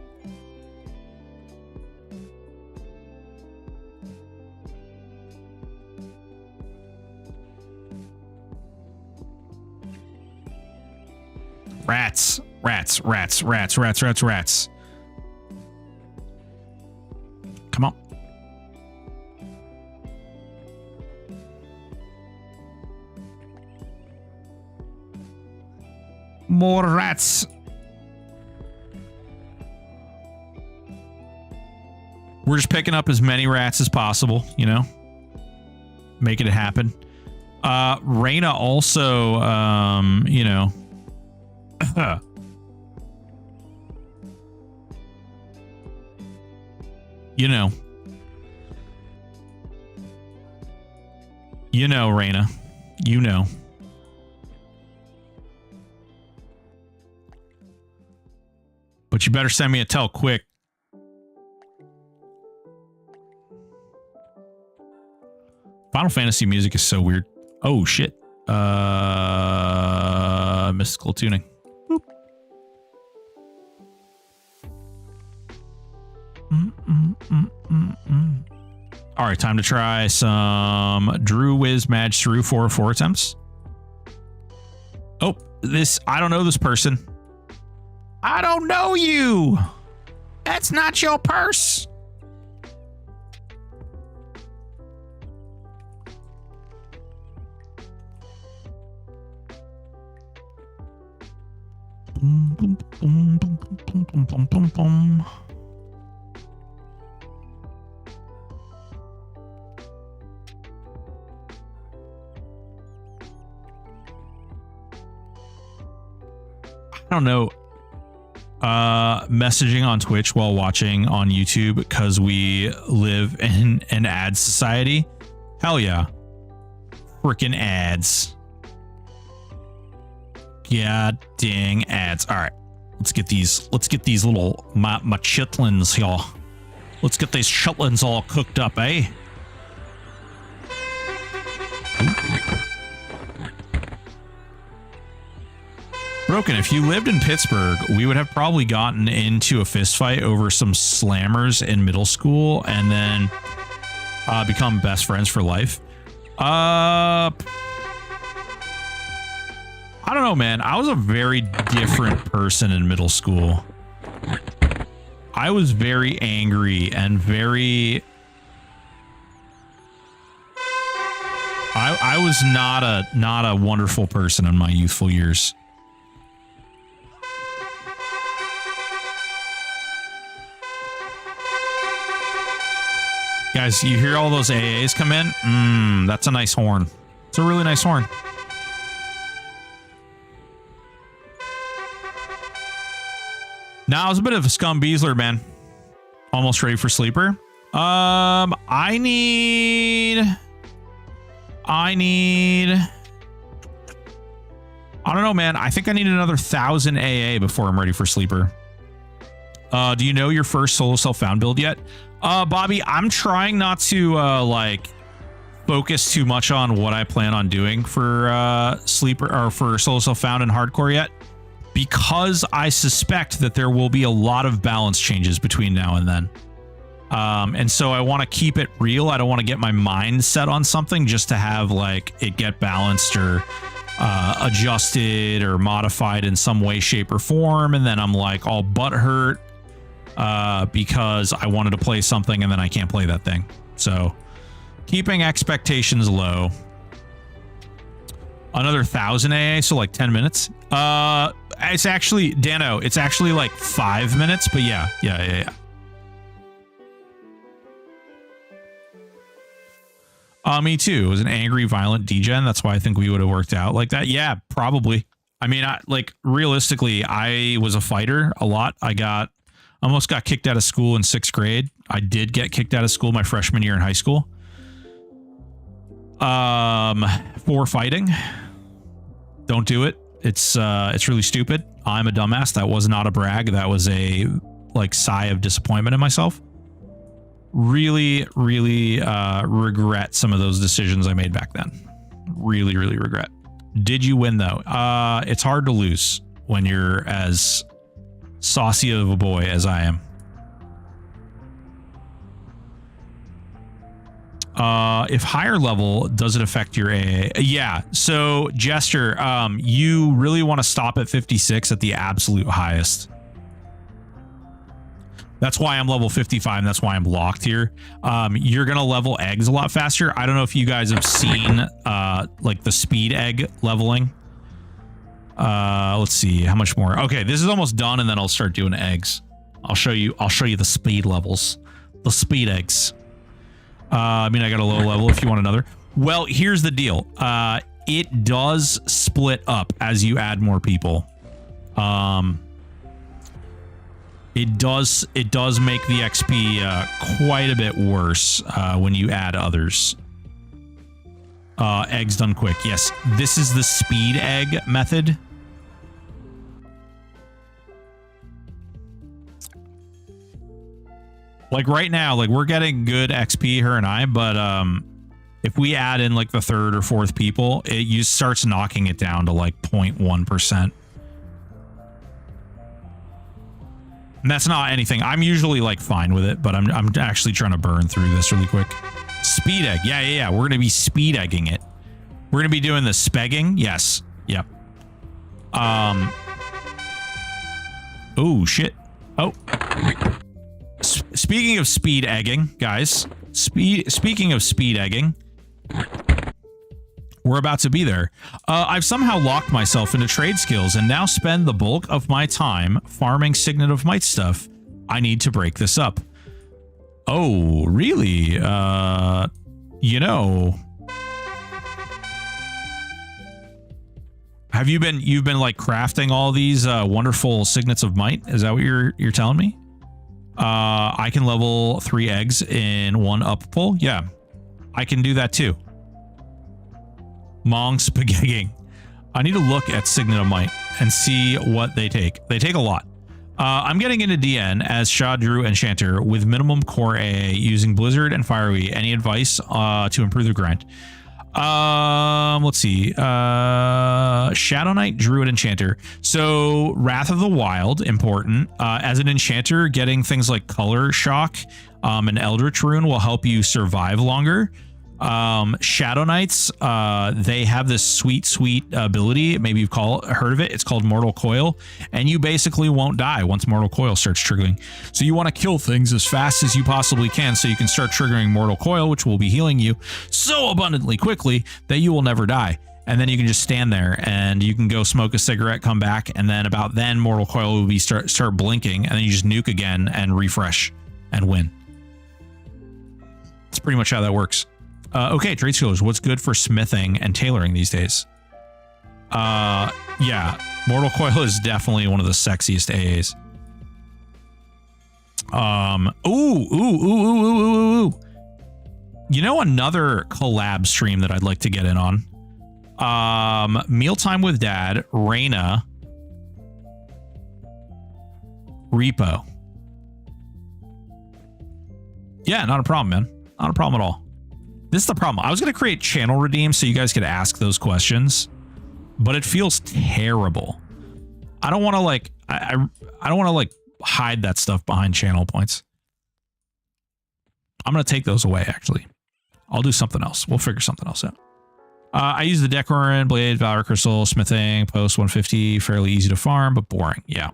Rats. Come on. More rats. We're just picking up as many rats as possible, you know? Making it happen. Reyna also, you know. You know, Reyna. You know. But you better send me a tell quick. Final Fantasy music is so weird. Oh shit. Mystical tuning. Boop. All right, time to try some Drew Wiz Madge through 4 attempts. Oh, I don't know this person. I don't know you. That's not your purse. Boom, boom, boom, boom, boom, boom, boom, boom, boom. I don't know. Messaging on Twitch while watching on YouTube because we live in an ad society. Hell yeah. Freaking ads. God dang ads. All right. Let's get these little my chitlins here. Let's get these chitlins all cooked up, eh? Broken, if you lived in Pittsburgh, we would have probably gotten into a fist fight over some slammers in middle school, and then become best friends for life. I don't know, man. I was a very different person in middle school. I was very angry and very... I was not a wonderful person in my youthful years. Guys, you hear all those AAs come in? That's a nice horn. It's a really nice horn. Now, I was a bit of a scum beezler, man. Almost ready for sleeper. I need... I don't know, man. I think I need another 1,000 AA before I'm ready for sleeper. Do you know your first solo self-found build yet? Bobby, I'm trying not to like focus too much on what I plan on doing for sleeper or for solo self-found and hardcore yet, because I suspect that there will be a lot of balance changes between now and then. And so I want to keep it real. I don't want to get my mind set on something just to have like it get balanced or adjusted or modified in some way, shape, or form. And then I'm like all butthurt because I wanted to play something and then I can't play that thing. So keeping expectations low. Another 1,000 AA, so like 10 minutes. It's actually, Dano, it's actually like 5 minutes, but yeah. Me too. It was an angry, violent degen. That's why I think we would have worked out like that. Yeah, probably. I mean, like realistically, I was a fighter a lot. Almost got kicked out of school in 6th grade. I did get kicked out of school my freshman year in high school. For fighting. Don't do it. It's really stupid. I'm a dumbass. That was not a brag. That was a like sigh of disappointment in myself. Really regret some of those decisions I made back then. Really regret. Did you win though? It's hard to lose when you're as saucy of a boy as I am. If higher level, does it affect your AA? Yeah. So Jester, you really want to stop at 56 at the absolute highest. That's why I'm level 55, and that's why I'm locked here. You're going to level eggs a lot faster. I don't know if you guys have seen like the speed egg leveling. Let's see how much more. Okay, this is almost done, and then I'll start doing eggs. I'll show you the speed levels, the speed eggs. I mean, I got a low level if you want another. Well, here's the deal. It does split up as you add more people. It does make the XP quite a bit worse when you add others. Eggs done quick. Yes, this is the speed egg method. Like right now, like we're getting good XP, her and I, but if we add in like the 3rd or 4th people, it starts knocking it down to like 0.1%. And that's not anything. I'm usually like fine with it, but I'm actually trying to burn through this really quick. Speed egg. Yeah. We're going to be speed egging it. We're going to be doing the spegging. Yes. Yep. Oh, shit. Oh. Speaking of speed egging, guys. Speaking of speed egging. We're about to be there. I've somehow locked myself into trade skills and now spend the bulk of my time farming Signet of Might stuff. I need to break this up. Oh, really? You know. Have you've been like crafting all these wonderful Signets of Might? Is that what you're telling me? I can level 3 eggs in 1 up pull. Yeah, I can do that too. Mong spaghetting. I need to look at Signet of Might and see what they take. They take a lot. I'm getting into DN as Shadru Enchanter with minimum core AA using Blizzard and Fiery. Any advice to improve the grind? Let's see. Shadow Knight, Druid, Enchanter. So Wrath of the Wild, important. As an enchanter, getting things like Color Shock and Eldritch Rune will help you survive longer. Shadow Knights, they have this sweet ability. Maybe you've heard of it. It's called Mortal Coil, and you basically won't die once Mortal Coil starts triggering. So you want to kill things as fast as you possibly can so you can start triggering Mortal Coil, which will be healing you so abundantly quickly that you will never die. And then you can just stand there and you can go smoke a cigarette, come back, and then about then Mortal Coil will be start blinking, and then you just nuke again and refresh and win. That's pretty much how that works. Okay, trade skills. What's good for smithing and tailoring these days? Yeah, Mortal Coil is definitely one of the sexiest AAs. Ooh. You know, another collab stream that I'd like to get in on. Mealtime with Dad, Reyna, Repo. Yeah, not a problem, man. Not a problem at all. This is the problem. I was going to create channel redeem so you guys could ask those questions, but it feels terrible. I don't want to like, I don't want to like hide that stuff behind channel points. I'm going to take those away, actually. I'll do something else. We'll figure something else out. I use the Decorin, Blade, Valor Crystal, Smithing, Post 150, fairly easy to farm, but boring. Yeah.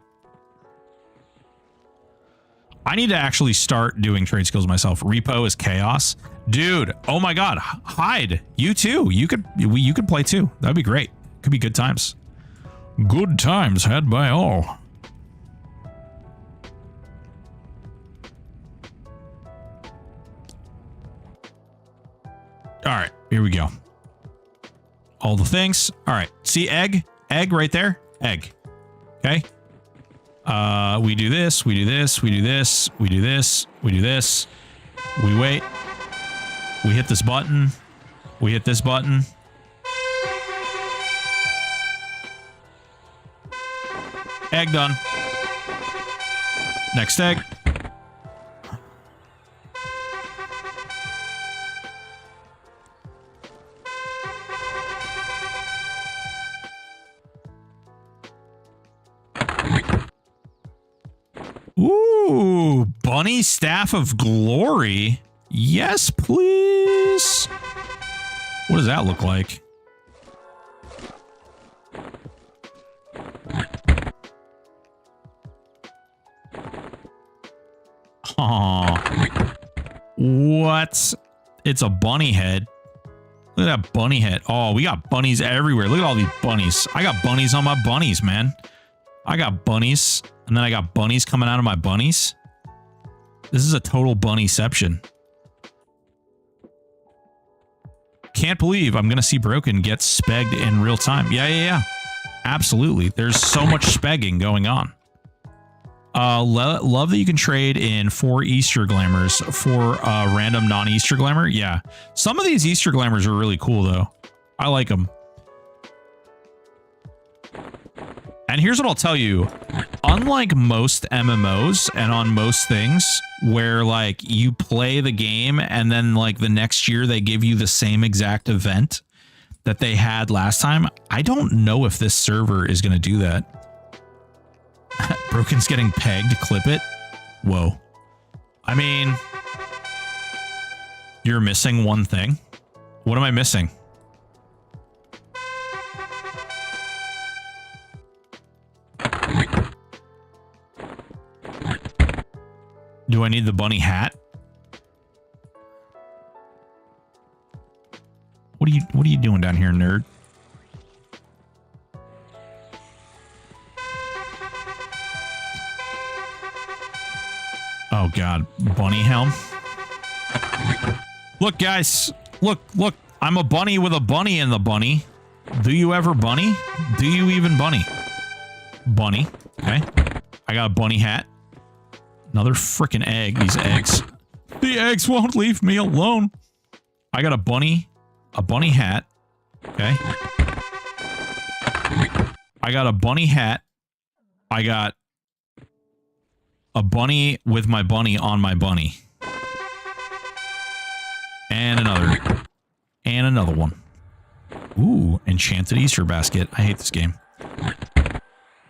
I need to actually start doing trade skills myself. Repo is chaos. Dude, oh my god, hide. You too. You could play too. That'd be great. Could be good times. Good times had by all. All right, here we go. All the things. All right, see egg right there. Egg. Okay. We do this, we do this, we do this, we do this, we do this. We wait. We hit this button. We hit this button. Egg done. Next egg. Ooh, Bunny Staff of Glory. Yes, please. What does that look like? Aw. What? It's a bunny head. Look at that bunny head. Oh, we got bunnies everywhere. Look at all these bunnies. I got bunnies on my bunnies, man. I got bunnies. And then I got bunnies coming out of my bunnies. This is a total bunnyception. Can't believe I'm going to see Broken get spegged in real time. Yeah. Absolutely. There's so much spegging going on. Love that you can trade in 4 Easter Glamours for random non-Easter Glamour. Yeah. Some of these Easter Glamours are really cool, though. I like them. And here's what I'll tell you. Unlike most MMOs and on most things where like you play the game and then like the next year they give you the same exact event that they had last time, I don't know if this server is going to do that. Broken's getting pegged. Clip it. Whoa. I mean, you're missing one thing. What am I missing? Do I need the bunny hat? What are you doing down here, nerd? Oh god, bunny helm. Look guys, look, I'm a bunny with a bunny in the bunny. Do you ever bunny? Do you even bunny? Bunny, okay. I got a bunny hat. Another freaking egg. These eggs. The eggs won't leave me alone. I got a bunny hat. Okay. I got a bunny hat. I got a bunny with my bunny on my bunny. And another. And another one. Ooh, enchanted Easter basket. I hate this game.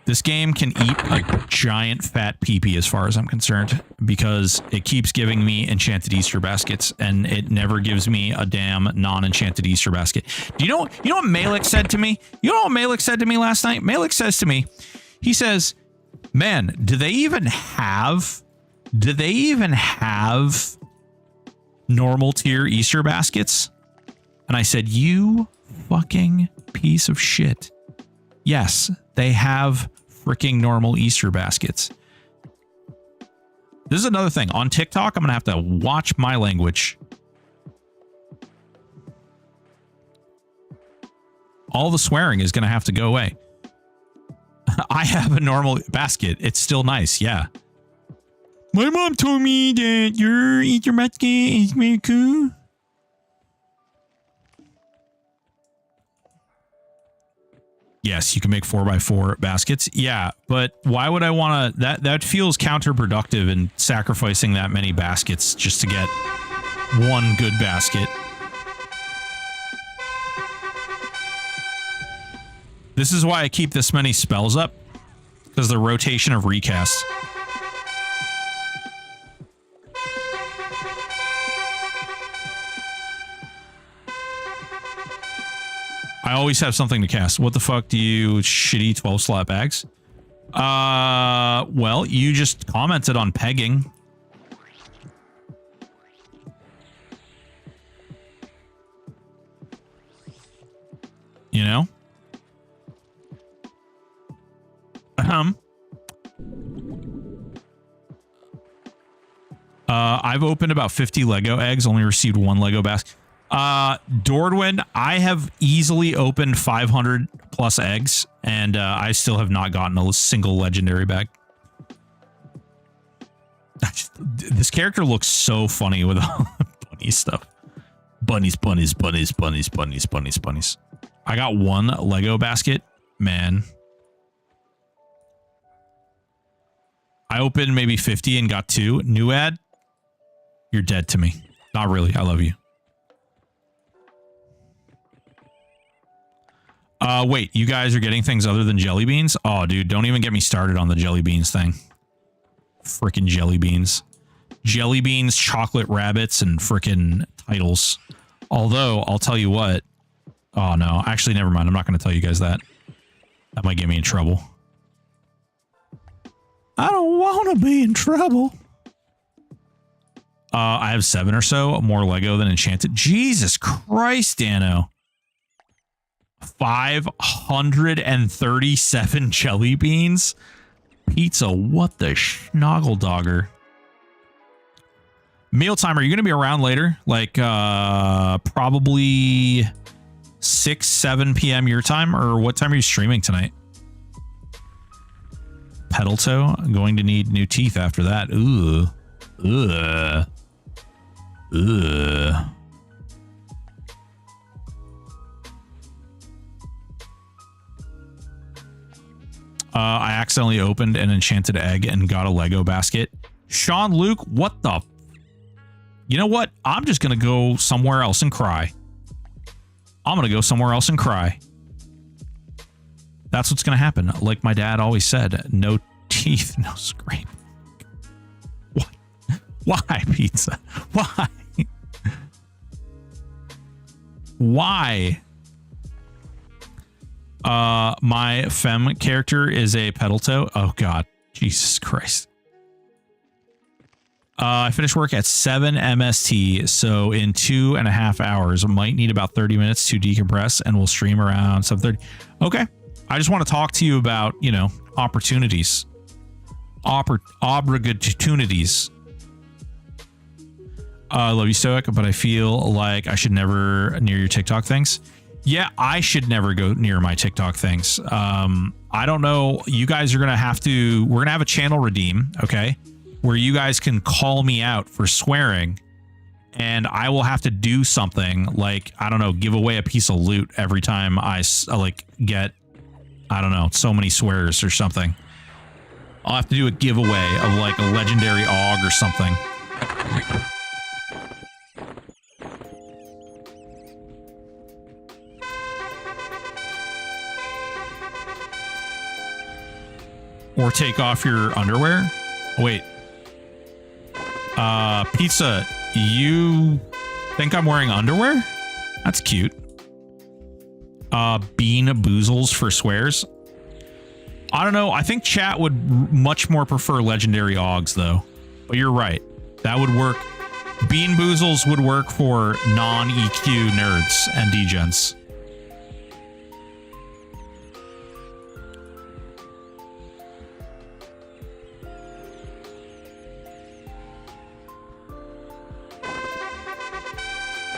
This game can eat a giant fat peepee as far as I'm concerned, because it keeps giving me enchanted Easter baskets and it never gives me a damn non-enchanted Easter basket. Do you know what Malik said to me? You know what Malik said to me last night? Malik says to me, he says, man, do they even have normal tier Easter baskets? And I said, you fucking piece of shit. Yes, they have freaking normal Easter baskets. This is another thing. On TikTok, I'm going to have to watch my language. All the swearing is going to have to go away. I have a normal basket. It's still nice. Yeah. My mom told me that your Easter basket is very cool. Yes, you can make 4x4 baskets. Yeah, but why would I want to? That feels counterproductive in sacrificing that many baskets just to get one good basket. This is why I keep this many spells up, because the rotation of recasts. I always have something to cast. What the fuck do you shitty 12 slot bags? Well, you just commented on pegging. You know? I've opened about 50 Lego eggs, only received one Lego basket. Dordwin, I have easily opened 500 plus eggs, and I still have not gotten a single legendary bag. This character looks so funny with all the bunny stuff. Bunnies, bunnies, bunnies, bunnies, bunnies, bunnies, bunnies. I got one Lego basket, man. I opened maybe 50 and got 2. New ad, you're dead to me. Not really. I love you. Wait, you guys are getting things other than jelly beans? Oh, dude, don't even get me started on the jelly beans thing. Frickin' jelly beans. Jelly beans, chocolate rabbits, and frickin' titles. Although, I'll tell you what. Oh, no. Actually, never mind. I'm not going to tell you guys that. That might get me in trouble. I don't want to be in trouble. I have 7 or so. More Lego than Enchanted. Jesus Christ, Dano. 537 jelly beans? Pizza, what the schnoggle dogger? Mealtime, are you going to be around later? Like, probably 6, 7 p.m. your time? Or what time are you streaming tonight? Pedal toe? I'm going to need new teeth after that. Ooh. Ugh. Ugh. I accidentally opened an enchanted egg and got a Lego basket. Sean Luke, what the? You know what? I'm just going to go somewhere else and cry. I'm going to go somewhere else and cry. That's what's going to happen. Like my dad always said, no teeth, no scrape. What? Why, pizza? Why? Why? My femme character is a pedal toe. Oh god, Jesus Christ. I finished work at 7 MST, so in 2.5 hours, I might need about 30 minutes to decompress, and we'll stream around 7:30. Okay, I just want to talk to you about, you know, opportunities, opportunities. I love you, Stoic, but I feel like I should never near your TikTok things. Yeah, I should never go near my TikTok things. I don't know. You guys are going to have to... We're going to have a channel redeem, okay? Where you guys can call me out for swearing. And I will have to do something like, I don't know, give away a piece of loot every time I, like, get, I don't know, so many swears or something. I'll have to do a giveaway of, like, a legendary AUG or something. Or take off your underwear? Wait. Pizza, you think I'm wearing underwear? That's cute. Bean boozles for swears. I don't know. I think chat would much more prefer legendary Augs, though. But you're right. That would work. Bean boozles would work for non-EQ nerds and degens.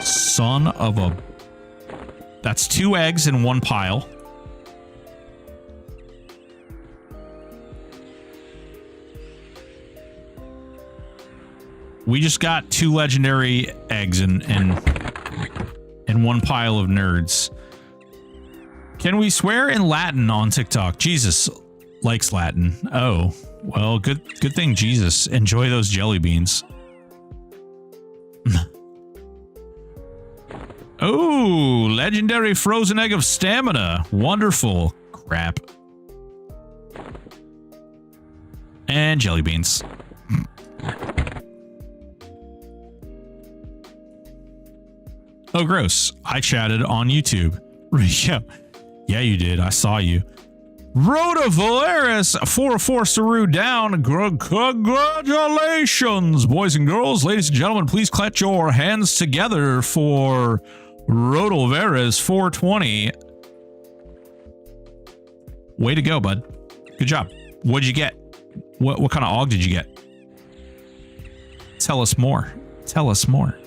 Son of a... That's 2 eggs in one pile. We just got 2 legendary eggs in one pile of nerds. Can we swear in Latin on TikTok? Jesus likes Latin. Oh, well, good thing Jesus. Enjoy those jelly beans. Oh, legendary frozen egg of stamina. Wonderful. Crap. And jelly beans. Oh, gross. I chatted on YouTube. Yeah, you did. I saw you. Rhoda Valeris, 4 Saru down. Congratulations, boys and girls. Ladies and gentlemen, please clap your hands together for Rhoda Valeris 420. Way to go, bud. Good job. What'd you get? What kind of AUG did you get? Tell us more. Tell us more.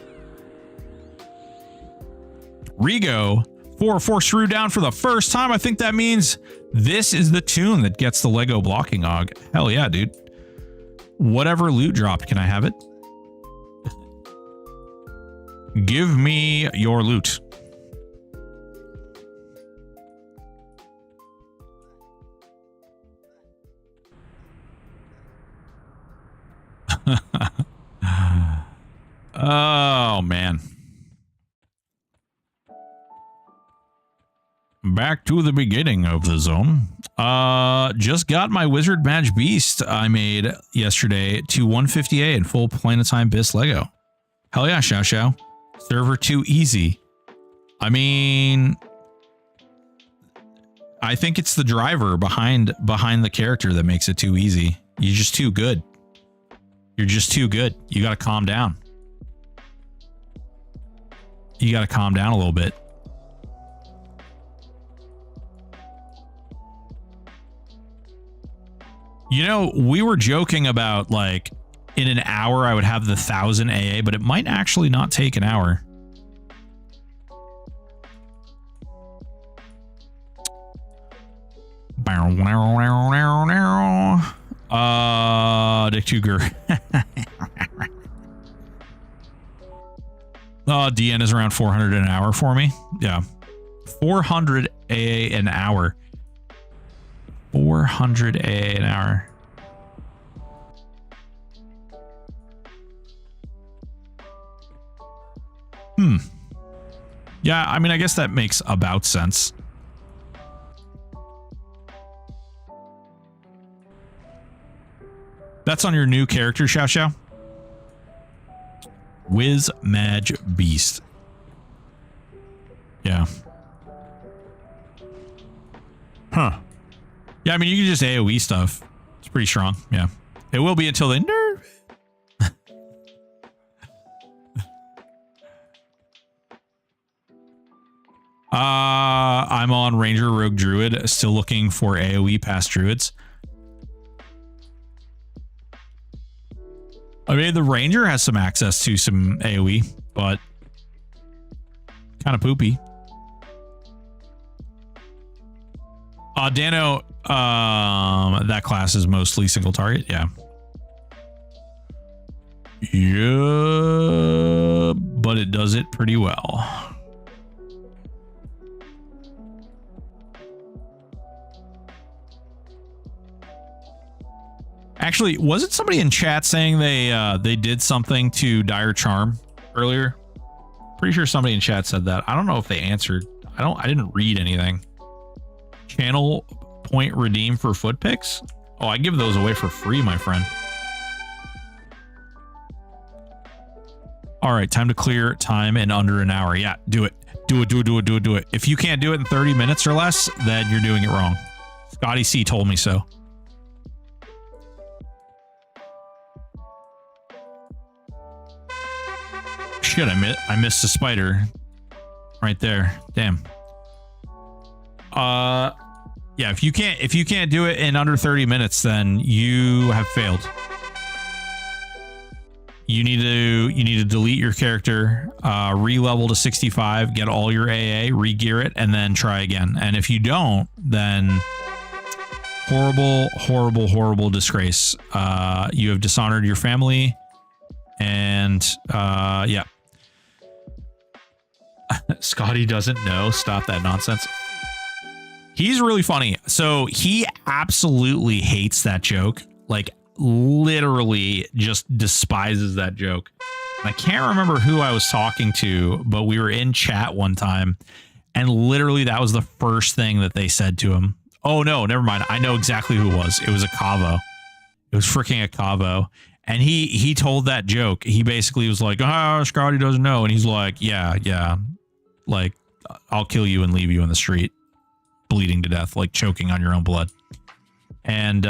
Rigo, 4 Shrew down for the first time. I think that means this is the tune that gets the Lego blocking AUG. Hell yeah, dude. Whatever loot dropped, can I have it? Give me your loot. Oh, man. Back to the beginning of the zone. Just got my Wizard Badge Beast I made yesterday to 150A in full Planetime Bis Lego. Hell yeah, Xiao Xiao. Server 2 easy. I mean, I think it's the driver behind the character that makes it too easy. You're just too good. You're just too good. You got to calm down. You got to calm down a little bit. You know, we were joking about like in an hour I would have the 1000 AA, but it might actually not take an hour. Dick Tuger. DN is around 400 an hour for me. Yeah. 400 AA an hour. 400 AA an hour. Yeah, I mean, I guess that makes about sense. That's on your new character, Xiao Xiao? Wiz Maj Beast. Yeah. Huh. Yeah, I mean, you can just AoE stuff. It's pretty strong. Yeah. It will be until they nerf. I'm on Ranger Rogue Druid, still looking for AoE past Druids. I mean, the Ranger has some access to some AoE, but kind of poopy. Dano, that class is mostly single target. Yeah. Yeah, but it does it pretty well. Actually, wasn't somebody in chat saying they did something to Dire Charm earlier? Pretty sure somebody in chat said that. I don't know if they answered. I didn't read anything. Channel point redeem for foot picks? Oh, I give those away for free, my friend. All right, time to clear time in under an hour. Yeah, do it. Do it. If you can't do it in 30 minutes or less, then you're doing it wrong. Scotty C told me so. Shit, I missed the spider right there. Damn. Yeah, if you can't do it in under 30 minutes, then you have failed. You need to delete your character, re-level to 65, get all your AA, re-gear it, and then try again. And if you don't, then horrible disgrace. You have dishonored your family, and yeah. Scotty doesn't know. Stop that nonsense. He's really funny. So he absolutely hates that joke. Like, literally just despises that joke. And I can't remember who I was talking to, but we were in chat one time, and literally that was the first thing that they said to him. Oh, no, never mind. I know exactly who it was. It was a Cavo. It was freaking a Cavo. And he told that joke. He basically was like, oh, Scotty doesn't know. And he's like, yeah. Like, I'll kill you and leave you in the street, bleeding to death, like choking on your own blood. And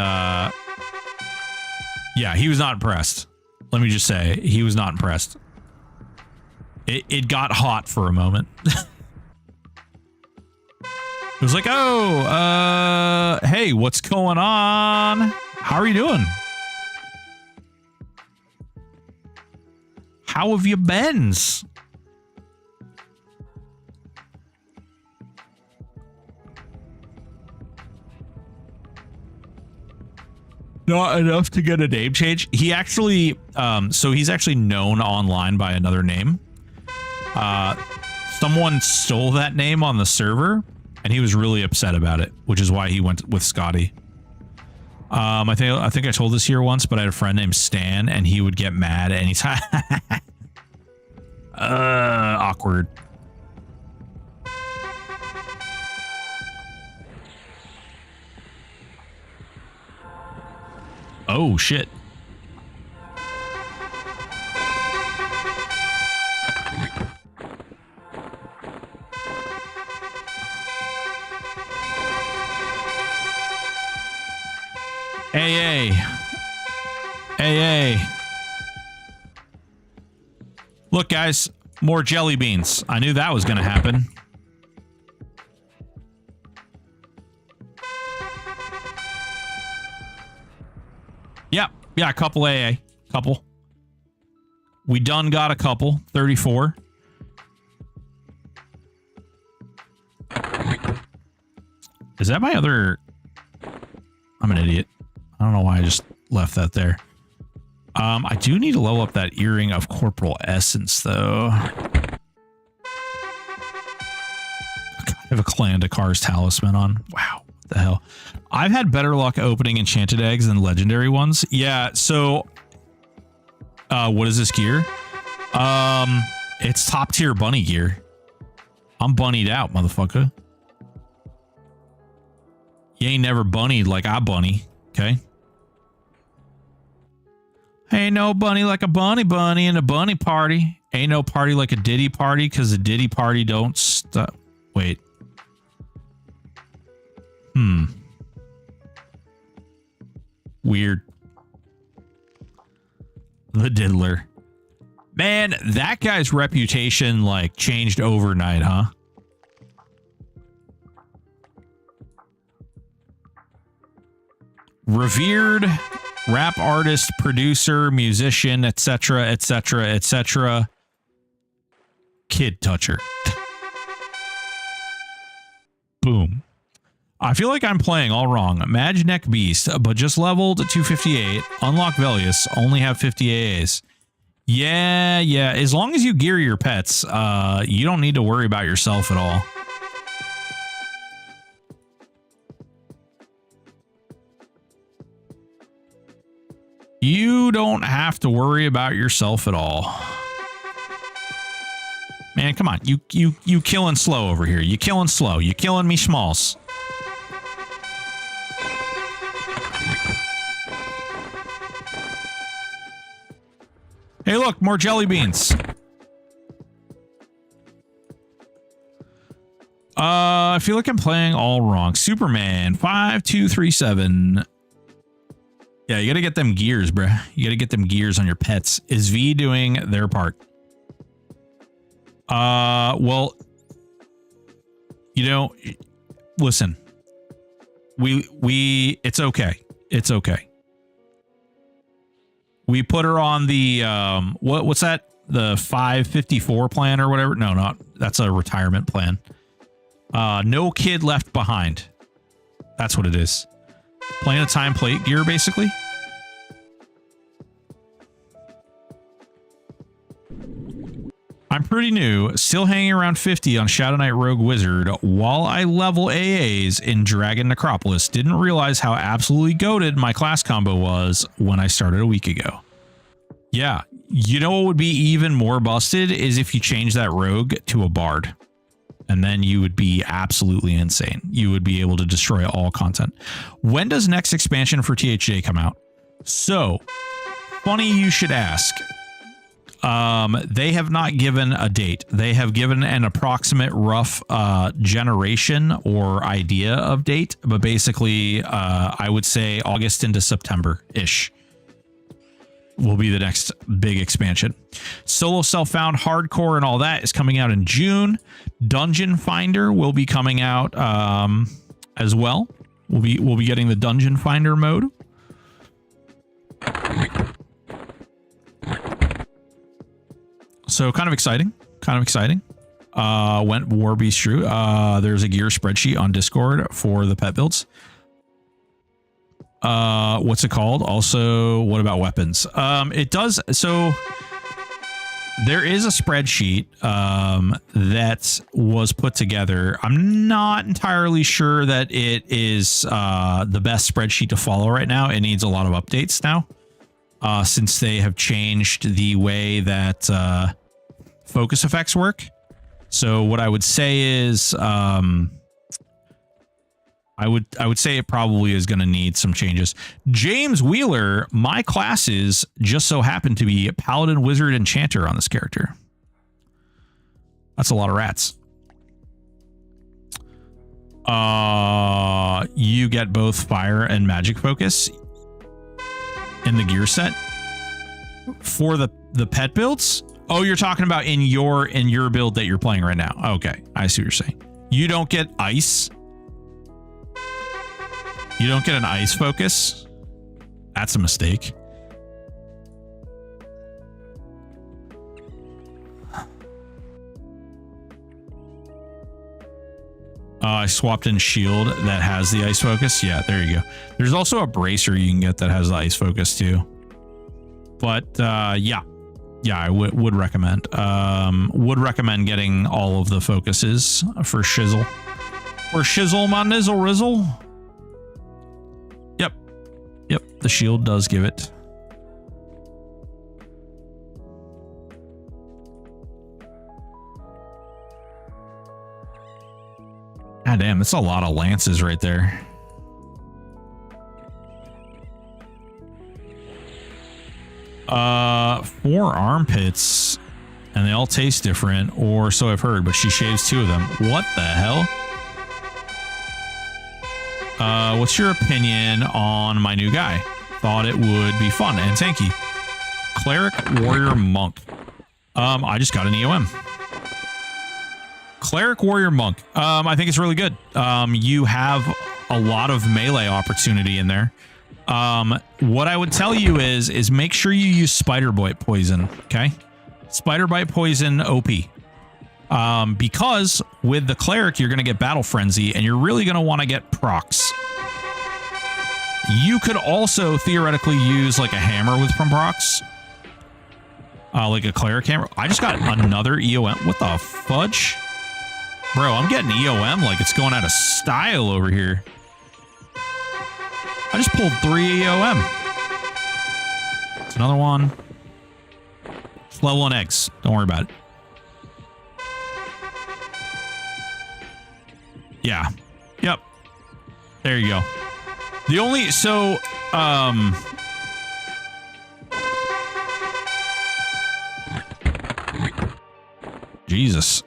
yeah, he was not impressed. Let me just say, he was not impressed. It got hot for a moment. It was like, oh, hey, what's going on? How are you doing? How have you been? Not enough to get a name change. He actually, so he's actually known online by another name. Someone stole that name on the server, and he was really upset about it, which is why he went with Scotty. I think I told this here once, but I had a friend named Stan, and he would get mad anytime. Awkward. Oh, shit. AA. Look, guys, more jelly beans. I knew that was going to happen. Yeah, a couple AA. Couple. We done got a couple. 34. Is that my other... I'm an idiot. I don't know why I just left that there. I do need to level up that earring of Corporal Essence, though. I have a Clan Dakar's talisman on. Wow. What the hell? I've had better luck opening enchanted eggs than legendary ones. Yeah, so what is this gear? It's top tier bunny gear. I'm bunnied out, motherfucker. You ain't never bunnied like I bunny, okay? Ain't no bunny like a bunny in a bunny party. Ain't no party like a Diddy party, because the Diddy party don't stop. Wait. Weird. The Diddler. Man, that guy's reputation, like, changed overnight, huh? Revered rap artist, producer, musician, etc., etc., etc. Kid toucher. Boom. I feel like I'm playing all wrong. Magneck Beast, but just leveled 258. Unlock Velius, only have 50 AAs. Yeah. As long as you gear your pets, you don't need to worry about yourself at all. You don't have to worry about yourself at all. Man, come on. You killing slow over here. You killing slow. You killing me smalls. Hey, look, more jelly beans. I feel like I'm playing all wrong. Superman 5237. Yeah, you gotta get them gears, bruh. You gotta get them gears on your pets. Is V doing their part? Well, you know, listen. It's okay. It's okay. We put her on the what's that? The 554 plan or whatever? No, not that's a retirement plan. No kid left behind. That's what it is. Playing a time plate gear, basically. I'm pretty new, still hanging around 50 on Shadow Knight Rogue Wizard while I level AAs in Dragon Necropolis. Didn't realize how absolutely goated my class combo was when I started a week ago. Yeah, you know what would be even more busted is if you change that rogue to a bard. And then you would be absolutely insane. You would be able to destroy all content. When does next expansion for THJ come out? So, funny you should ask. They have not given a date. They have given an approximate rough generation or idea of date, but basically I would say August into September-ish will be the next big expansion. Solo Self-Found Hardcore and all that is coming out in June. Dungeon Finder will be coming out as well. We'll be getting the Dungeon Finder mode. So kind of exciting. Went Warbeast True. There's a gear spreadsheet on Discord for the pet builds. What's it called? Also, what about weapons? It does. So there is a spreadsheet that was put together. I'm not entirely sure that it is the best spreadsheet to follow right now. It needs a lot of updates now since they have changed the way that focus effects work. So what I would say is I would say it probably is going to need some changes. James Wheeler, my classes just so happen to be Paladin, Wizard, Enchanter on this character. That's a lot of rats. You get both fire and magic focus in the gear set for the pet builds. Oh, you're talking about in your build that you're playing right now. Okay, I see what you're saying. You don't get ice. You don't get an ice focus. That's a mistake. I swapped in shield that has the ice focus. Yeah, there you go. There's also a bracer you can get that has the ice focus too. But yeah, I would recommend. Would recommend getting all of the focuses for shizzle. Or shizzle my nizzle rizzle. Yep, the shield does give it. God damn, that's a lot of lances right there. Four armpits, and they all taste different, or so I've heard, but she shaves two of them. What the hell? What's your opinion on my new guy? Thought it would be fun and tanky. Cleric, Warrior, Monk. I just got an EOM. Cleric, Warrior, Monk. I think it's really good. You have a lot of melee opportunity in there. What I would tell you is make sure you use Spider Bite Poison, okay? Spider Bite Poison OP. Because with the Cleric, you're going to get Battle Frenzy, and you're really going to want to get procs. You could also theoretically use like a hammer with from procs. Like a Cleric hammer. I just got another EOM. What the fudge? Bro, I'm getting EOM like it's going out of style over here. I just pulled 3 EOM. It's another one. It's level 1 eggs. Don't worry about it. Yeah. Yep. There you go. The only... So, Jesus.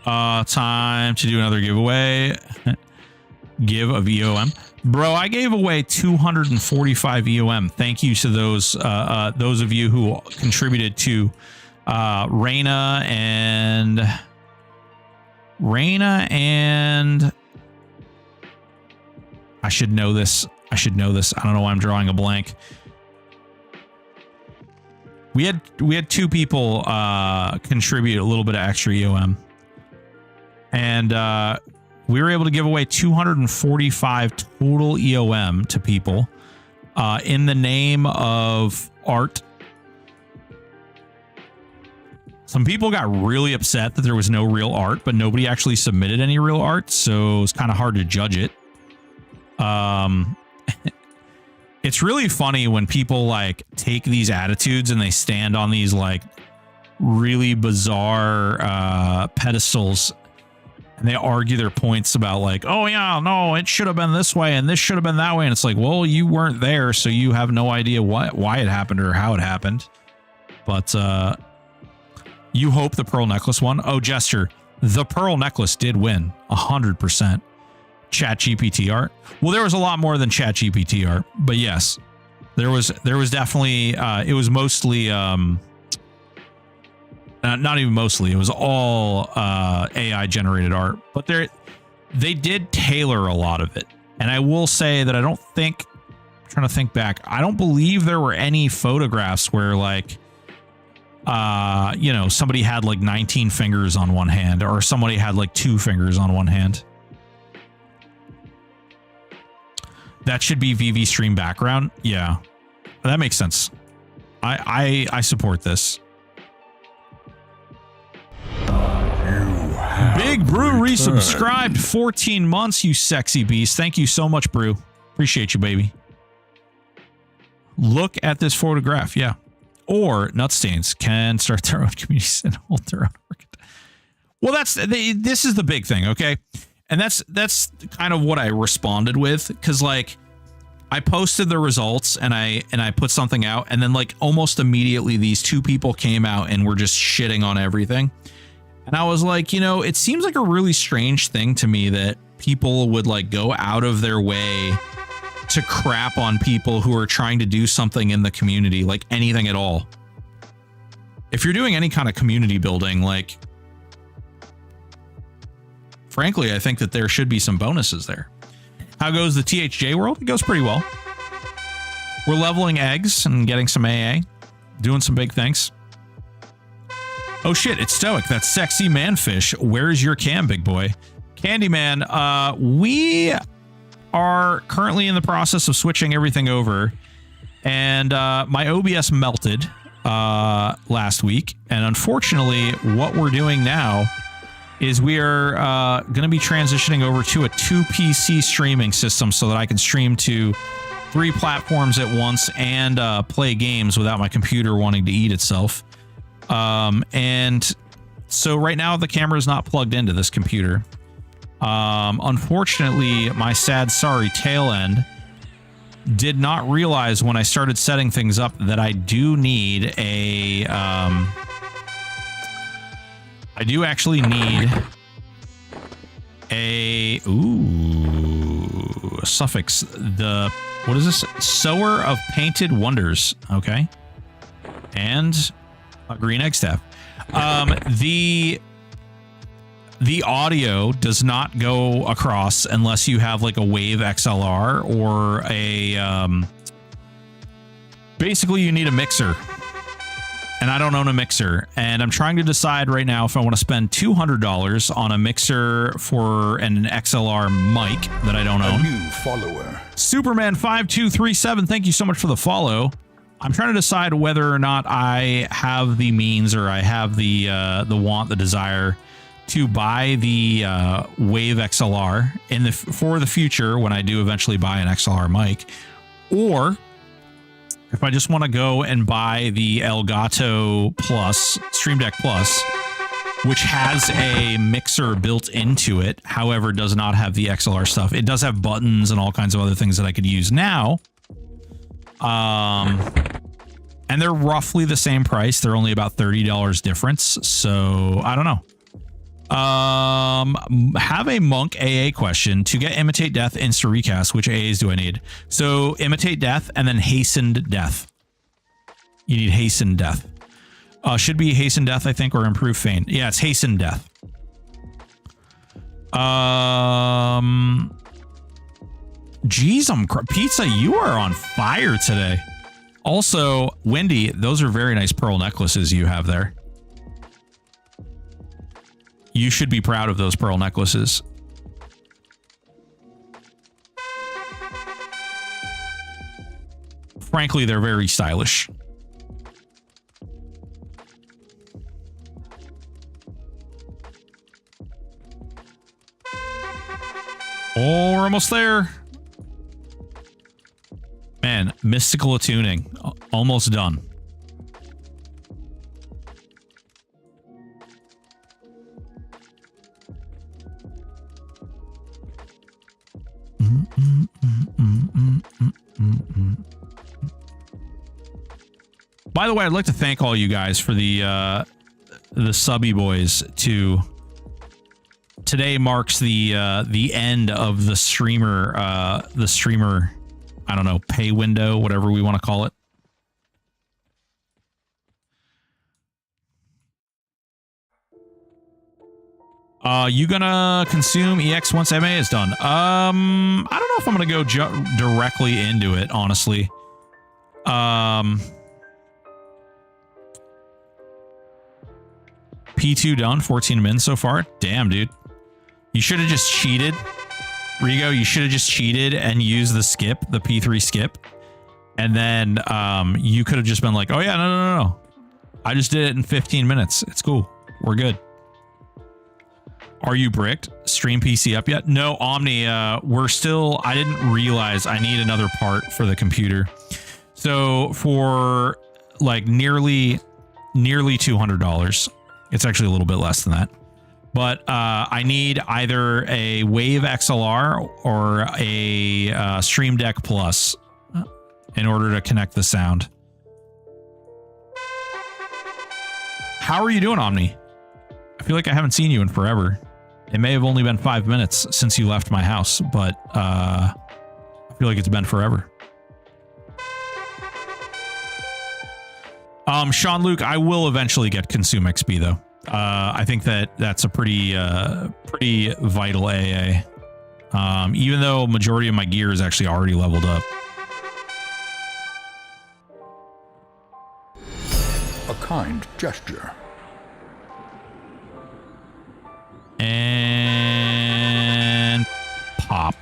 Time to do another giveaway. Give of EOM. Bro, I gave away 245 EOM. Thank you to those of you who contributed to Reina and I should know this. I don't know why I'm drawing a blank. We had two people contribute a little bit of extra EOM. And we were able to give away 245 total EOM to people in the name of art. Some people got really upset that there was no real art, but nobody actually submitted any real art, so it's kind of hard to judge it. It's really funny when people like take these attitudes and they stand on these like really bizarre pedestals. And they argue their points about like, oh, yeah, no, it should have been this way and this should have been that way. And it's like, well, you weren't there, so you have no idea why it happened or how it happened. But you hope the pearl necklace won. Oh, Jester, the pearl necklace did win 100%. ChatGPT art. Well, there was a lot more than ChatGPT art, but yes, there was definitely it was mostly not even mostly, it was all AI generated art, but they did tailor a lot of it. And I will say that I'm trying to think back, I don't believe there were any photographs where like somebody had like 19 fingers on one hand or somebody had like 2 fingers on one hand. That should be VV stream background. Yeah, that makes sense. I support this. Big Brew resubscribed 14 months, you sexy beast. Thank you so much, Brew. Appreciate you, baby. Look at this photograph. Yeah. Or Nutstains can start their own communities and hold their own market. Well, this is the big thing, okay? And that's kind of what I responded with, because like I posted the results and I put something out, and then like almost immediately these two people came out and were just shitting on everything. And I was like, it seems like a really strange thing to me that people would like go out of their way to crap on people who are trying to do something in the community, like anything at all. If you're doing any kind of community building, like, frankly, I think that there should be some bonuses there. How goes the THJ world? It goes pretty well. We're leveling eggs and getting some AA, doing some big things. Oh shit, it's Stoic. That's sexy manfish. Where's your cam, big boy? Candyman, we are currently in the process of switching everything over, and my OBS melted last week, and unfortunately what we're doing now is we are going to be transitioning over to a 2 PC streaming system so that I can stream to 3 platforms at once and play games without my computer wanting to eat itself. And so right now the camera is not plugged into this computer. Unfortunately, my sad, sorry tail end did not realize when I started setting things up that I do need a, I do actually need a suffix. What is this? Sower of Painted Wonders. Okay. And a green egg staff. The audio does not go across unless you have like a Wave XLR or a basically you need a mixer, and I don't own a mixer, and I'm trying to decide right now if I want to spend $200 on a mixer for an XLR mic that I don't own.
A new follower.
Superman 5237, thank you so much for the follow. I'm trying to decide whether or not I have the means or I have the want, the desire to buy the Wave XLR for the future when I do eventually buy an XLR mic, or if I just want to go and buy the Elgato Plus, Stream Deck Plus, which has a mixer built into it, however, does not have the XLR stuff. It does have buttons and all kinds of other things that I could use now. And And they're roughly the same price. They're only about $30 difference. So I don't know. Have a monk AA question. To get imitate death insta recast, which AAs do I need? So imitate death and then hastened death. You need hastened death. Should be hastened death, I think, or improved feign. Yeah, it's hastened death. Geez, Pizza, you are on fire today. Also, Wendy, those are very nice pearl necklaces you have there. You should be proud of those pearl necklaces. Frankly, they're very stylish. Oh, we're almost there. Man, mystical attuning. Almost done. By the way, I'd like to thank all you guys for the subby boys too. Today marks the end of the streamer, I don't know, pay window, whatever we want to call it. You gonna consume EX once MA is done? I don't know if I'm gonna go directly into it, honestly. P2 done, 14 min so far. Damn, dude. You should have just cheated. Rigo, you should have just cheated and used the skip, the P3 skip. And then you could have just been like, oh yeah, no. I just did it in 15 minutes. It's cool. We're good. Are you bricked? Stream PC up yet? No, Omni, we're still, I didn't realize I need another part for the computer. So for like nearly $200, it's actually a little bit less than that. But I need either a Wave XLR or a Stream Deck Plus in order to connect the sound. How are you doing, Omni? I feel like I haven't seen you in forever. It may have only been 5 minutes since you left my house, but I feel like it's been forever. Sean Luke, I will eventually get Consume XP though. I think that's a pretty vital AA. Even though majority of my gear is actually already leveled up.
A kind gesture.
And pop.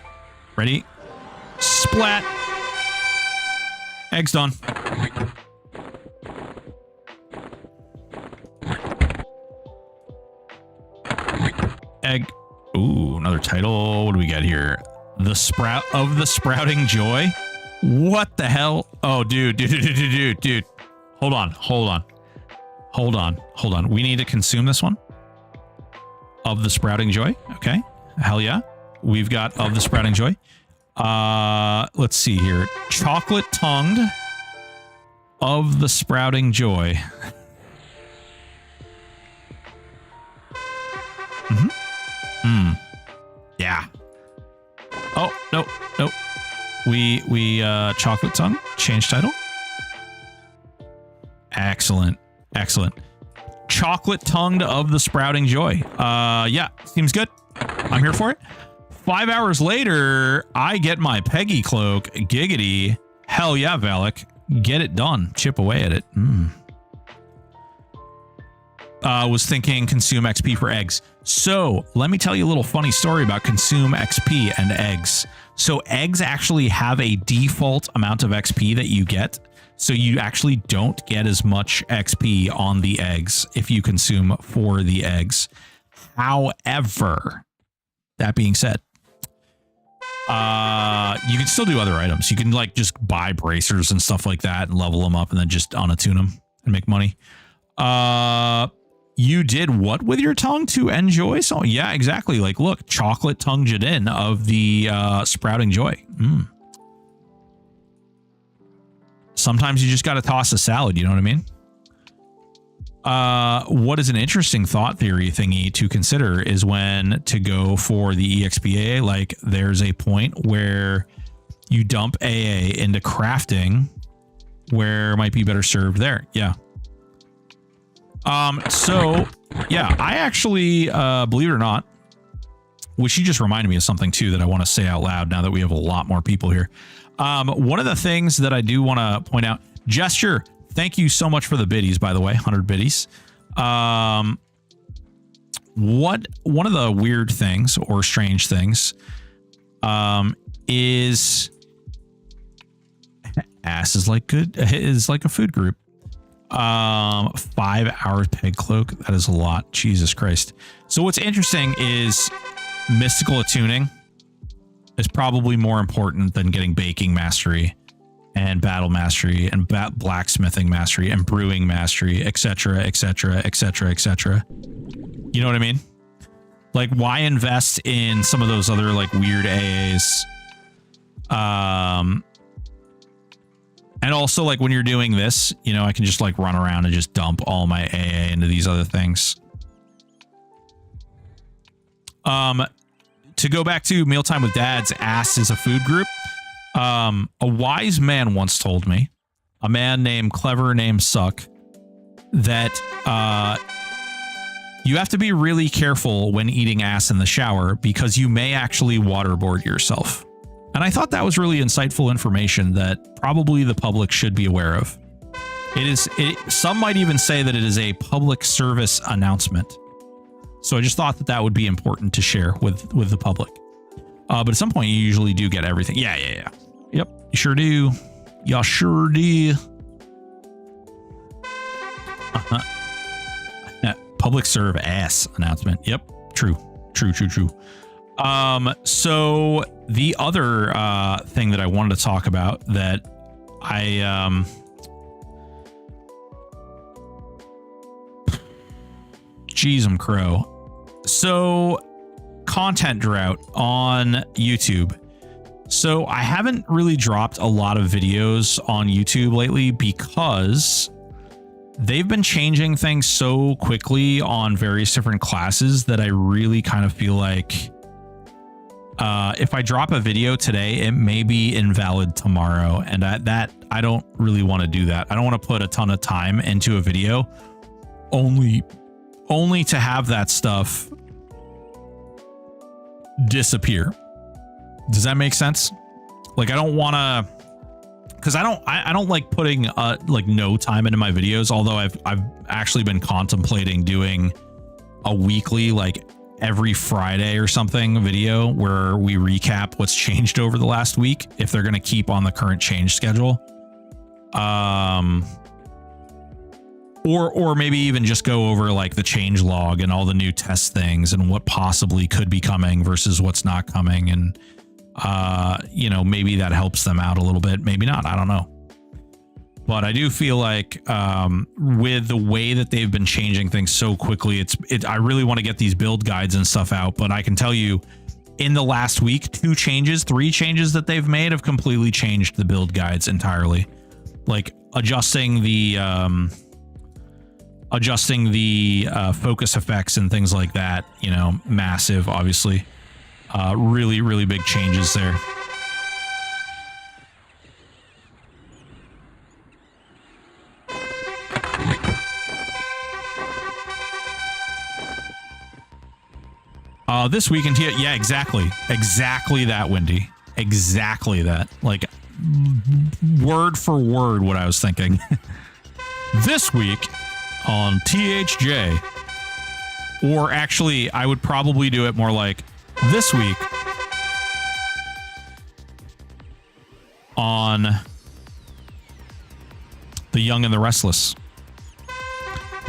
Ready? Splat. Egg's done. Egg. Ooh, another title. What do we got here? The Sprout of the Sprouting Joy. What the hell? Oh, dude. Hold on. We need to consume this one. Of the Sprouting Joy. Okay. Hell yeah. We've got of the Sprouting Joy. Let's see here. Chocolate tongued of the Sprouting Joy. Yeah. Oh, no. We chocolate tongue. Change title. Excellent. Chocolate tongued of the Sprouting Joy. Yeah, seems good. I'm here for it. 5 hours later, I get my Peggy cloak. Giggity. Hell yeah, Valak. Get it done. Chip away at it. Was thinking consume XP for eggs. So let me tell you a little funny story about consume XP and eggs. So eggs actually have a default amount of XP that you get. So you actually don't get as much XP on the eggs if you consume for the eggs. However, that being said, you can still do other items. You can like just buy bracers and stuff like that and level them up and then just unattune them and make money. You did what with your tongue to enjoy? So yeah, exactly. Like, look, chocolate tongue Jadin of the Sprouting Joy. sometimes you just got to toss a salad. You know what I mean? What is an interesting thought theory thingy to consider is when to go for the EXPA. Like there's a point where you dump AA into crafting where it might be better served there. Yeah. So yeah, I actually, believe it or not, which you just reminded me of something too that I want to say out loud now that we have a lot more people here. One of the things that I do want to point out, Gesture, thank you so much for the biddies, by the way, 100 biddies. One of the weird things or strange things, is ass is like a food group. 5 hours peg cloak. That is a lot. Jesus Christ. So what's interesting is mystical attuning is probably more important than getting baking mastery and battle mastery and blacksmithing mastery and brewing mastery, etc., etc., etc., etc. You know what I mean? Like, why invest in some of those other like weird AAs? And also, like, when you're doing this, you know, I can just like run around and just dump all my AA into these other things. To go back to Mealtime with Dad's ass is a food group. A wise man once told me, a man named Clever named Suck, that you have to be really careful when eating ass in the shower because you may actually waterboard yourself. And I thought that was really insightful information that probably the public should be aware of. Some might even say that it is a public service announcement. So I just thought that that would be important to share with the public. But at some point you usually do get everything. Yeah. Yep, you sure do. Y'all sure do. Public serve ass announcement. Yep, true. So the other thing that I wanted to talk about that geez, I'm crow. So content drought on YouTube. So I haven't really dropped a lot of videos on YouTube lately because they've been changing things so quickly on various different classes that I really kind of feel like if I drop a video today, it may be invalid tomorrow. And I don't really want to do that. I don't want to put a ton of time into a video only to have that stuff disappear. Does that make sense? Like, I don't want to, because I don't like putting like no time into my videos, although I've actually been contemplating doing a weekly, like every Friday or something, video where we recap what's changed over the last week if they're going to keep on the current change schedule. Or maybe even just go over like the change log and all the new test things and what possibly could be coming versus what's not coming. And, you know, maybe that helps them out a little bit. Maybe not. I don't know. But I do feel like with the way that they've been changing things so quickly, I really want to get these build guides and stuff out. But I can tell you in the last week, 3 changes that they've made have completely changed the build guides entirely. Like adjusting the focus effects and things like that, you know, massive, obviously. Really, really big changes there. This weekend, yeah, exactly that, Wendy. Exactly that. Like, word for word what I was thinking. This week on THJ, or actually, I would probably do it more like this week on The Young and the Restless.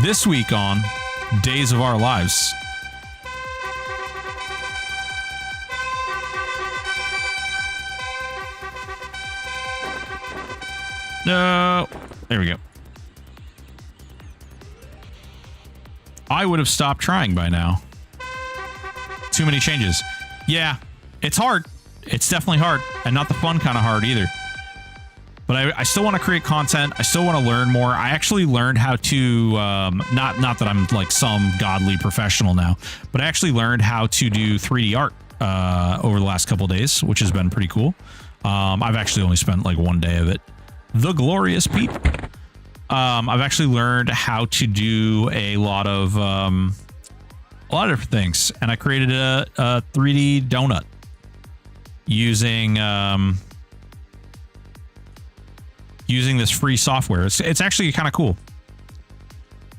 This week on Days of Our Lives. No, there we go. I would have stopped trying by now. Too many changes. Yeah, it's hard. It's definitely hard, and not the fun kind of hard either. But I still want to create content. I still want to learn more. I actually learned how to, not that I'm like some godly professional now, but I actually learned how to do 3D art over the last couple of days, which has been pretty cool. I've actually only spent like 1 day of it. The glorious Pete. I've actually learned how to do a lot of different things, and I created a 3D donut using this free software. It's actually kind of cool.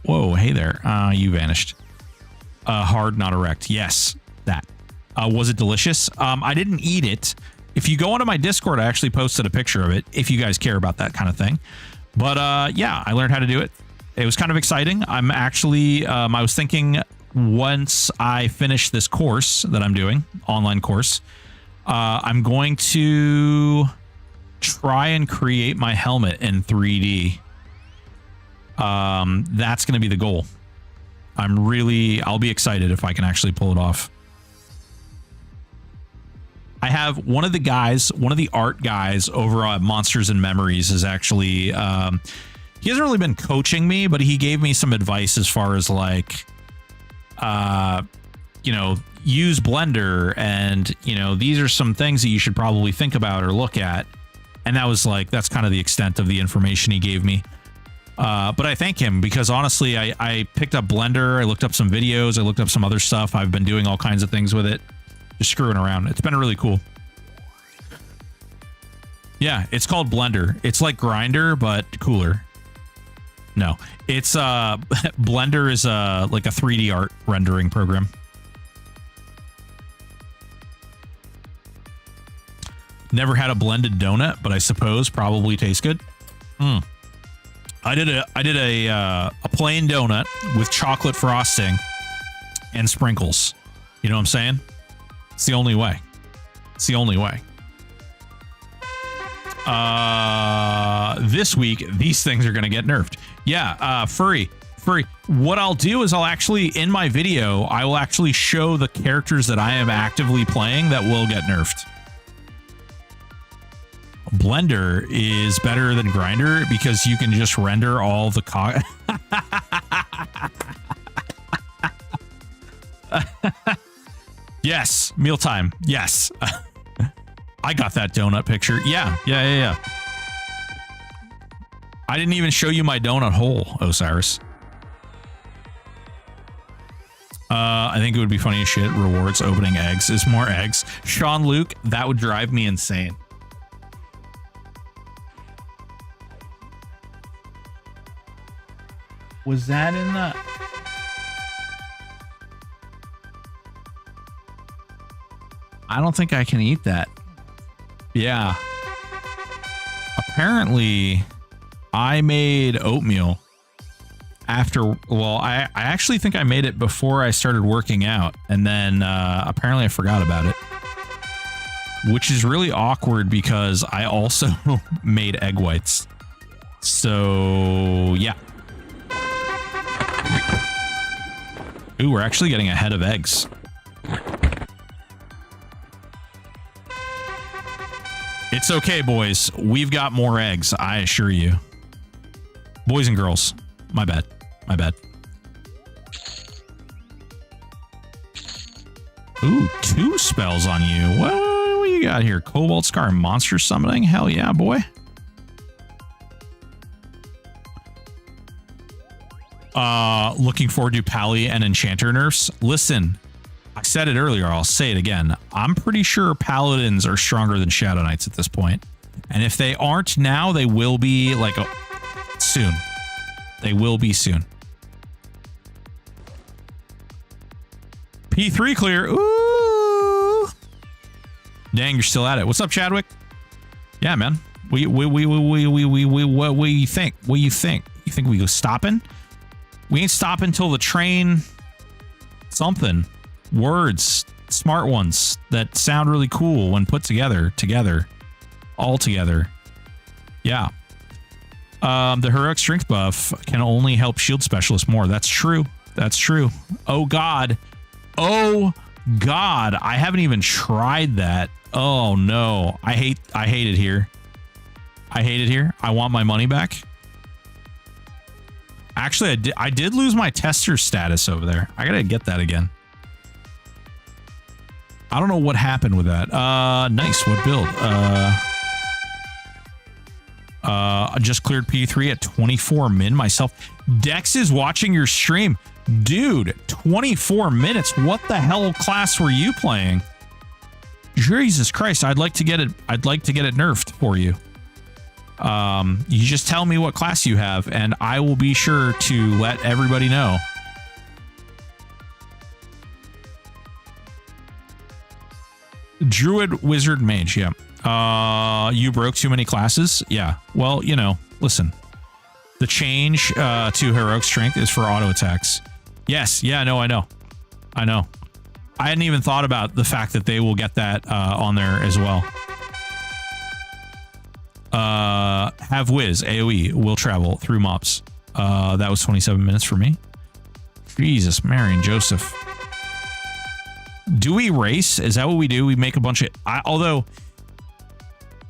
Whoa, hey there. You vanished. Hard, not erect. Yes, that. Was it delicious? I didn't eat it. If you go onto my Discord, I actually posted a picture of it if you guys care about that kind of thing. But yeah, I learned how to do it. It was kind of exciting. I'm actually, I was thinking once I finish this course that I'm doing, online course, I'm going to try and create my helmet in 3D. That's going to be the goal. I'll be excited if I can actually pull it off. I have one of the art guys over at Monsters and Memories is actually, he hasn't really been coaching me, but he gave me some advice as far as like, you know, use Blender and, you know, these are some things that you should probably think about or look at. And that's kind of the extent of the information he gave me. But I thank him because honestly, I picked up Blender. I looked up some videos. I looked up some other stuff. I've been doing all kinds of things with it. Just screwing around. It's been really cool. Yeah, it's called Blender. It's like Grinder, but cooler. No, it's Blender is like a 3D art rendering program. Never had a blended donut, but I suppose probably tastes good. I did a plain donut with chocolate frosting and sprinkles. You know what I'm saying? It's the only way. It's the only way. This week, these things are going to get nerfed. Yeah, Furry. What I'll do is I'll actually, in my video, I will actually show the characters that I am actively playing that will get nerfed. Blender is better than Grinder because you can just render all the Yes, mealtime. Yes. I got that donut picture. Yeah. I didn't even show you my donut hole, Osiris. I think it would be funny as shit. Rewards opening eggs is more eggs. Sean Luke, that would drive me insane. Was that in the... I don't think I can eat that. Yeah. Apparently, I made oatmeal after... Well, I actually think I made it before I started working out. And then apparently I forgot about it. Which is really awkward because I also made egg whites. So, yeah. Ooh, we're actually getting ahead of eggs. It's okay, boys. We've got more eggs, I assure you. Boys and girls. My bad. My bad. Ooh, 2 spells on you. What do you got here? Cobalt Scar Monster Summoning? Hell yeah, boy. Looking forward to Pally and Enchanter nerfs. Listen, I said it earlier, I'll say it again. I'm pretty sure Paladins are stronger than Shadow Knights at this point. And if they aren't now, they will be like soon. They will be soon. P3 clear. Ooh. Dang, you're still at it. What's up, Chadwick? Yeah, man. What do you think? What do you think? You think we go stopping? We ain't stopping till the train. Something. Words. Smart ones that sound really cool when put together. All together. Yeah. The heroic strength buff can only help shield specialists more. That's true. That's true. Oh, God. Oh, God. I haven't even tried that. Oh, no. I hate it here. I hate it here. I want my money back. Actually, I did lose my tester status over there. I gotta get that again. I don't know what happened with that. Nice. What build? I just cleared P3 at 24 min myself. Dex is watching your stream. Dude, 24 minutes. What the hell class were you playing? Jesus Christ, I'd like to get it nerfed for you. You just tell me what class you have and I will be sure to let everybody know. Druid, Wizard, Mage, yeah. You broke too many classes? Yeah. Well, you know, listen. The change to Heroic Strength is for auto attacks. Yes, yeah, no, I know. I know. I hadn't even thought about the fact that they will get that on there as well. Have Wiz, AoE, will travel through mobs. That was 27 minutes for me. Jesus, Mary and Joseph. Do we race? Is that what we do? We make a bunch of... although,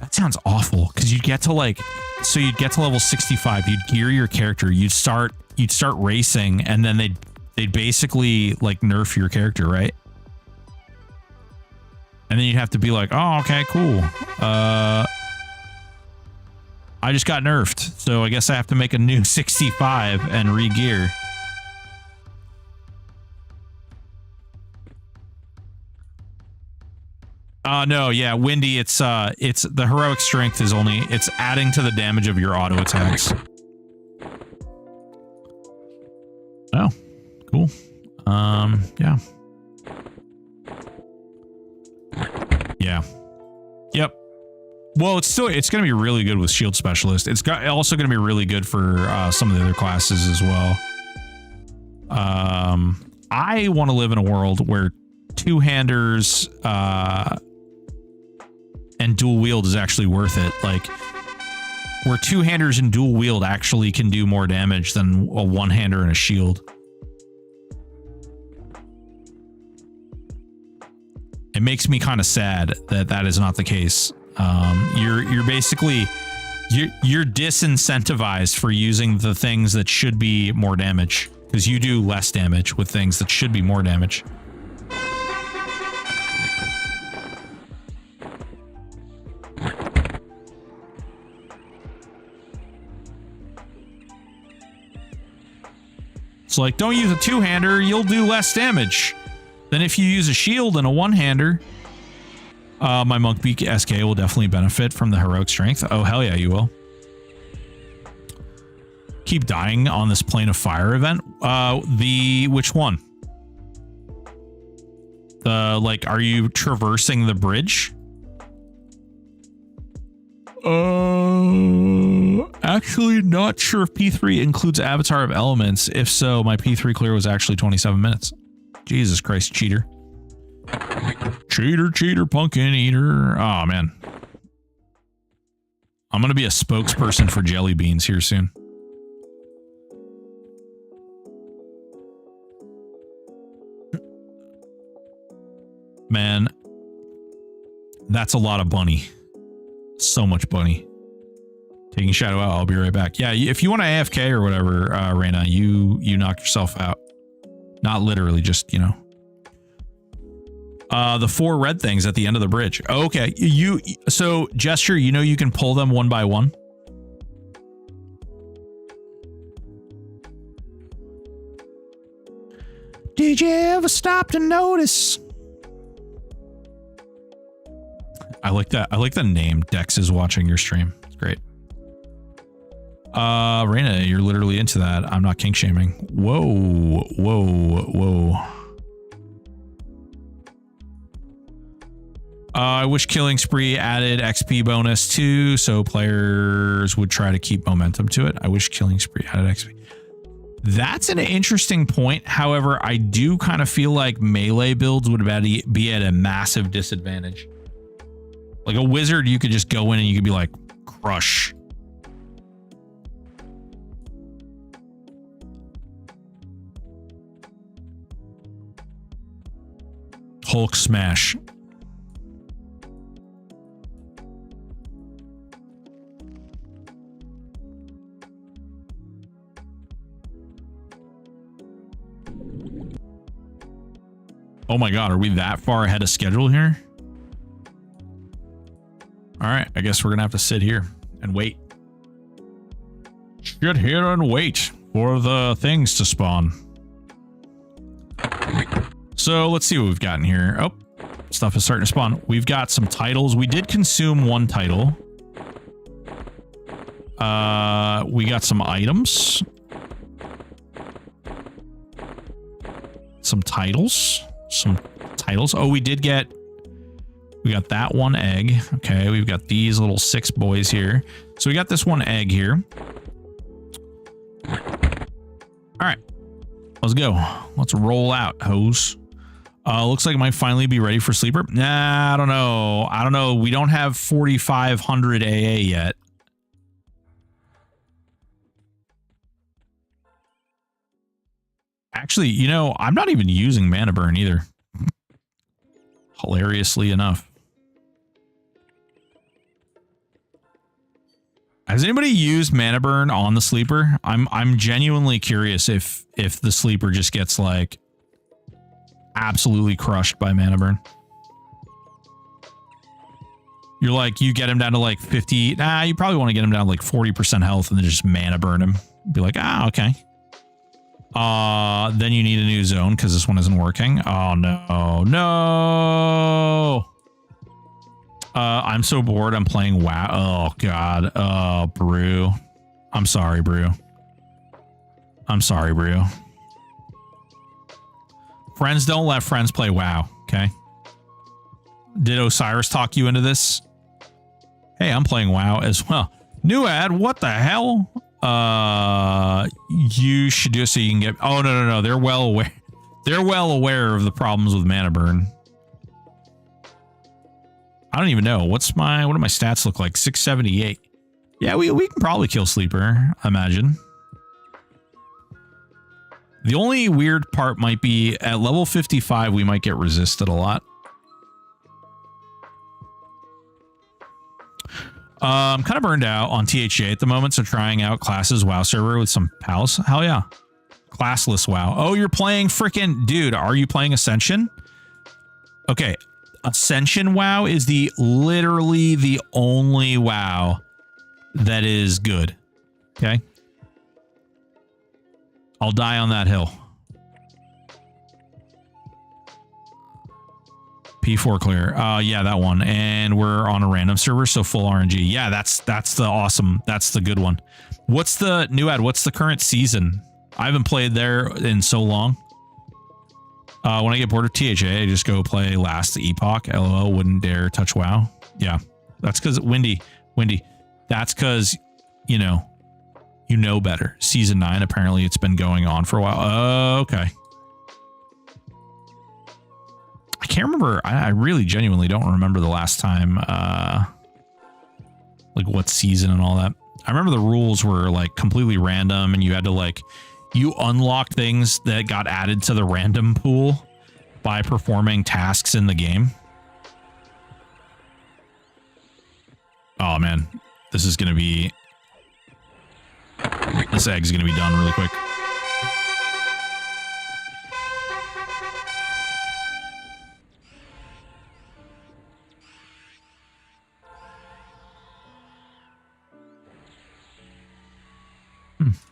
that sounds awful, because you'd get to like... So you'd get to level 65, you'd gear your character, you'd start racing, and then they'd basically like nerf your character, right? And then you'd have to be like, oh, okay, cool. I just got nerfed, so I guess I have to make a new 65 and re-gear. No, yeah, Windy, it's the Heroic Strength is only, it's adding to the damage of your auto attacks. Oh, cool. Yeah. Yeah. Yep. Well, it's going to be really good with Shield Specialist. It's also going to be really good for some of the other classes as well. I want to live in a world where two-handers and dual wield is actually worth it. Like, where two-handers and dual wield actually can do more damage than a one-hander and a shield. It makes me kind of sad that that is not the case. You're basically you're disincentivized for using the things that should be more damage, because you do less damage with things that should be more damage. It's like, don't use a two-hander, you'll do less damage than if you use a shield and a one-hander. My Monk Beak SK will definitely benefit from the Heroic Strength. Oh, hell yeah, you will. Keep dying on this Plane of Fire event. Which one? Like, are you traversing the bridge? Actually not sure if P3 includes Avatar of Elements. If so, my P3 clear was actually 27 minutes. Jesus Christ, cheater. Cheater, pumpkin eater. Oh, man. I'm going to be a spokesperson for jelly beans here soon. Man, that's a lot of bunny. So much bunny. Taking Shadow out, I'll be right back. Yeah, if you want to AFK or whatever, Reyna, you knock yourself out. Not literally, just, you know. The 4 red things at the end of the bridge. Okay, so Gesture, you know you can pull them one by one. Did you ever stop to notice? I like that. I like the name. Dex is watching your stream. It's great. Reyna, you're literally into that. I'm not kink shaming. Whoa. I wish Killing Spree added XP bonus too, so players would try to keep momentum to it. I wish Killing Spree added XP. That's an interesting point. However, I do kind of feel like melee builds would be at a massive disadvantage. Like a wizard, you could just go in and you could be like, crush. Hulk smash. Oh my God, are we that far ahead of schedule here? All right, I guess we're gonna have to sit here and wait. Sit here and wait for the things to spawn. So let's see what we've got in here. Oh, stuff is starting to spawn. We've got some titles. We did consume one title. We got some items. Some titles. Oh, we got that one egg. Okay, we've got these little 6 boys here. So we got this one egg here. All right, let's go. Let's roll out, hoes. Looks like it might finally be ready for sleeper. Nah, I don't know. We don't have 4,500 AA yet. Actually, you know, I'm not even using mana burn either. Hilariously enough. Has anybody used mana burn on the sleeper? I'm genuinely curious if the sleeper just gets like absolutely crushed by mana burn. You're like, you get him down to like 50. Nah, you probably want to get him down to like 40% health and then just mana burn him. Be like, okay. Then you need a new zone because this one isn't working. Oh no. I'm so bored. I'm playing WoW. Oh God. Oh, Brew. I'm sorry, Brew. Friends don't let friends play WoW. Okay. Did Osiris talk you into this? Hey, I'm playing WoW as well. New ad. What the hell? You should do it so you can get. Oh no. They're well aware. They're well aware of the problems with mana burn. I don't even know. What do my stats look like? 678. Yeah, we can probably kill sleeper, I imagine. The only weird part might be at level 55 we might get resisted a lot. I'm kind of burned out on THJ at the moment, so trying out classes WoW server with some pals. Hell yeah. Classless WoW. Oh, you're playing freaking... Dude, are you playing Ascension? Okay. Ascension WoW is literally the only WoW that is good. Okay. I'll die on that hill. P4 clear. Yeah, that one. And we're on a random server, so full RNG. Yeah, that's the awesome. That's the good one. What's the new ad? What's the current season? I haven't played there in so long. When I get bored of THA, I just go play Last Epoch. LOL, wouldn't dare touch WoW. Yeah, that's because Windy. That's because, you know better. Season 9, apparently it's been going on for a while. Okay. I can't remember. I really genuinely don't remember the last time, like what season and all that. I remember the rules were like completely random and you had to like, you unlocked things that got added to the random pool by performing tasks in the game. Oh man, this egg's going to be done really quick.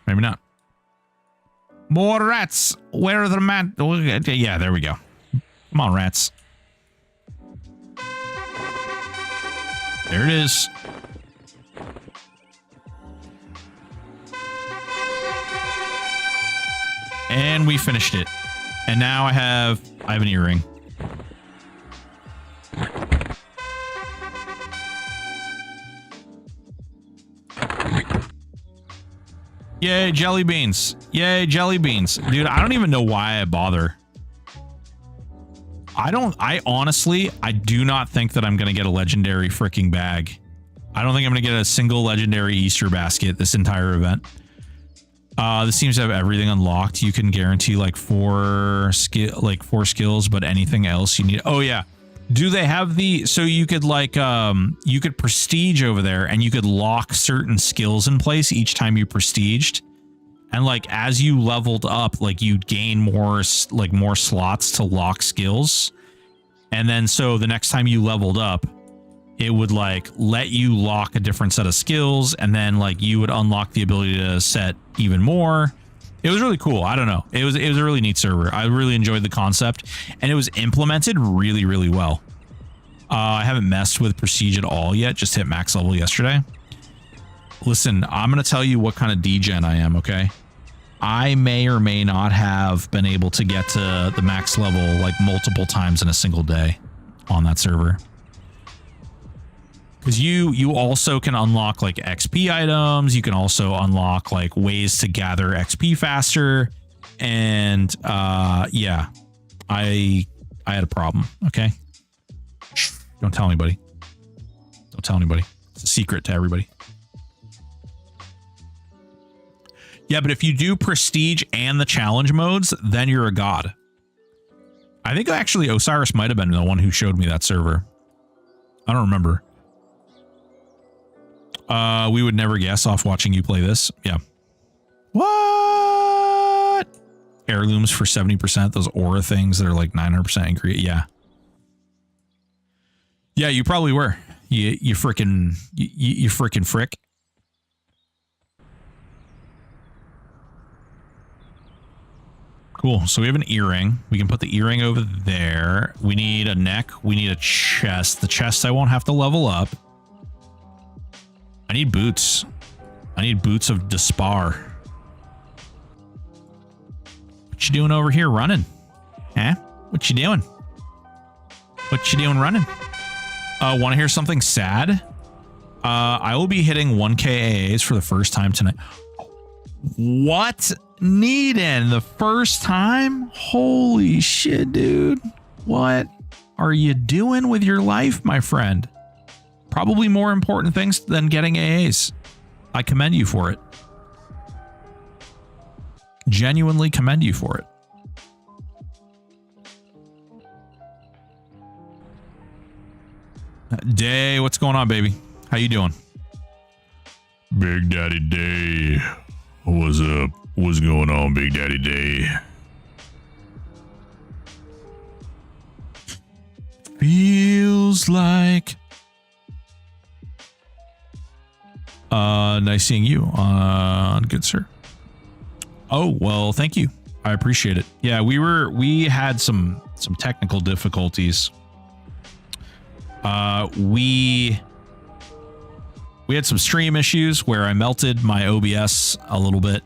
Maybe not. More rats. Where are the man? Yeah, there we go. Come on, rats. There it is. And we finished it. And now I have an earring. Yay, jelly beans. Yay, jelly beans. Dude, I don't even know why I bother. I honestly do not think that I'm going to get a legendary freaking bag. I don't think I'm going to get a single legendary Easter basket this entire event. This seems to have everything unlocked. You can guarantee like four skills, but anything else you need. Oh yeah. Do they have so you could like, you could prestige over there and you could lock certain skills in place each time you prestiged. And like as you leveled up, like you'd gain more slots to lock skills. And then so the next time you leveled up, it would like let you lock a different set of skills, and then like you would unlock the ability to set even more. It was really cool. I don't know. It was a really neat server. I really enjoyed the concept, and it was implemented really, really well. I haven't messed with Prestige at all yet. Just hit max level yesterday. Listen, I'm going to tell you what kind of degen I am, okay? I may or may not have been able to get to the max level like multiple times in a single day on that server. Because you also can unlock like XP items. You can also unlock like ways to gather XP faster. And yeah, I had a problem. Okay. Don't tell anybody. Don't tell anybody. It's a secret to everybody. Yeah, but if you do prestige and the challenge modes, then you're a god. I think actually Osiris might have been the one who showed me that server. I don't remember. We would never guess off watching you play this. Yeah. What? Heirlooms for 70%. Those aura things that are like 900% increase. Yeah. Yeah, you probably were. You freaking frick. Cool. So we have an earring. We can put the earring over there. We need a neck. We need a chest. The chest I won't have to level up. I need boots. I need boots of Despar. What you doing over here running? Huh? What you doing? What you doing running? Want to hear something sad? I will be hitting 1K AAs for the first time tonight. What? Needin' the first time? Holy shit, dude. What are you doing with your life, my friend? Probably more important things than getting AAs. I commend you for it. Genuinely commend you for it. Day, what's going on, baby? How you doing? Big Daddy Day. What's up? What's going on, Big Daddy Day? Feels like... nice seeing you, good sir. Oh, well, thank you. I appreciate it. Yeah, we had some technical difficulties. We had some stream issues where I melted my OBS a little bit.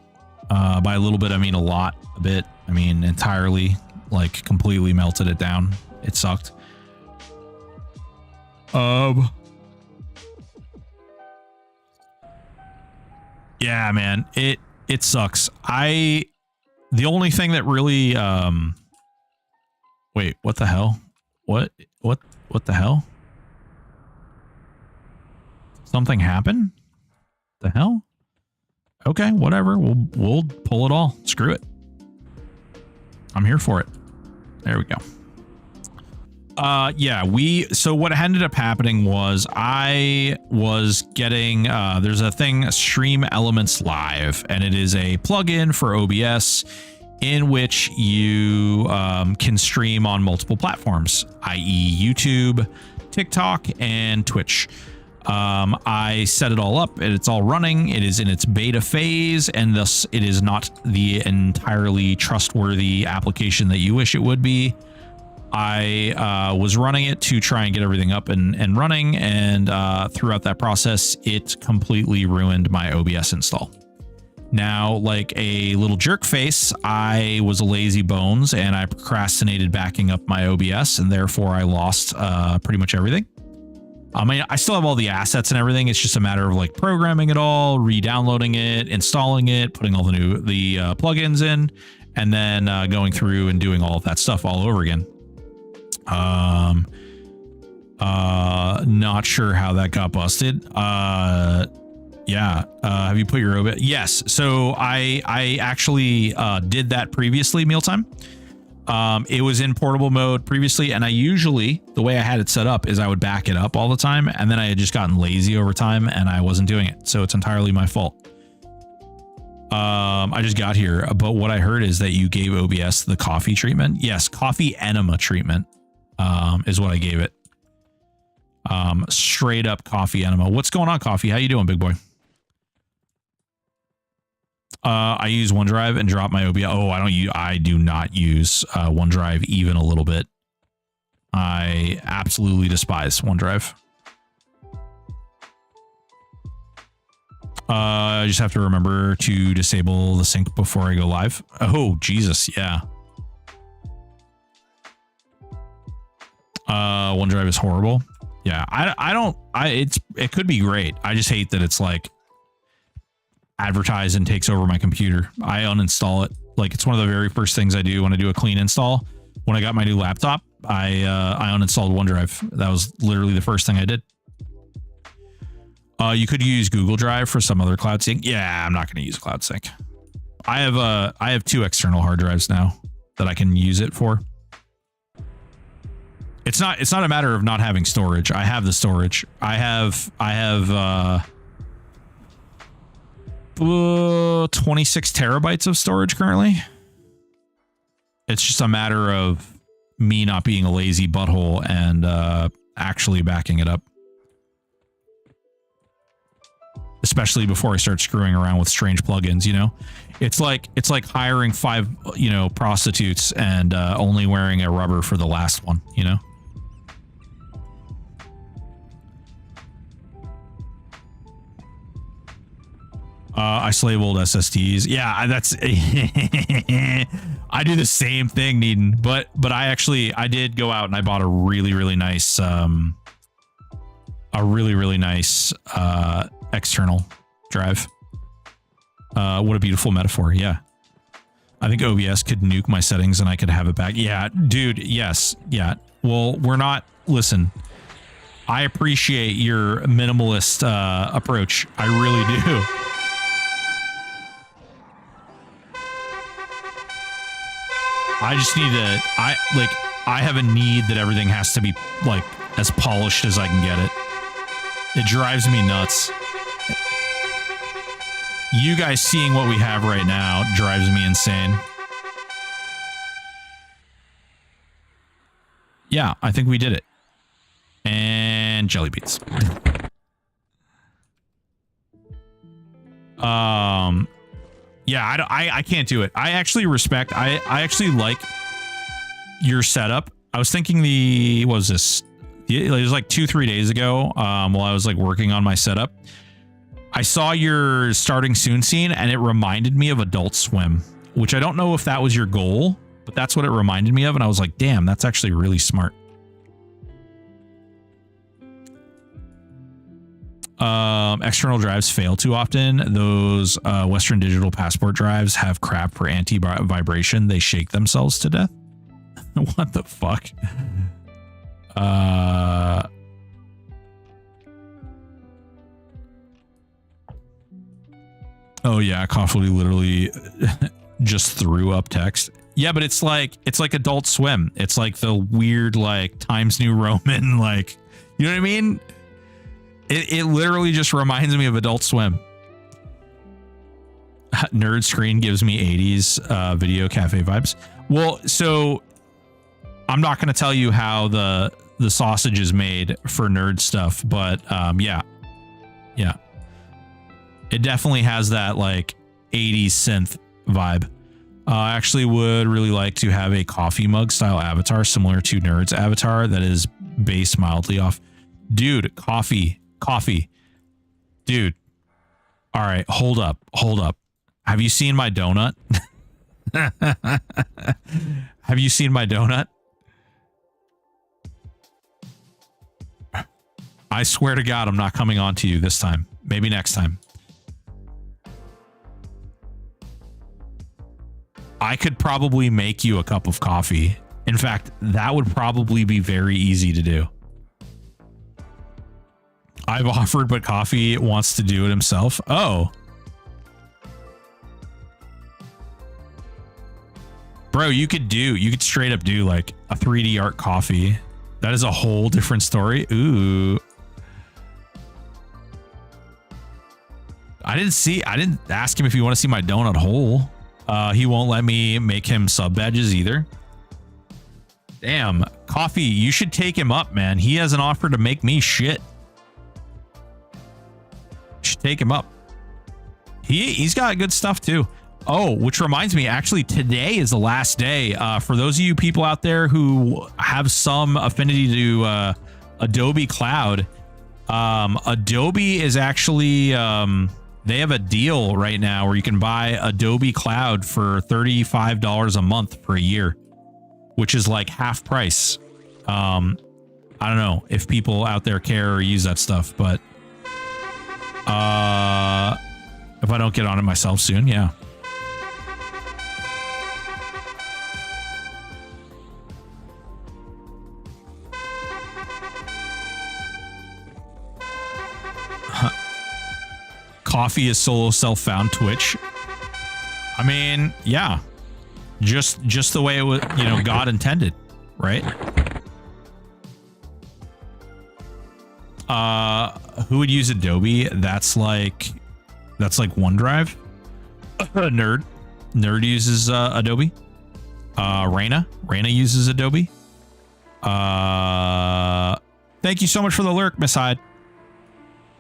By a little bit, I mean a lot, a bit. I mean entirely, like completely melted it down. It sucked. Yeah, man, it sucks. The only thing that really, wait, what the hell? What the hell? Something happened? The hell? Okay, whatever. We'll pull it all. Screw it. I'm here for it. There we go. Yeah, so what ended up happening was I was getting, there's a thing, Stream Elements Live, and it is a plugin for OBS in which you can stream on multiple platforms, i.e. YouTube, TikTok, and Twitch. I set it all up and it's all running. It is in its beta phase, and thus it is not the entirely trustworthy application that you wish it would be. I was running it to try and get everything up and running, and throughout that process, it completely ruined my OBS install. Now, like a little jerk face, I was a lazy bones and I procrastinated backing up my OBS, and therefore I lost pretty much everything. I mean, I still have all the assets and everything. It's just a matter of like programming it all, re-downloading it, installing it, putting all the plugins in, and then going through and doing all of that stuff all over again. Not sure how that got busted. Yeah. Have you put your OBS? Yes. So I actually did that previously, Mealtime. It was in portable mode previously, and I usually, the way I had it set up is I would back it up all the time, and then I had just gotten lazy over time and I wasn't doing it. So it's entirely my fault. I just got here, but what I heard is that you gave OBS the coffee treatment. Yes, coffee enema treatment is what I gave it. Straight up coffee enema. What's going on, Coffee? How you doing, big boy? I use OneDrive and drop my OBS. Oh, I do not use OneDrive even a little bit. I absolutely despise OneDrive. I just have to remember to disable the sync before I go live. Oh, Jesus. Yeah. OneDrive is horrible. Yeah. It could be great. I just hate that it's like advertised and takes over my computer. I uninstall it. Like, it's one of the very first things I do when I do a clean install. When I got my new laptop, I uninstalled OneDrive. That was literally the first thing I did. You could use Google Drive for some other cloud sync. Yeah, I'm not going to use cloud sync. I have 2 external hard drives now that I can use it for. It's not a matter of not having storage. I have the storage. I have 26 terabytes of storage currently. It's just a matter of me not being a lazy butthole and actually backing it up. Especially before I start screwing around with strange plugins, you know? It's like hiring 5, prostitutes and only wearing a rubber for the last one, you know? I slave old SSDs. Yeah, that's I do the same thing, Needon. But I did go out and I bought a really nice external drive. What a beautiful metaphor. Yeah. I think OBS could nuke my settings and I could have it back. Yeah, dude. Yes. Yeah. Well, listen, I appreciate your minimalist approach. I really do. I just need I have a need that everything has to be like as polished as I can get it. It drives me nuts. You guys seeing what we have right now drives me insane. Yeah, I think we did it. And jelly beans. Yeah, I can't do it. I actually respect. I actually like your setup. I was thinking what was this? It was like 2-3 days ago. While I was like working on my setup, I saw your starting soon scene, and it reminded me of Adult Swim, which I don't know if that was your goal, but that's what it reminded me of, and I was like, damn, that's actually really smart. External drives fail too often. Those Western Digital Passport drives have crap for anti-vibration. They shake themselves to death. What the fuck? Oh yeah, Coffee literally just threw up text. Yeah, but it's like Adult Swim. It's like the weird like Times New Roman, like, you know what I mean? It literally just reminds me of Adult Swim. Nerd Screen gives me 80s video cafe vibes. Well, so I'm not going to tell you how the sausage is made for nerd stuff, but yeah. It definitely has that like 80s synth vibe. I actually would really like to have a coffee mug style avatar similar to Nerd's avatar that is based mildly off. Dude, coffee. Dude. All right, hold up. Have you seen my donut? Have you seen my donut? I swear to God, I'm not coming on to you this time. Maybe next time. I could probably make you a cup of coffee. In fact, that would probably be very easy to do. I've offered, but Coffee wants to do it himself. Oh. Bro, you could straight up do like a 3D art coffee. That is a whole different story. Ooh. I I didn't ask him if he want to see my donut hole. He won't let me make him sub badges either. Damn, Coffee, you should take him up, man. He has an offer to make me shit. Should take him up. He's got good stuff too. Oh, which reminds me, actually, today is the last day. For those of you people out there who have some affinity to Adobe Cloud, Adobe is actually they have a deal right now where you can buy Adobe Cloud for $35 a month for a year, which is like half price. I don't know if people out there care or use that stuff, but if I don't get on it myself soon, yeah. Coffee is solo self-found Twitch. I mean, yeah, just the way it was, you know, God intended, right? Who would use Adobe? That's like OneDrive. Nerd uses Adobe. Raina uses Adobe. Thank you so much for the lurk, Miss Hyde.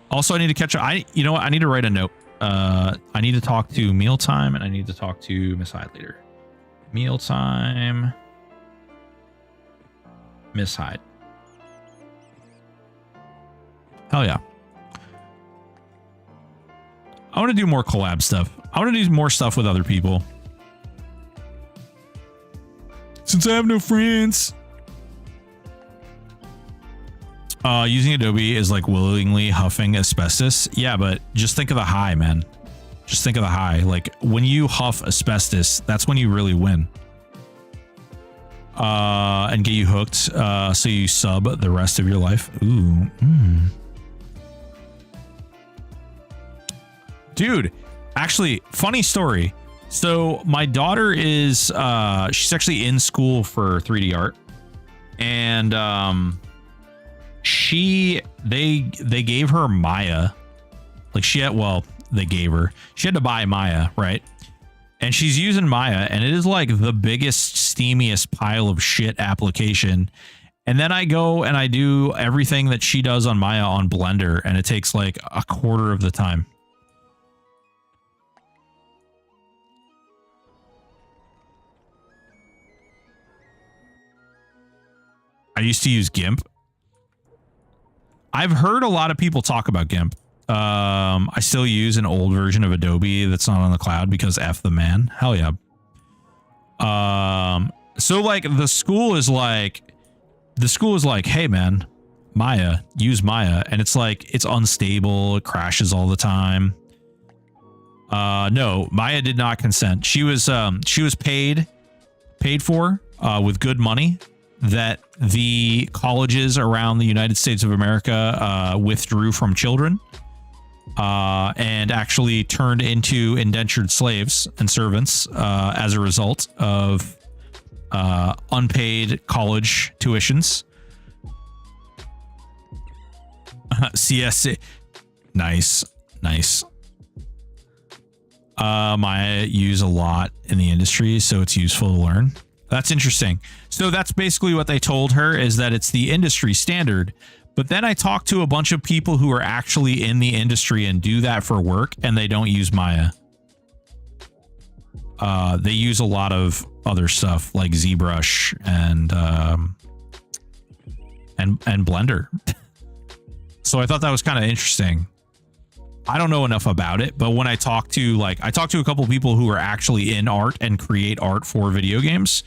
Also, I need to catch up. You know what? I need to write a note. I need to talk to Mealtime and I need to talk to Miss Hyde later. Mealtime. Miss Hyde. Hell yeah. I want to do more collab stuff. I want to do more stuff with other people. Since I have no friends. Using Adobe is like willingly huffing asbestos. Yeah, but just think of the high, man. Just think of the high. Like when you huff asbestos, that's when you really win. And get you hooked. So you sub the rest of your life. Ooh. Dude, actually, funny story. So my daughter is she's actually in school for 3D art. And they gave her Maya. Like she had to buy Maya, right? And she's using Maya, and it is like the biggest, steamiest pile of shit application. And then I go and I do everything that she does on Maya on Blender, and it takes like a quarter of the time. I used to use GIMP. I've heard a lot of people talk about GIMP. I still use an old version of Adobe that's not on the cloud because F the man. Hell yeah. So like the school is like, hey man, Maya, use Maya. And it's like, it's unstable. It crashes all the time. No, Maya did not consent. She was paid for, with good money that the colleges around the United States of America withdrew from children and actually turned into indentured slaves and servants as a result of unpaid college tuitions. CSC. Nice. I use a lot in the industry, so it's useful to learn. That's interesting. So that's basically what they told her, is that it's the industry standard. But then I talked to a bunch of people who are actually in the industry and do that for work, and they don't use Maya. They use a lot of other stuff like ZBrush and Blender. So I thought that was kind of interesting. I don't know enough about it, but when I talk to a couple of people who are actually in art and create art for video games,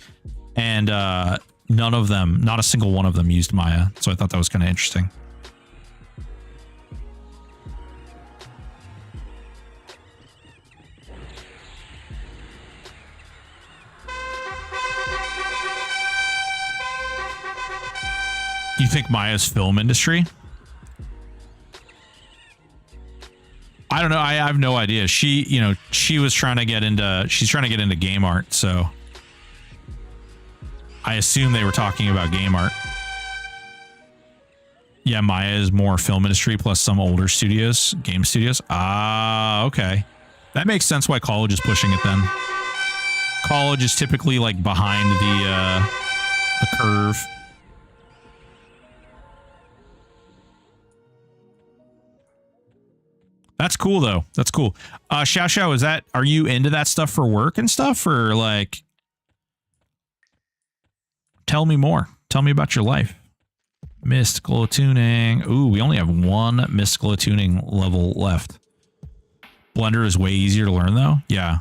and none of them, not a single one of them, used Maya. So I thought that was kind of interesting. You think Maya's film industry? I don't know. I have no idea. She's trying to get into game art. So I assume they were talking about game art. Yeah, Maya is more film industry plus some older studios, game studios. Ah, okay. That makes sense why college is pushing it then. College is typically like behind the curve. That's cool though. That's cool. Xiao Xiao, are you into that stuff for work and stuff, or like, tell me more. Tell me about your life. Mystical tuning. Ooh, we only have one mystical tuning level left. Blender is way easier to learn though. Yeah.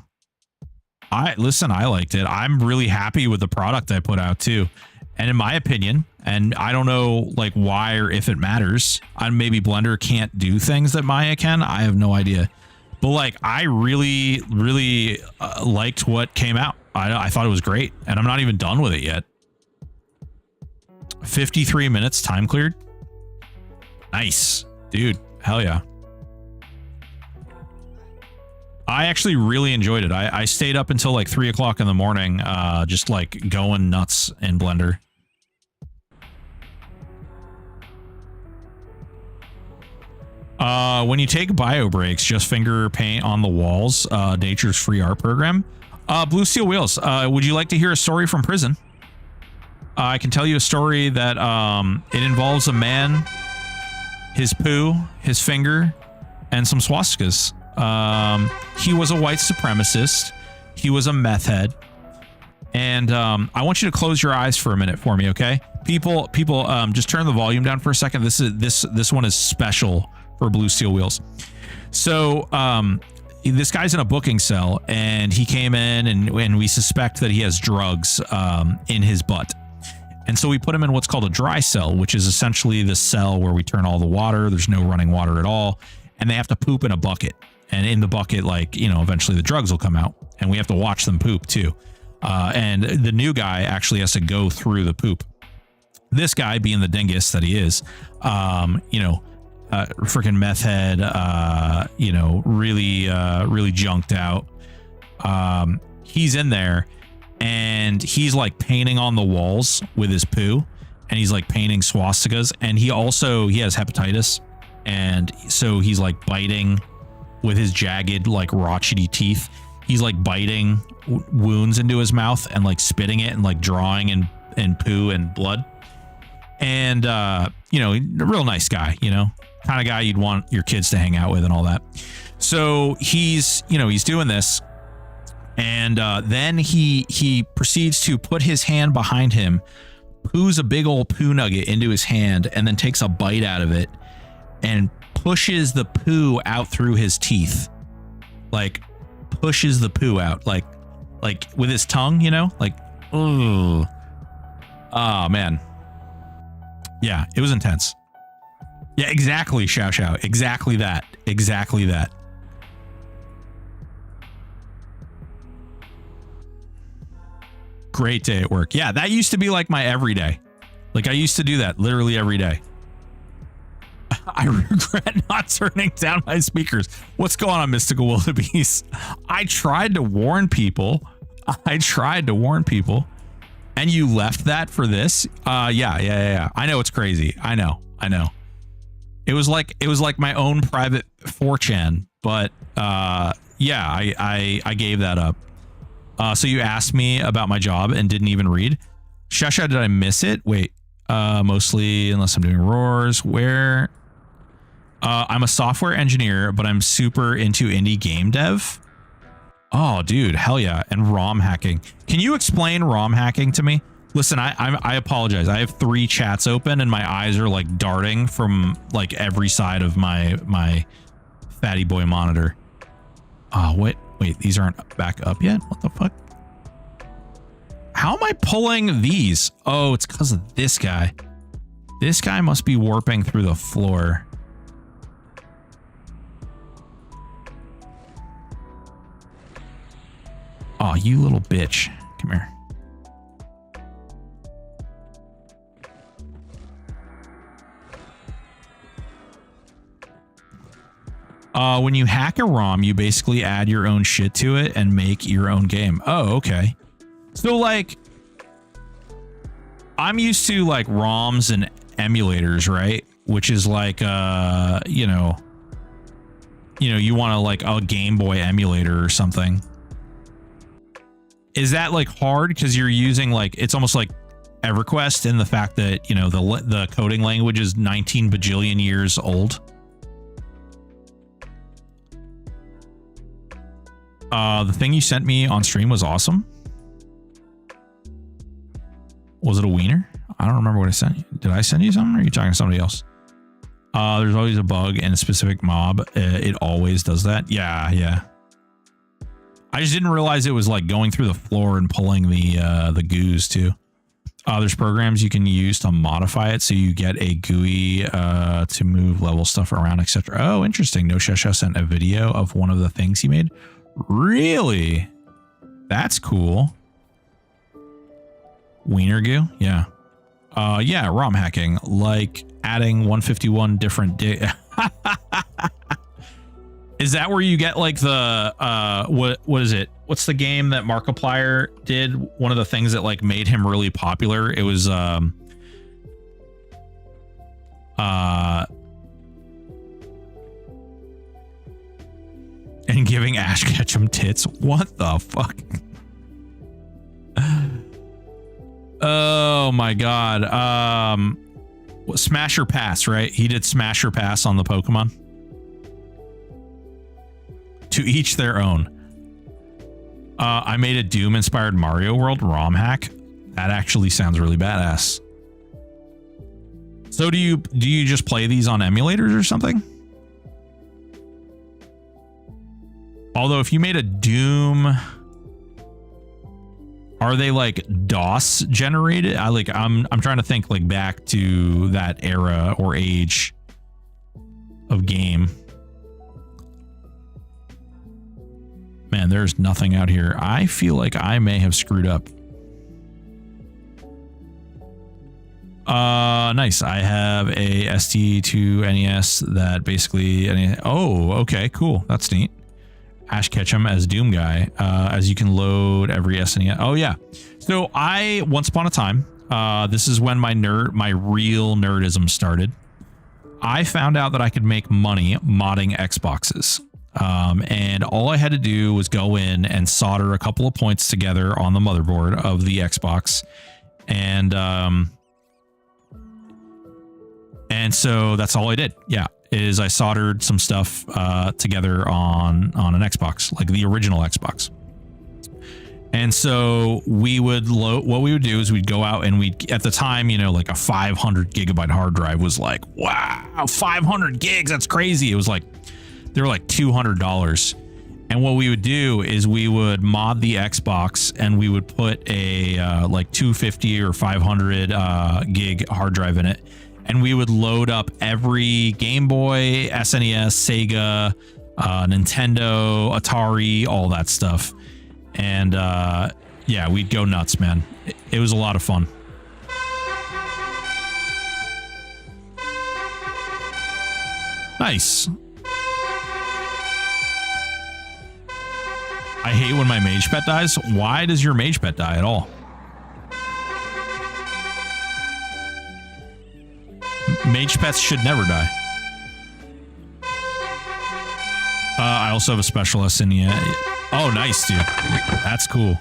I liked it. I'm really happy with the product I put out too. And in my opinion, and I don't know like why or if it matters, maybe Blender can't do things that Maya can. I have no idea. But like, I really, really liked what came out. I thought it was great, and I'm not even done with it yet. 53 minutes time cleared. Nice, dude. Hell yeah. I actually really enjoyed it. I stayed up until like 3 o'clock in the morning, just like going nuts in Blender. When you take bio breaks, just finger paint on the walls. Nature's free art program. Blue Steel Wheels. Would you like to hear a story from prison? I can tell you a story that it involves a man, his poo, his finger, and some swastikas. He was a white supremacist. He was a meth head. And I want you to close your eyes for a minute for me, okay? People, just turn the volume down for a second. This one is special for Blue Steel Wheels. So this guy's in a booking cell, and he came in, and we suspect that he has drugs in his butt. And so we put him in what's called a dry cell, which is essentially the cell where we turn all the water. There's no running water at all. And they have to poop in a bucket. And in the bucket, like, you know, eventually the drugs will come out, and we have to watch them poop too. And the new guy actually has to go through the poop. This guy, being the dingus that he is, freaking meth head, really junked out. He's in there, and he's like painting on the walls with his poo, and he's like painting swastikas. And he has hepatitis, and so he's like biting with his jagged, like rotchety teeth. He's like biting wounds into his mouth and like spitting it and like drawing in poo and blood. And a real nice guy, kind of guy you'd want your kids to hang out with and all that. So he's doing this, and then he proceeds to put his hand behind him, poos a big old poo nugget into his hand, and then takes a bite out of it and pushes the poo out through his teeth. Like, pushes the poo out like with his tongue, like, ooh. Oh man. Yeah, it was intense. Yeah, exactly, Xiao Xiao. Exactly that. Exactly that. Great day at work. Yeah, that used to be like my everyday. Like, I used to do that literally every day. I regret not turning down my speakers. What's going on, Mystical Wildebeest? I tried to warn people. And you left that for this? Yeah. I know, it's crazy. I know. It was like my own private 4chan, but I gave that up. So you asked me about my job and didn't even read. Shasha, did I miss it? Wait, mostly unless I'm doing roars. Where? I'm a software engineer, but I'm super into indie game dev. Oh, dude, hell yeah. And ROM hacking. Can you explain ROM hacking to me? Listen, I apologize. I have 3 chats open, and my eyes are like darting from like every side of my fatty boy monitor. Oh, wait, these aren't back up yet? What the fuck? How am I pulling these? Oh, it's because of this guy. This guy must be warping through the floor. Oh, you little bitch. Come here. When you hack a ROM, you basically add your own shit to it and make your own game. Oh, okay. So, like, I'm used to, like, ROMs and emulators, right? which is like you know, you want to like a Game Boy emulator or something. Is that like hard because you're using like, it's almost like EverQuest in the fact that, you know, the coding language is 19 bajillion years old. The thing you sent me on stream was awesome. Was it a wiener? I don't remember what I sent you. Did I send you something, or are you talking to somebody else? There's always a bug in a specific mob. It always does that. Yeah. I just didn't realize it was like going through the floor and pulling the goos too. There's programs you can use to modify it so you get a GUI to move level stuff around, etc. Oh, interesting. No Shesha sent a video of one of the things he made. Really? That's cool. Wiener goo? Yeah. Yeah, ROM hacking, like adding 151 different Is that where you get like the what is it? What's the game that Markiplier did? One of the things that like made him really popular. It was and giving Ash Ketchum tits. What the fuck? Oh my god. Smash or Pass, right? He did Smash or Pass on the Pokemon. To each their own. I made a Doom inspired Mario World ROM hack. That actually sounds really badass. So do you just play these on emulators or something? Although if you made a Doom, are they like DOS generated? I'm trying to think like back to that era or age of game. Man, there's nothing out here. I feel like I may have screwed up. Nice. I have a ST2 NES that basically... Oh, okay, cool. That's neat. Ash Ketchum as Doom Guy, as you can load every SNES. Oh, yeah. So I, once upon a time, this is when my real nerdism started. I found out that I could make money modding Xboxes. And all I had to do was go in and solder a couple of points together on the motherboard of the Xbox. And so that's all I did. Yeah. Is I soldered some stuff, together on an Xbox, like the original Xbox. And so we would load, what we would do is we'd go out and we'd, at the time, you know, like a 500 gigabyte hard drive was like, wow, 500 gigs. That's crazy. It was like, they were like $200. And what we would do is we would mod the Xbox and we would put a like 250 or 500 gig hard drive in it. And we would load up every Game Boy, SNES, Sega, Nintendo, Atari, all that stuff. And yeah, we'd go nuts, man. It was a lot of fun. Nice. I hate when my mage pet dies. Why does your mage pet die at all? Mage pets should never die. I also have a special SNES. Oh, nice, dude. That's cool.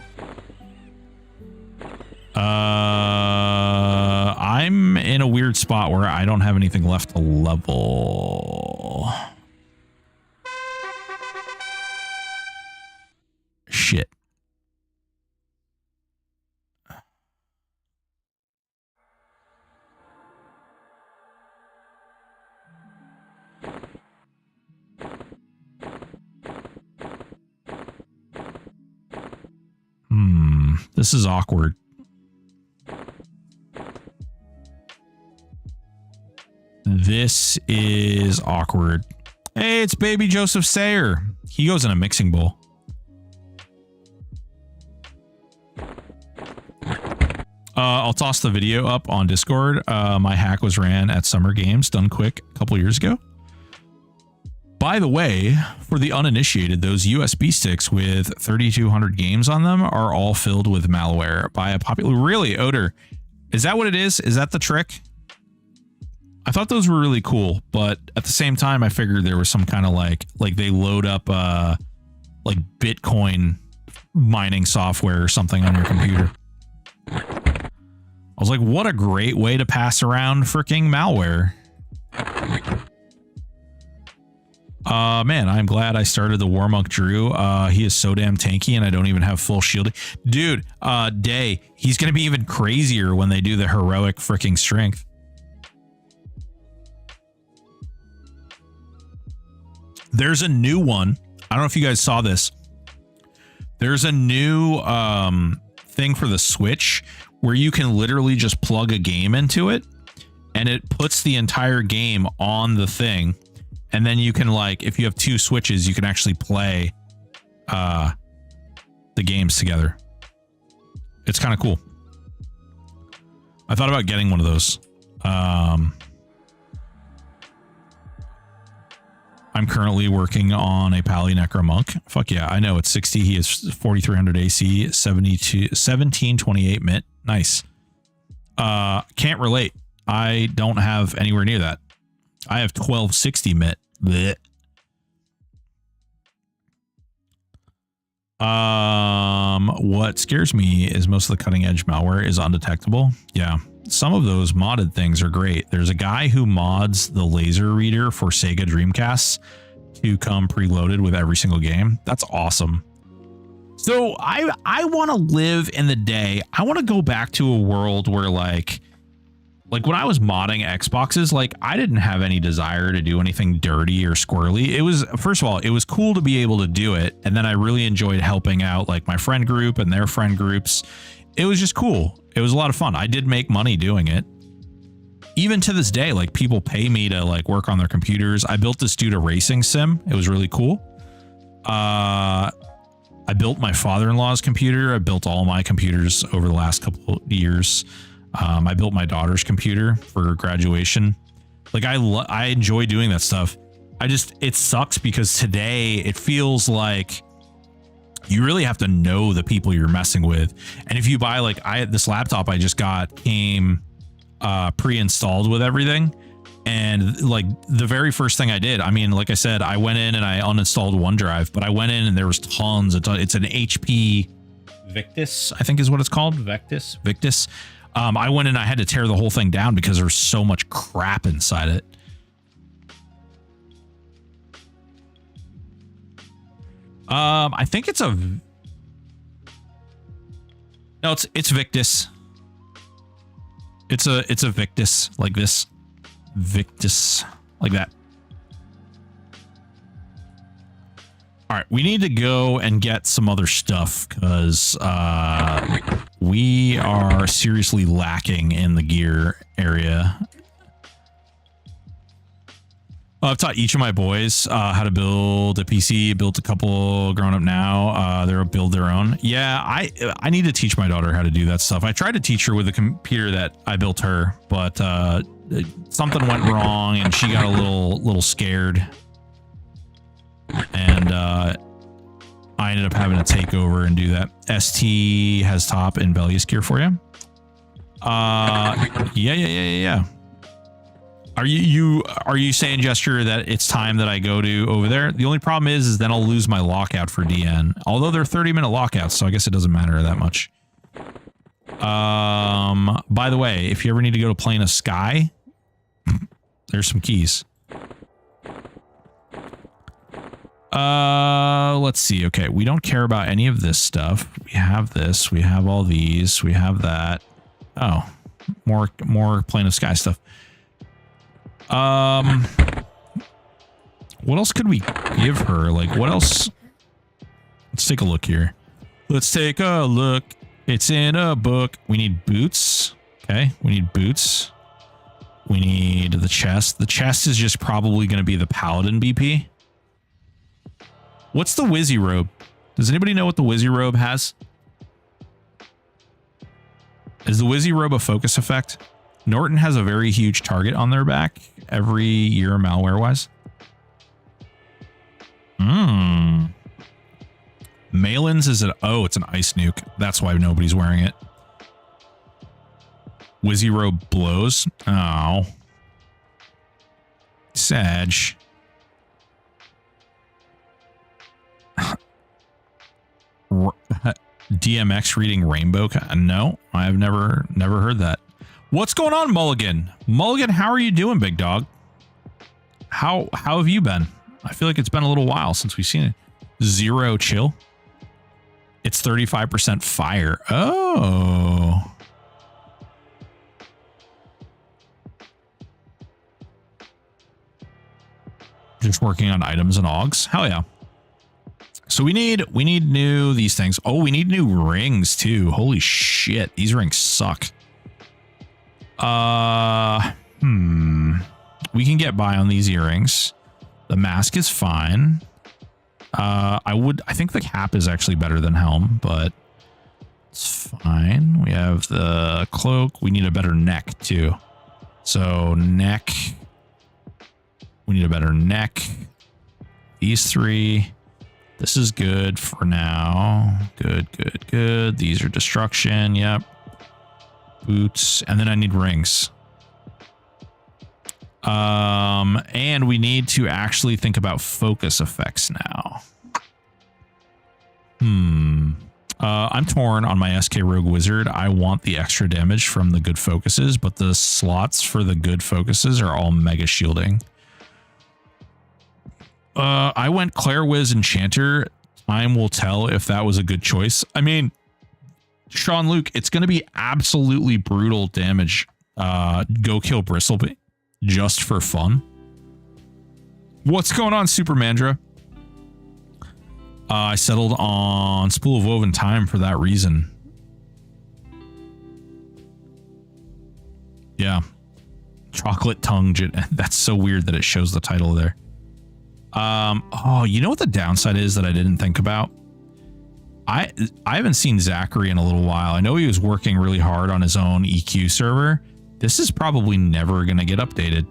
I'm in a weird spot where I don't have anything left to level. Shit. This is awkward. This is awkward. Hey, it's baby Joseph Sayer. He goes in a mixing bowl. I'll toss the video up on Discord. My hack was ran at Summer Games, done quick a couple years ago. By the way, for the uninitiated, those USB sticks with 3,200 games on them are all filled with malware by a popular... Really, Odor? Is that what it is? Is that the trick? I thought those were really cool, but at the same time, I figured there was some kind of like they load up like Bitcoin mining software or something on your computer. I was like, what a great way to pass around freaking malware. Man, I'm glad I started the Warmonk Drew. He is so damn tanky and I don't even have full shielding. Dude, Day, he's going to be even crazier when they do the heroic freaking strength. There's a new one. I don't know if you guys saw this. There's a new thing for the Switch where you can literally just plug a game into it and it puts the entire game on the thing. And then you can, like, if you have two Switches, you can actually play the games together. It's kind of cool. I thought about getting one of those. I'm currently working on a Pally Necromonk. Fuck yeah, I know it's 60. He is 4300 AC, 1728 mint. Nice. Can't relate. I don't have anywhere near that. I have 1260 mint. Blech. What scares me is most of the cutting edge malware is undetectable. Yeah. Some of those modded things are great. There's a guy who mods the laser reader for Sega Dreamcasts to come preloaded with every single game. That's awesome. So I want to live in the day. I want to go back to a world where like when I was modding Xboxes, like I didn't have any desire to do anything dirty or squirrely. It was, first of all, it was cool to be able to do it. And then I really enjoyed helping out like my friend group and their friend groups. It was just cool. It was a lot of fun. I did make money doing it. Even to this day, like people pay me to like work on their computers. I built this dude a racing sim. It was really cool. I built my father-in-law's computer. I built all my computers over the last couple of years. I built my daughter's computer for graduation. Like I enjoy doing that stuff. It sucks because today it feels like you really have to know the people you're messing with. And if you buy like this laptop I just got came pre-installed with everything. And like the very first thing I did, I mean, like I said, I went in and I uninstalled OneDrive, but I went in and there was tons. It's an HP Victus, I think is what it's called. Victus. I went in, I had to tear the whole thing down because there's so much crap inside it. I think it's no, it's Victus. It's a Victus like this. Victus like that. All right, we need to go and get some other stuff because we are seriously lacking in the gear area. I've taught each of my boys how to build a PC. Built a couple grown up now. They'll build their own. Yeah, I need to teach my daughter how to do that stuff. I tried to teach her with the computer that I built her, but something went wrong and she got a little scared. And I ended up having to take over and do that. ST has top and Velius gear for you. Yeah. Are you saying, Gesture, that it's time that I go to over there? The only problem is then I'll lose my lockout for DN. Although they're 30-minute lockouts, so I guess it doesn't matter that much. By the way, if you ever need to go to Plane of Sky, there's some keys. Let's see. Okay, we don't care about any of this stuff. We have this. We have all these. We have that. Oh, more Plane of Sky stuff. What else could we give her? Like, what else? Let's take a look here. Let's take a look. It's in a book. We need boots. Okay, we need boots. We need the chest. The chest is just probably going to be the Paladin BP. What's the Wizzy robe? Does anybody know what the Wizzy robe has? Is the Wizzy robe a focus effect? Norton has a very huge target on their back every year malware-wise. Malin's is it's an ice nuke. That's why nobody's wearing it. Wizzy robe blows. Oh. Sag. DMX reading Rainbow? No, I've never heard that. What's going on, Mulligan? Mulligan, how are you doing, big dog? How have you been? I feel like it's been a little while since we've seen it. Zero chill. It's 35% fire. Oh. Just working on items and augs. Hell yeah. So we need new these things. Oh, we need new rings too. Holy shit. These rings suck. We can get by on these earrings. The mask is fine. I think the cap is actually better than helm, but it's fine. We have the cloak. We need a better neck too. So neck. We need a better neck. These three. This is good for now. Good. These are destruction. Yep. Boots. And then I need rings. And we need to actually think about focus effects now. I'm torn on my SK Rogue Wizard. I want the extra damage from the good focuses, but the slots for the good focuses are all mega shielding. I went Claire Wiz Enchanter. Time will tell if that was a good choice. I mean, Sean Luke, it's going to be absolutely brutal damage. Go kill Bristleby just for fun. What's going on, Supermandra? I settled on Spool of Woven Time for that reason. Yeah. Chocolate tongue. That's so weird that it shows the title there. Oh, you know what the downside is that I didn't think about? I haven't seen Zachary in a little while. I know he was working really hard on his own EQ server. This is probably never going to get updated.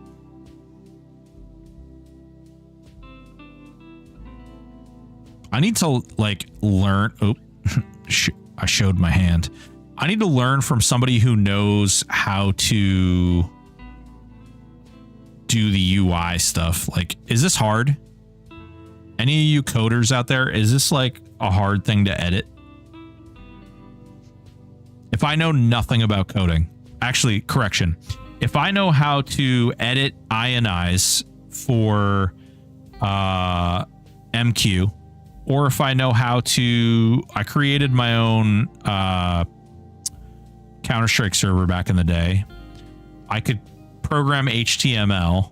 I need to like learn. Oh, I showed my hand. I need to learn from somebody who knows how to do the UI stuff. Like, is this hard? Any of you coders out there, is this like a hard thing to edit? If I know nothing about coding, actually, correction. If I know how to edit ionize for MQ, or if I know how to, I created my own Counter-Strike server back in the day. I could program HTML.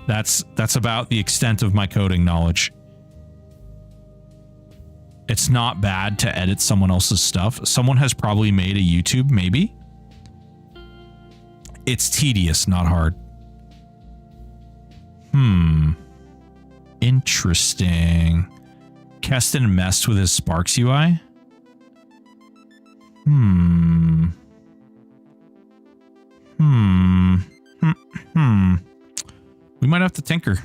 That's about the extent of my coding knowledge. It's not bad to edit someone else's stuff. Someone has probably made a YouTube, maybe. It's tedious, not hard. Interesting. Keston messed with his Sparks UI. We might have to tinker.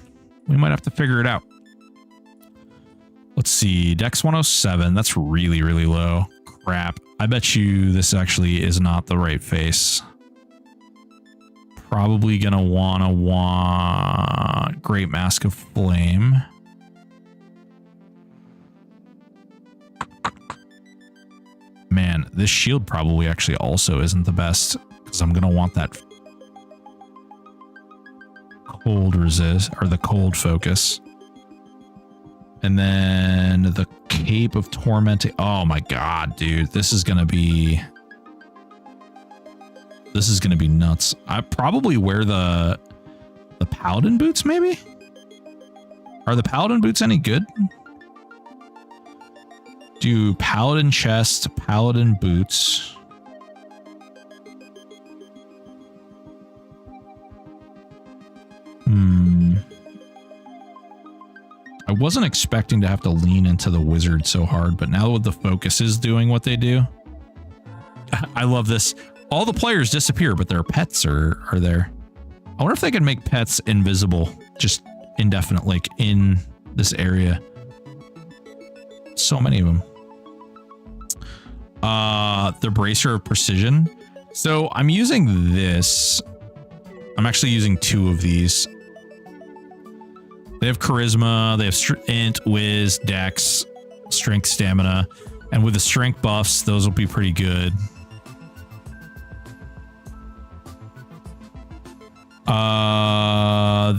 We might have to figure it out. Let's see. Dex 107. That's really, really low. Crap. I bet you this actually is not the right face. Probably gonna want Great Mask of Flame. Man, this shield probably actually also isn't the best because I'm gonna want that cold resist or the cold focus. And then the Cape of Tormenting. Oh my god, dude. This is gonna be nuts. I probably wear the Paladin boots, maybe? Are the Paladin boots any good? Do Paladin chest, Paladin boots. I wasn't expecting to have to lean into the wizard so hard, but now with the focus is doing what they do. I love this. All the players disappear, but their pets are there. I wonder if they can make pets invisible, just indefinite, like in this area. So many of them. The Bracer of Precision. So I'm using this. I'm actually using two of these. They have charisma, they have int, whiz, dex, strength, stamina, and with the strength buffs, those will be pretty good.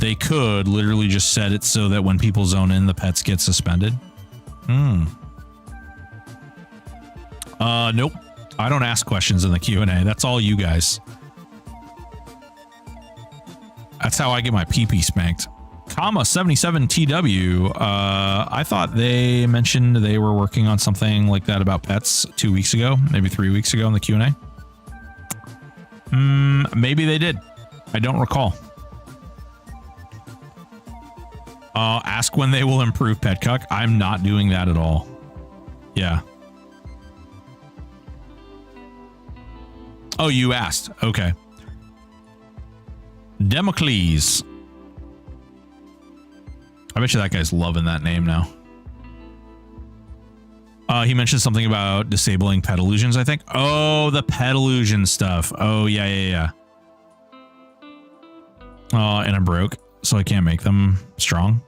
They could literally just set it so that when people zone in, the pets get suspended. Nope. I don't ask questions in the Q&A. That's all you guys. That's how I get my pee-pee spanked. Comma 77TW. I thought they mentioned they were working on something like that about pets 2 weeks ago, maybe 3 weeks ago in the Q&A. Maybe they did. I don't recall. Ask when they will improve Pet Cuck. I'm not doing that at all. Yeah. Oh, you asked. Okay. Democles. I bet you that guy's loving that name now. He mentioned something about disabling pet illusions, I think. Oh, the pet illusion stuff. Oh, yeah. And I'm broke, so I can't make them strong.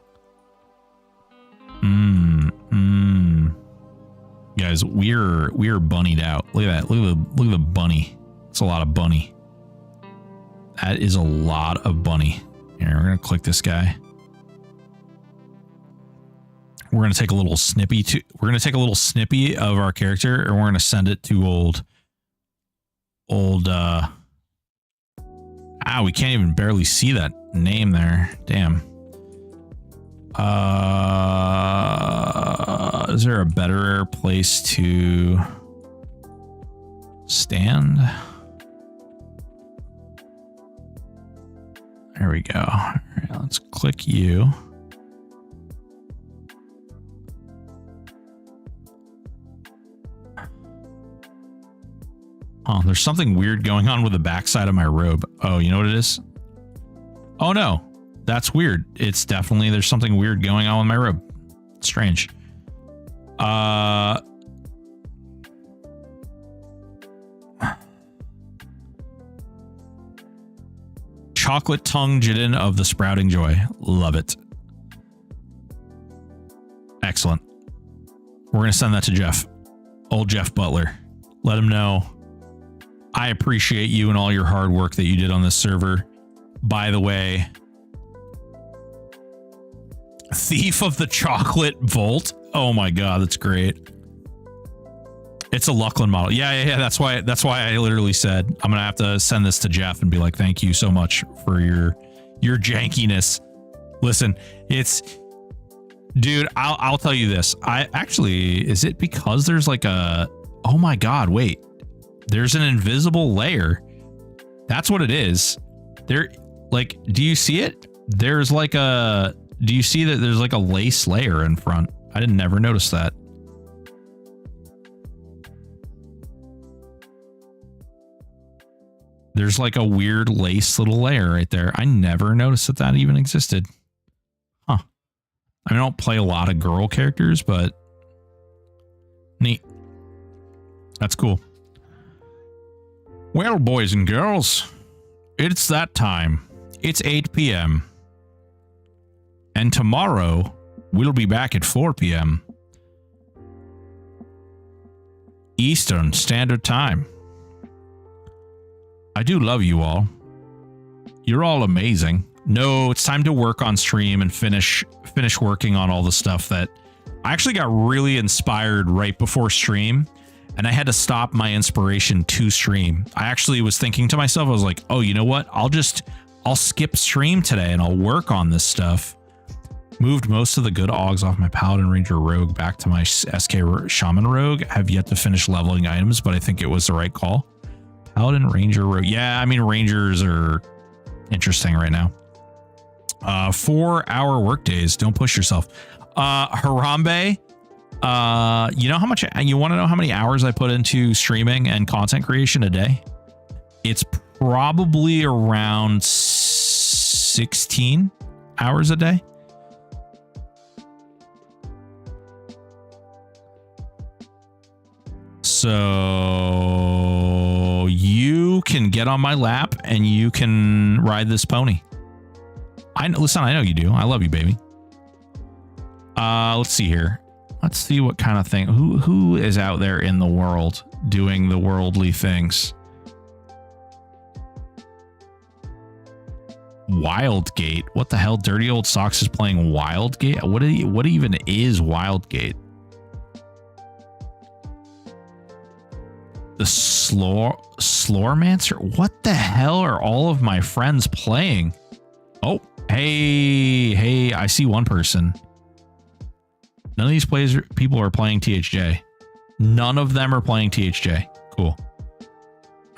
Guys, we're bunnied out. Look at that. Look at the bunny. It's a lot of bunny. That is a lot of bunny. Here, we're gonna click this guy. We're gonna take a little snippy of our character, and we're gonna send it to old. We can't even barely see that name there. Damn. Is there a better place to stand? There we go. All right, let's click you. Oh, there's something weird going on with the backside of my robe. Oh, you know what it is? Oh no, that's weird. It's definitely, there's something weird going on with my robe. Strange. Chocolate tongue Jidin of the Sprouting Joy. Love it. Excellent. We're going to send that to Jeff. Old Jeff Butler. Let him know I appreciate you and all your hard work that you did on this server. By the way, Thief of the Chocolate Vault. Oh my God, that's great. It's a Lucklin model. Yeah. That's why I literally said I'm gonna have to send this to Jeff and be like, thank you so much for your jankiness. Listen, it's, dude, I'll tell you this. Is it because there's like a, oh my God, wait, there's an invisible layer. That's what it is. There, like, do you see it? There's like a, do you see that there's like a lace layer in front? I didn't never notice that. There's like a weird lace little layer right there. I never noticed that even existed. Huh. I don't play a lot of girl characters, but neat. That's cool. Well, boys and girls, it's that time. It's 8 p.m. And tomorrow we'll be back at 4 p.m. Eastern Standard Time. I do love you all. You're all amazing. No, it's time to work on stream and finish working on all the stuff that I actually got really inspired right before stream, and I had to stop my inspiration to stream. I actually was thinking to myself, I was like, oh, you know what? I'll skip stream today and I'll work on this stuff. Moved most of the good augs off my Paladin Ranger Rogue back to my SK Shaman Rogue. Have yet to finish leveling items, but I think it was the right call. Paladin Ranger Rogue. Yeah, I mean, Rangers are interesting right now. 4-hour work days. Don't push yourself. Harambe, you know how much, you want to know how many hours I put into streaming and content creation a day? It's probably around 16 hours a day. So you can get on my lap and you can ride this pony. Listen, I know you do. I love you, baby. Let's see here. Let's see what kind of thing. Who is out there in the world doing the worldly things? Wildgate. What the hell? Dirty Old Socks is playing Wildgate. What even is Wildgate? The Slormancer. What the hell are all of my friends playing? Oh, hey, I see one person. None of these people are playing THJ. None of them are playing THJ. Cool.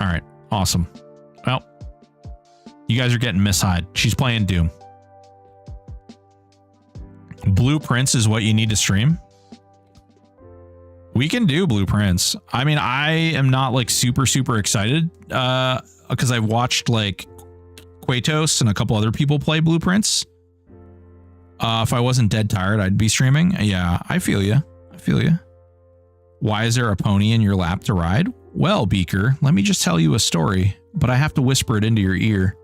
All right, awesome. Well, you guys are getting Miss Hyde. She's playing Doom. Blueprints is what you need to stream. We can do Blueprints. I mean, I am not like super excited because I've watched like Quatos and a couple other people play Blueprints. If I wasn't dead tired, I'd be streaming. Yeah, I feel you. Why is there a pony in your lap to ride? Well, Beaker, let me just tell you a story, but I have to whisper it into your ear.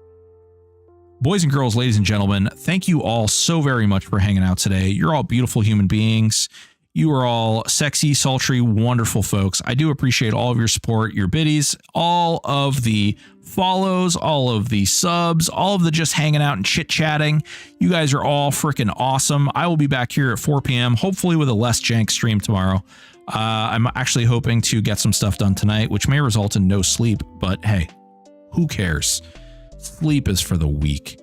Boys and girls, ladies and gentlemen, thank you all so very much for hanging out today. You're all beautiful human beings. You are all sexy, sultry, wonderful folks. I do appreciate all of your support, your biddies, all of the follows, all of the subs, all of the just hanging out and chit-chatting. You guys are all freaking awesome. I will be back here at 4 p.m., hopefully with a less jank stream tomorrow. I'm actually hoping to get some stuff done tonight, which may result in no sleep, but hey, who cares? Sleep is for the weak.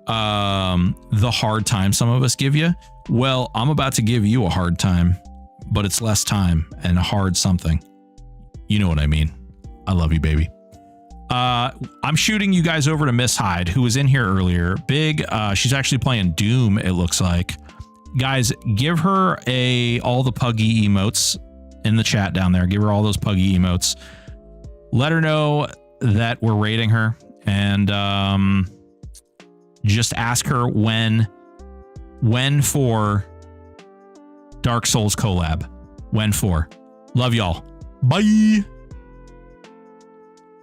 The hard time some of us give you. Well, I'm about to give you a hard time, but it's less time and a hard something. You know what I mean. I love you, baby. I'm shooting you guys over to Miss Hyde, who was in here earlier. Big, she's actually playing Doom, it looks like. Guys, give her all the puggy emotes in the chat down there. Give her all those puggy emotes. Let her know that we're rating her, and just ask her when for Dark Souls collab. When for. Love y'all. Bye.